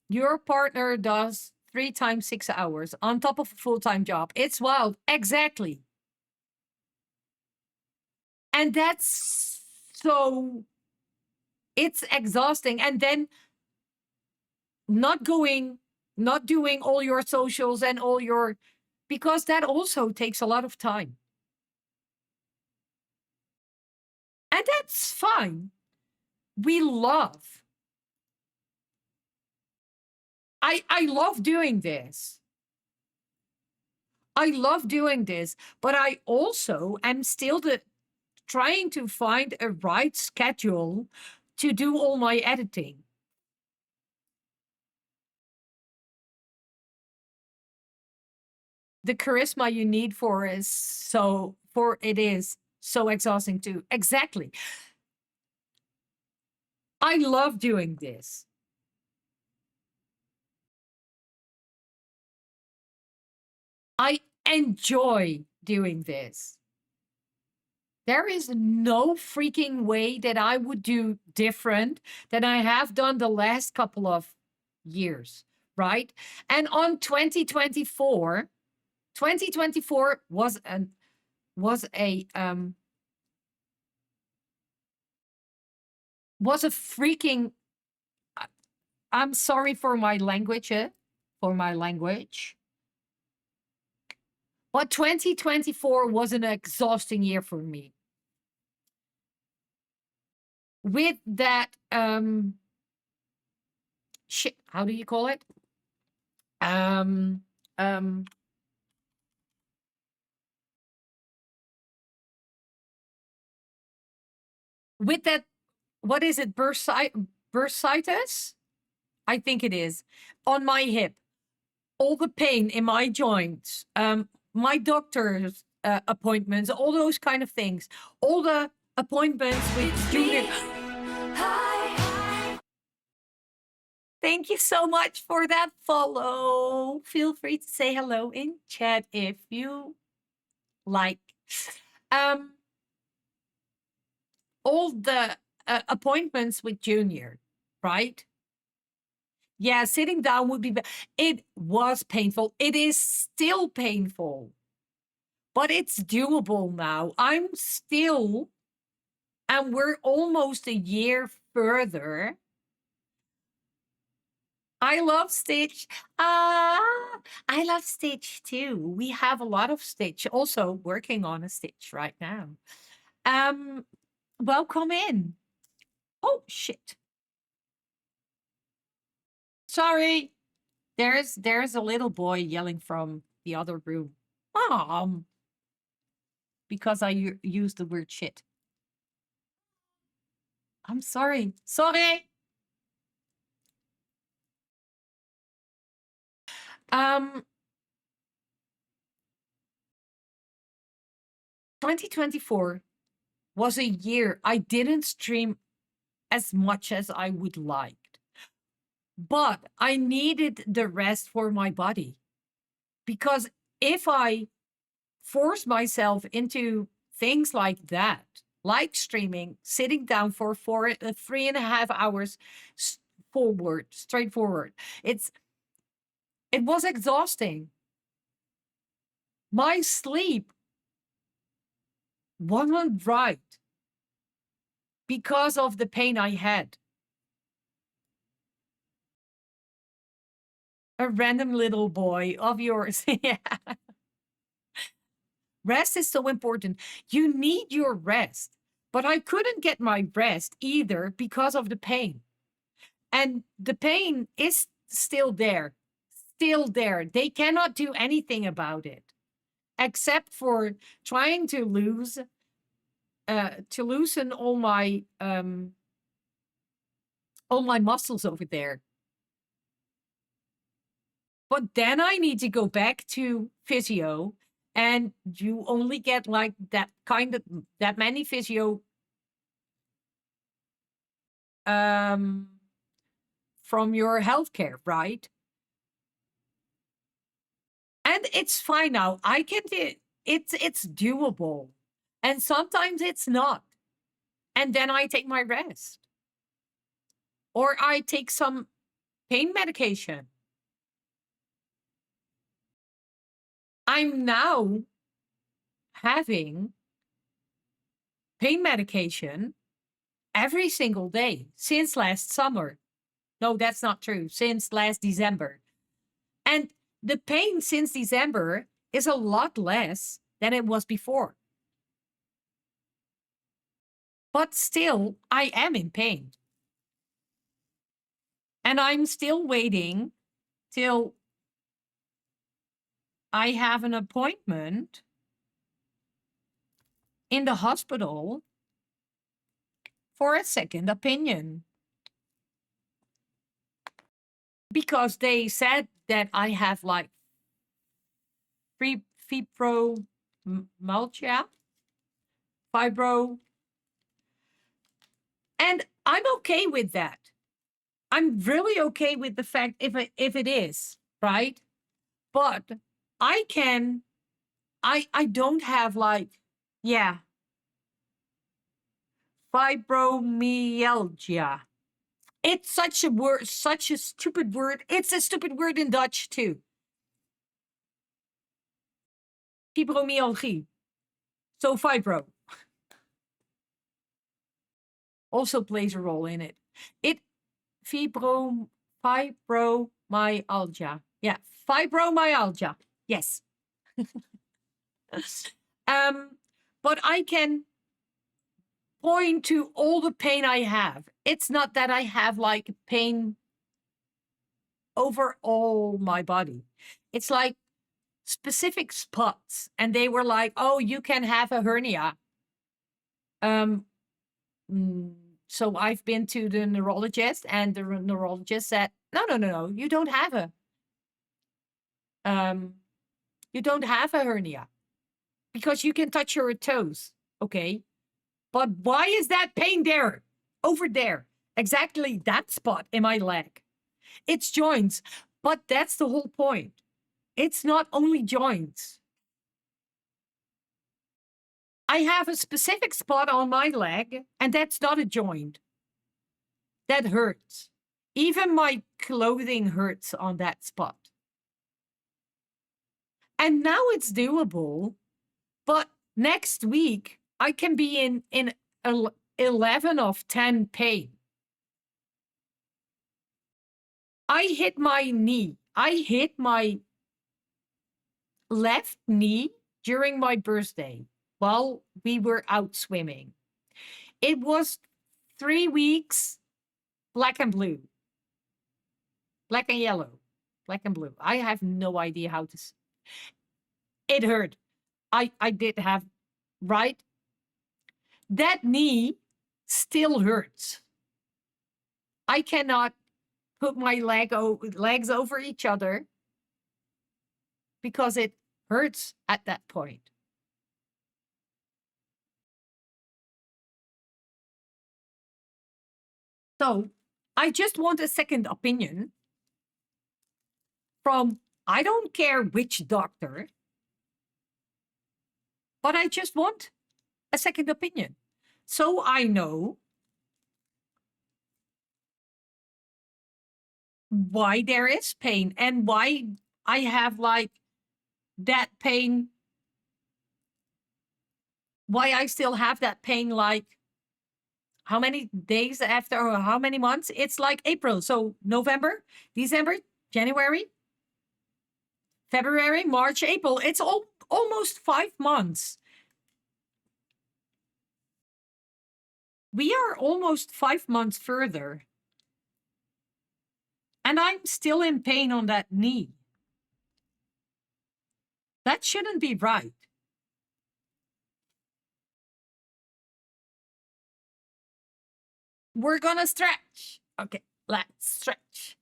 Your partner does 3 times 6 hours on top of a full-time job. It's wild. Exactly. And that's so, it's exhausting. And then not going, not doing all your socials and all your, because that also takes a lot of time. And that's fine. We love. I love doing this. I love doing this, but I also am still trying to find a right schedule to do all my editing. The charisma you need for it is so exhausting too. Exactly. I love doing this. I enjoy doing this. There is no freaking way that I would do different than I have done the last couple of years, right? And on 2024, 2024 was a freaking, I'm sorry for my language, for my language. But 2024 was an exhausting year for me. With that shit, how do you call it? Um um with that, what is it, bursitis? I think it is, on my hip. All the pain in my joints, my doctor's appointments, all those kind of things, all the appointments with junior. Thank you so much for that follow. Feel free to say hello in chat if you like. Um, all the appointments with Junior, right? Yeah, sitting down would be. It was painful. It is still painful, but it's doable now. I'm still, and we're almost a year further. I love Stitch. I love Stitch too. We have a lot of Stitch. Also working on a Stitch right now. Um, welcome in. Oh shit. Sorry. There's a little boy yelling from the other room. Because I used the word shit. I'm sorry. Sorry. 2024 was a year I didn't stream as much as I would like, but I needed the rest for my body, because if I force myself into things like that, like streaming, sitting down for 3.5 hours straightforward, it was exhausting. My sleep wasn't right because of the pain I had. A random little boy of yours. Yeah. Rest is so important. You need your rest. But I couldn't get my rest either because of the pain. And the pain is still there. Still there. They cannot do anything about it except for trying to loosen all my muscles over there. But then I need to go back to physio, and you only get like that many physio from your healthcare, right? And it's fine now. I can do it's doable. And sometimes it's not. And then I take my rest. Or I take some pain medication. I'm now having pain medication every single day since last summer. No, that's not true. Since last December. And the pain since December is a lot less than it was before. But still, I am in pain. And I'm still waiting till I have an appointment in the hospital for a second opinion. Because they said that I have like fibromyalgia, fibro, and I'm okay with that. I'm really okay with the fact if it is, right? But I don't have like, yeah, fibromyalgia. It's such a word, such a stupid word. It's a stupid word in Dutch too. Fibromyalgie. So fibro also plays a role in it. It fibromyalgia. Yeah, fibromyalgia. Yes. um, but I can point to all the pain I have. It's not that I have like pain over all my body. It's like specific spots, and they were like, "Oh, you can have a hernia." Um, mm, so I've been to the neurologist, and the neurologist said, "No, no, no, no, um, you don't have a hernia because you can touch your toes, okay? But why is that pain there, over there, exactly that spot in my leg? It's joints, but that's the whole point. It's not only joints. I have a specific spot on my leg, and that's not a joint. That hurts. Even my clothing hurts on that spot. And now it's doable, but next week I can be in 11 of 10 pain. I hit my knee. I hit my left knee during my birthday while we were out swimming. It was 3 weeks black and blue, black and yellow, black and blue. I have no idea how to. It hurt. I did have, right? That knee still hurts. I cannot put my legs over each other because it hurts at that point. So I just want a second opinion from, I don't care which doctor, but I just want a second opinion. So I know why there is pain and why I have like that pain, why I still have that pain like how many days after or how many months? It's like April. So November, December, January, February, March, April. It's almost 5 months. We are almost 5 months further. And I'm still in pain on that knee. That shouldn't be right. We're gonna stretch. Okay, let's stretch.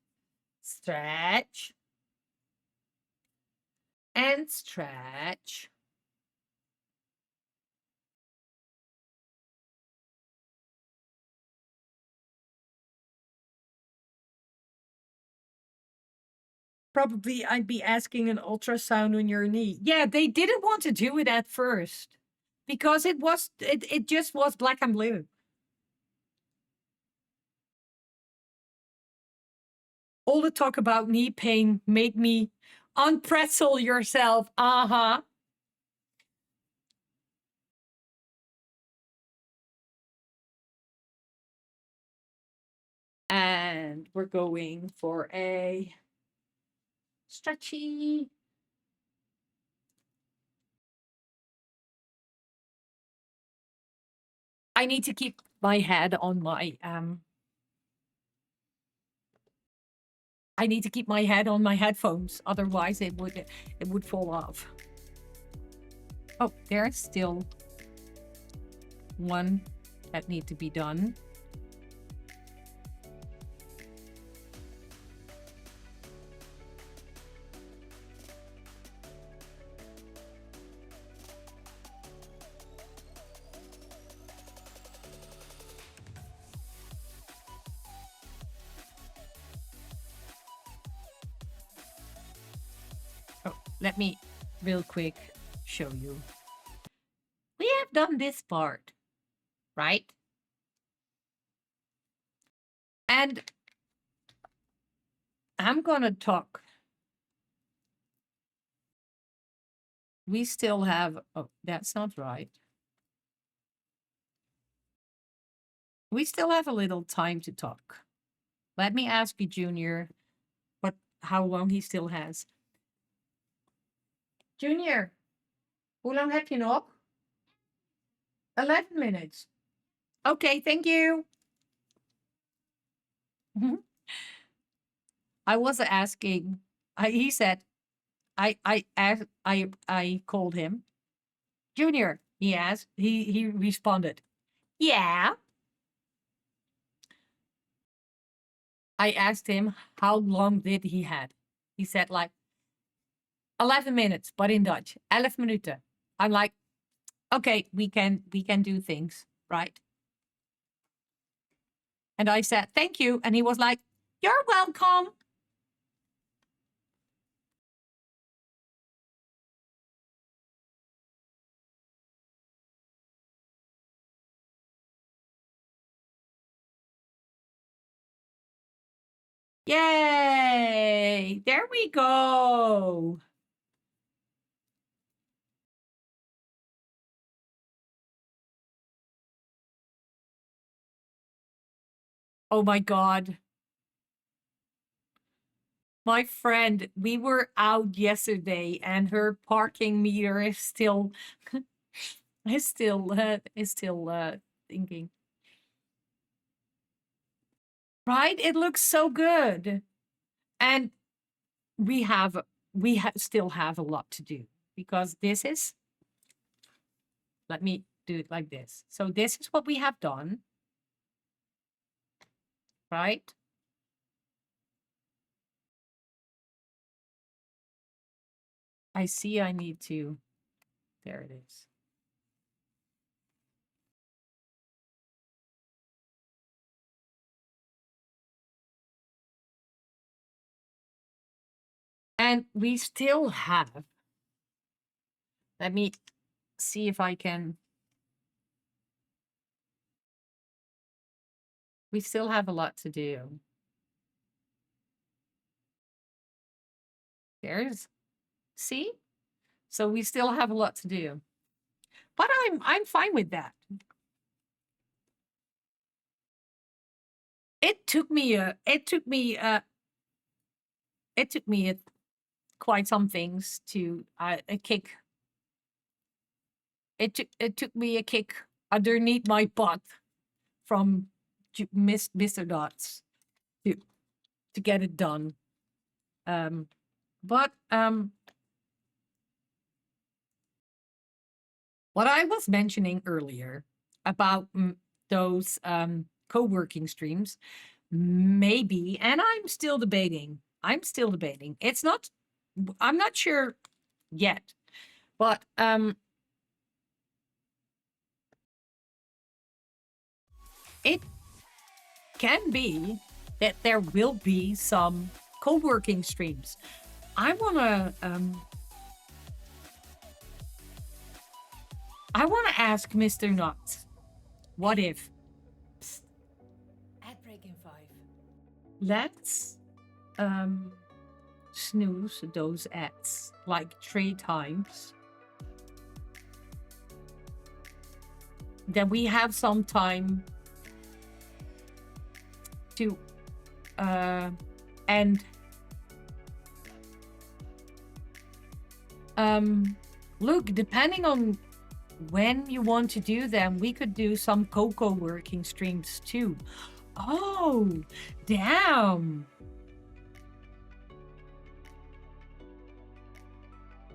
Stretch. And stretch. probably I'd be asking an ultrasound on your knee. Yeah, they didn't want to do it at first because it just was black and blue. All the talk about knee pain made me unpretzel yourself. Uh-huh. And we're going for a stretchy. I need to keep my head on my I need to keep my head on my headphones, otherwise it would fall off. Oh, there's still one that need to be done. Oh, let me real quick show you. We have done this part, right? And I'm gonna talk. We still have, oh, that's not right. We still have a little time to talk. Let me ask you, Junior, how long he still has. Junior, hoe lang heb je nog? 11 minutes. Okay, thank you. I was asking, he said, I called him. Junior, he asked, he responded, yeah. I asked him how long did he had. He said like 11 minutes, but in Dutch, 11 minuten. I'm like, okay, we can do things, right? And I said, thank you. And he was like, you're welcome. Yay! There we go. Oh my God. My friend, we were out yesterday and her parking meter is still is still thinking. Right? It looks so good. And we still have a lot to do because this is, let me do it like this. So this is what we have done, right? I see I need to, there it is. And we still have, let me see if I can, we still have a lot to do. There's, see? So we still have a lot to do. But I'm fine with that. It took me quite some things to a kick. It took me a kick underneath my butt from Mr. Dots to get it done. But what I was mentioning earlier about those co-working streams, maybe, and I'm still debating. It's not, I'm not sure yet, but it can be that there will be some co-working streams. I wanna ask Mr. Nuts, what if at break in 5, let's snooze those ads like 3 times. Then we have some time to and look, depending on when you want to do them, we could do some cocoa working streams too. Oh, damn.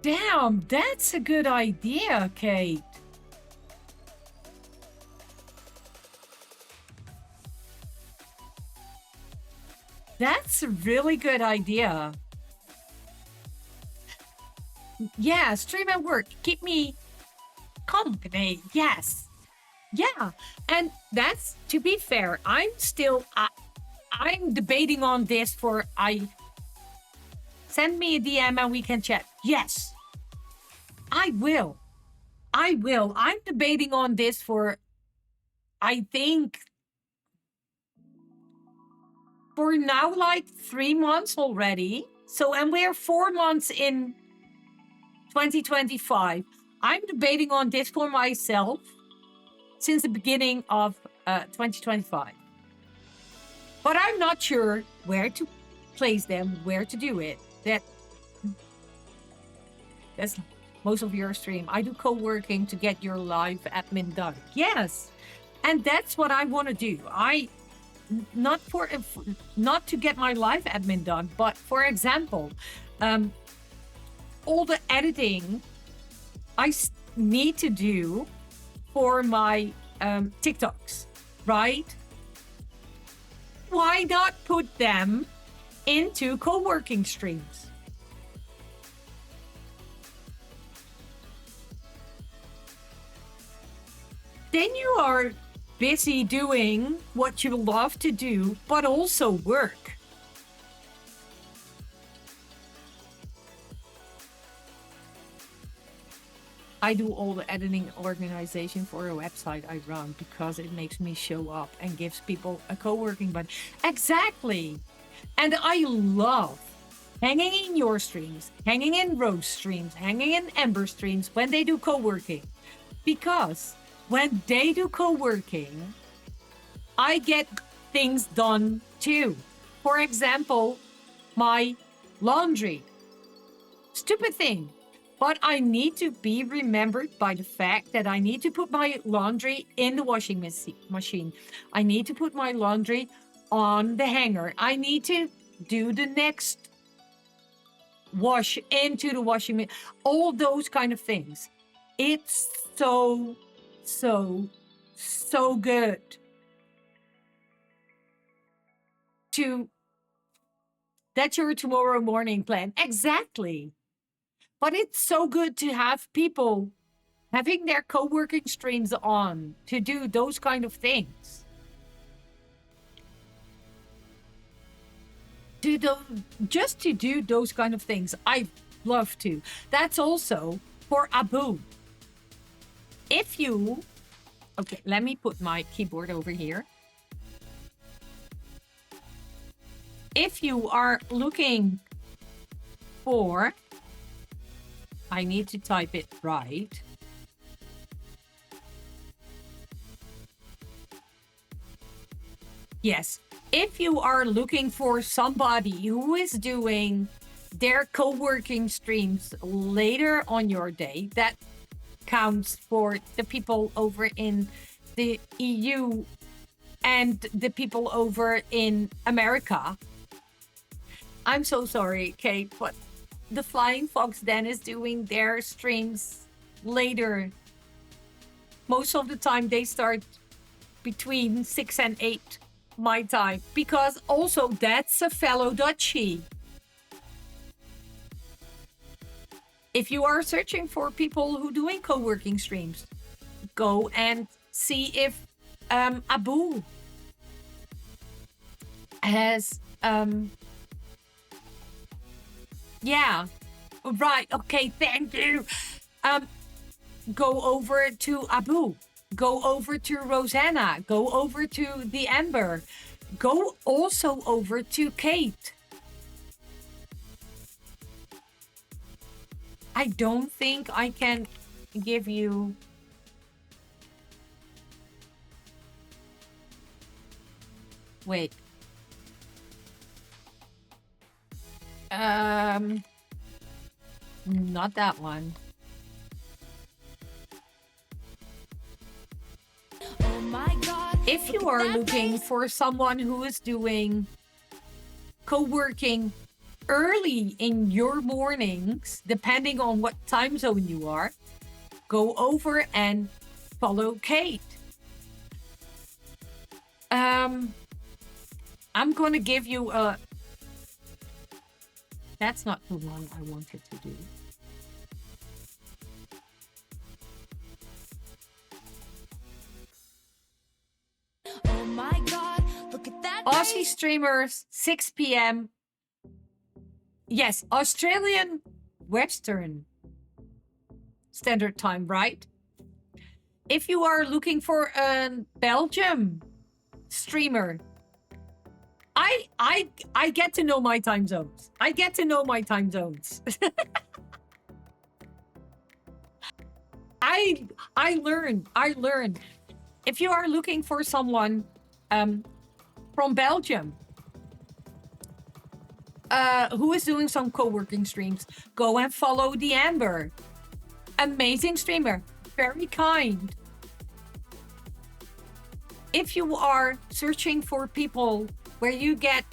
Damn, that's a good idea, Kate. That's a really good idea. Yeah, stream at work. Keep me company. Yes. Yeah. And that's, to be fair, I'm debating on this for, send me a DM and we can chat. Yes. I will. I'm debating on this for, I think, for now, like 3 months already. So, and we're 4 months in 2025. I'm debating on this for myself since the beginning of 2025. But I'm not sure where to place them, where to do it. That's most of your stream. I do co-working to get your live admin done. Yes. And that's what I want to do. Not to get my live admin done, but for example, all the editing I need to do for my TikToks, right? Why not put them into co-working streams? Then you are busy doing what you love to do, but also work. I do all the editing organization for a website I run because it makes me show up and gives people a co-working button. Exactly. And I love hanging in your streams, hanging in Rose streams, hanging in Ember streams when they do co-working. Because when they do co-working, I get things done too. For example, my laundry. Stupid thing. But I need to be remembered by the fact that I need to put my laundry in the washing machine. I need to put my laundry on the hanger. I need to do the next wash into the washing machine. All those kind of things. It's so good that's your tomorrow morning plan. Exactly. But it's so good to have people having their co-working streams on to do those kind of things. Just to do those kind of things. I love to. That's also for Abu. Okay, let me put my keyboard over here. If you are looking for, I need to type it right. Yes, if you are looking for somebody who is doing their co-working streams later on your day, that counts for the people over in the EU and the people over in America. I'm so sorry, Kate, but the Flying Fox then is doing their streams later. Most of the time they start between 6 and 8 my time, because also that's a fellow Dutchie. If you are searching for people who doing co-working streams, go and see if Abu Yeah. Right. Okay. Thank you. Um, go over to Abu. Go over to Rosanna. Go over to the Ember. Go also over to Kate. I don't think I can give you. Wait. Um, not that one. Oh my god. If you are looking for someone who is doing co-working early in your mornings, depending on what time zone you are, go over and follow Kate. I'm going to give you a... That's not the one I wanted to do. Oh my god, look at that. Aussie streamers, 6 p.m. Yes, Australian Western Standard Time, right? If you are looking for a Belgium streamer, I get to know my time zones. I get to know my time zones. I learn. If you are looking for someone from Belgium who is doing some co-working streams, go and follow the Amber. Amazing streamer, very kind. If you are searching for people where you get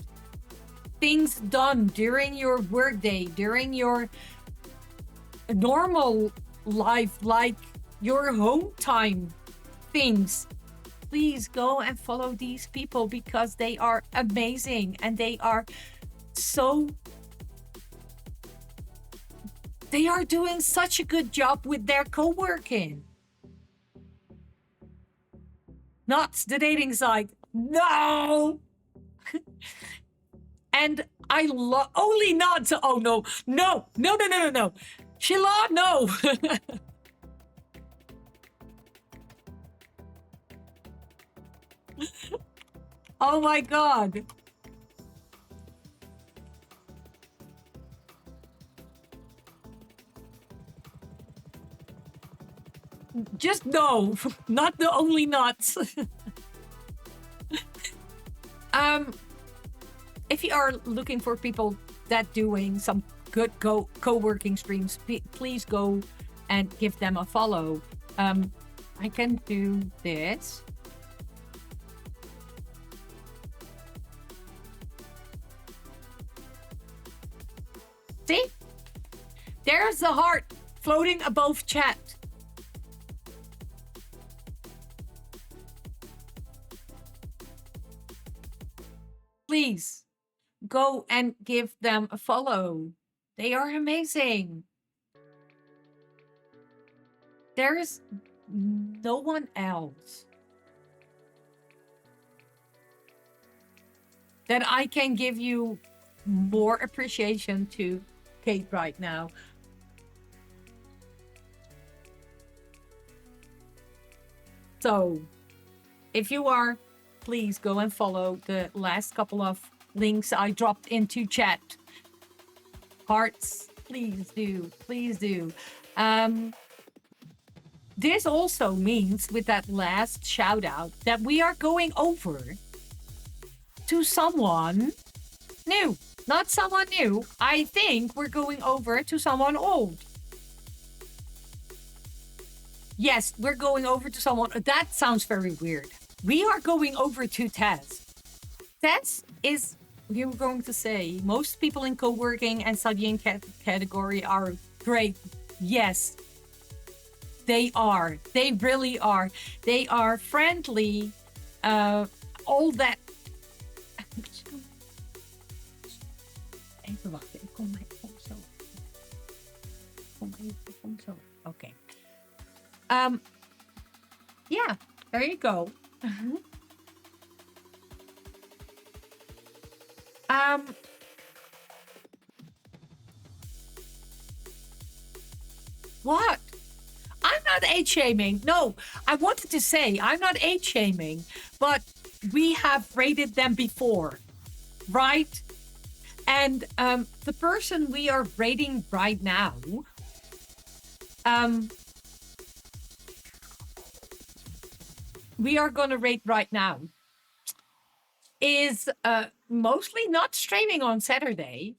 things done during your workday, during your normal life, like your home time things, please go and follow these people because they are amazing and they are doing such a good job with their co-working. Nuts, the dating site. No! And I love only Nuts. Oh no. Sheila, no. Oh my god. Just no. Not the only Nuts. If you are looking for people that doing some good co-working streams, please go and give them a follow. I can do this. See? There's the heart floating above chat. Please go and give them a follow. They are amazing. There is no one else that I can give you more appreciation to, Kate, right now. So, if you are, please go and follow the last couple of links I dropped into chat. Hearts, please do. Please do. This also means, with that last shout out, that we are going over to someone new. Not someone new. I think we're going over to someone old. Yes, we're going over to someone. That sounds very weird. We are going over to Tess. Tess is, we were going to say, most people in co-working and studying category are great. Yes, they are. They really are. They are friendly. All that. Even wachten, ik kom zo. Kom zo. Okay. Yeah, there you go. What? I'm not age shaming. No, I wanted to say I'm not age shaming, but we have rated them before, right? And the person we are rating right now, we are going to rate right now, is mostly not streaming on Saturday.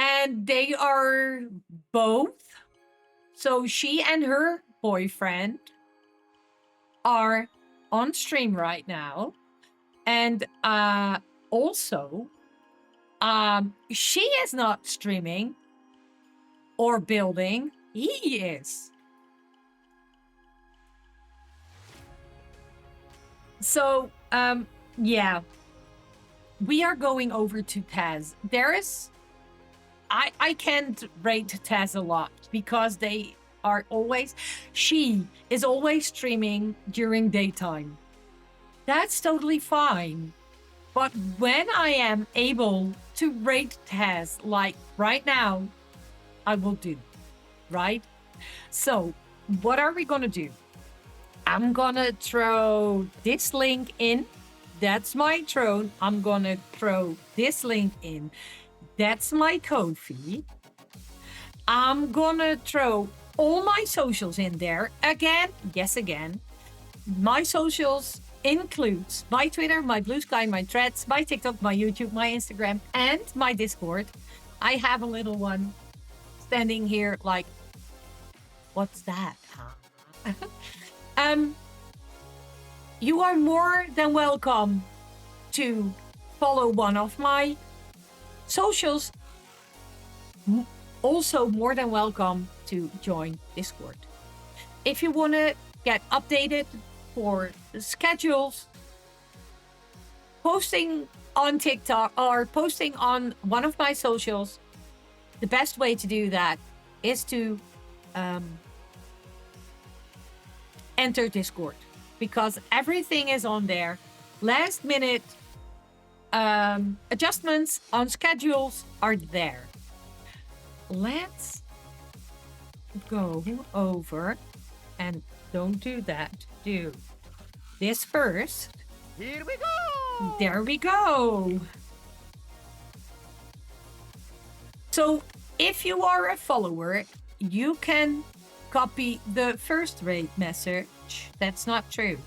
And they are both, so she and her boyfriend are on stream right now. And also, she is not streaming or building. He is. So, yeah. We are going over to Taz. There is... I can't rate Taz a lot because they are always... She is always streaming during daytime. That's totally fine. But when I am able to rate Taz, like right now, I will do. Right? So, what are we going to do? I'm going to throw this link in. That's my throne. I'm going to throw this link in. That's my Ko-fi. I'm going to throw all my socials in there. Again, yes, again. My socials includes my Twitter, my BlueSky, my Threads, my TikTok, my YouTube, my Instagram, and my Discord. I have a little one standing here like, what's that? You are more than welcome to follow one of my socials. Also more than welcome to join Discord. If you want to get updated for the schedules, posting on TikTok or posting on one of my socials, the best way to do that is to enter Discord, because everything is on there. Last minute adjustments on schedules are there. Let's go over, and don't do that, do this first. Here we go! There we go. So if you are a follower, you can copy the first rate message. That's not true.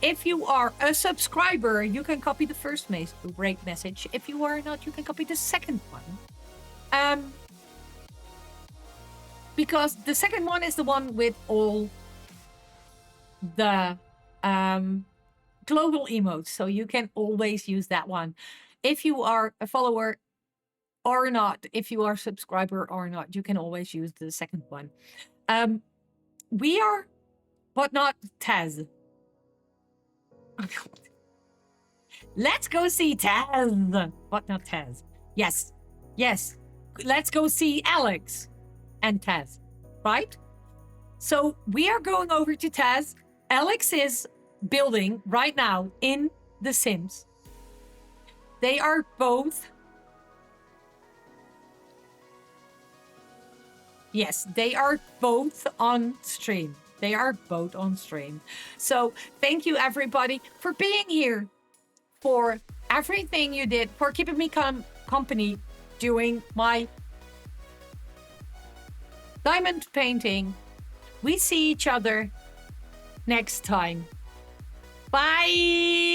If you are a subscriber, you can copy the first rate message. If you are not, you can copy the second one. Because the second one is the one with all the global emotes. So you can always use that one. If you are a follower or not, if you are a subscriber or not, you can always use the second one. We are, but not Taz. Let's go see Taz, but not Taz. Yes, yes. Let's go see Alex and Taz, right? So we are going over to Taz. Alex is building right now in The Sims. They are both... Yes, they are both on stream. They are both on stream. So thank you, everybody, for being here, for everything you did, for keeping me company doing my diamond painting. We see each other next time. Bye!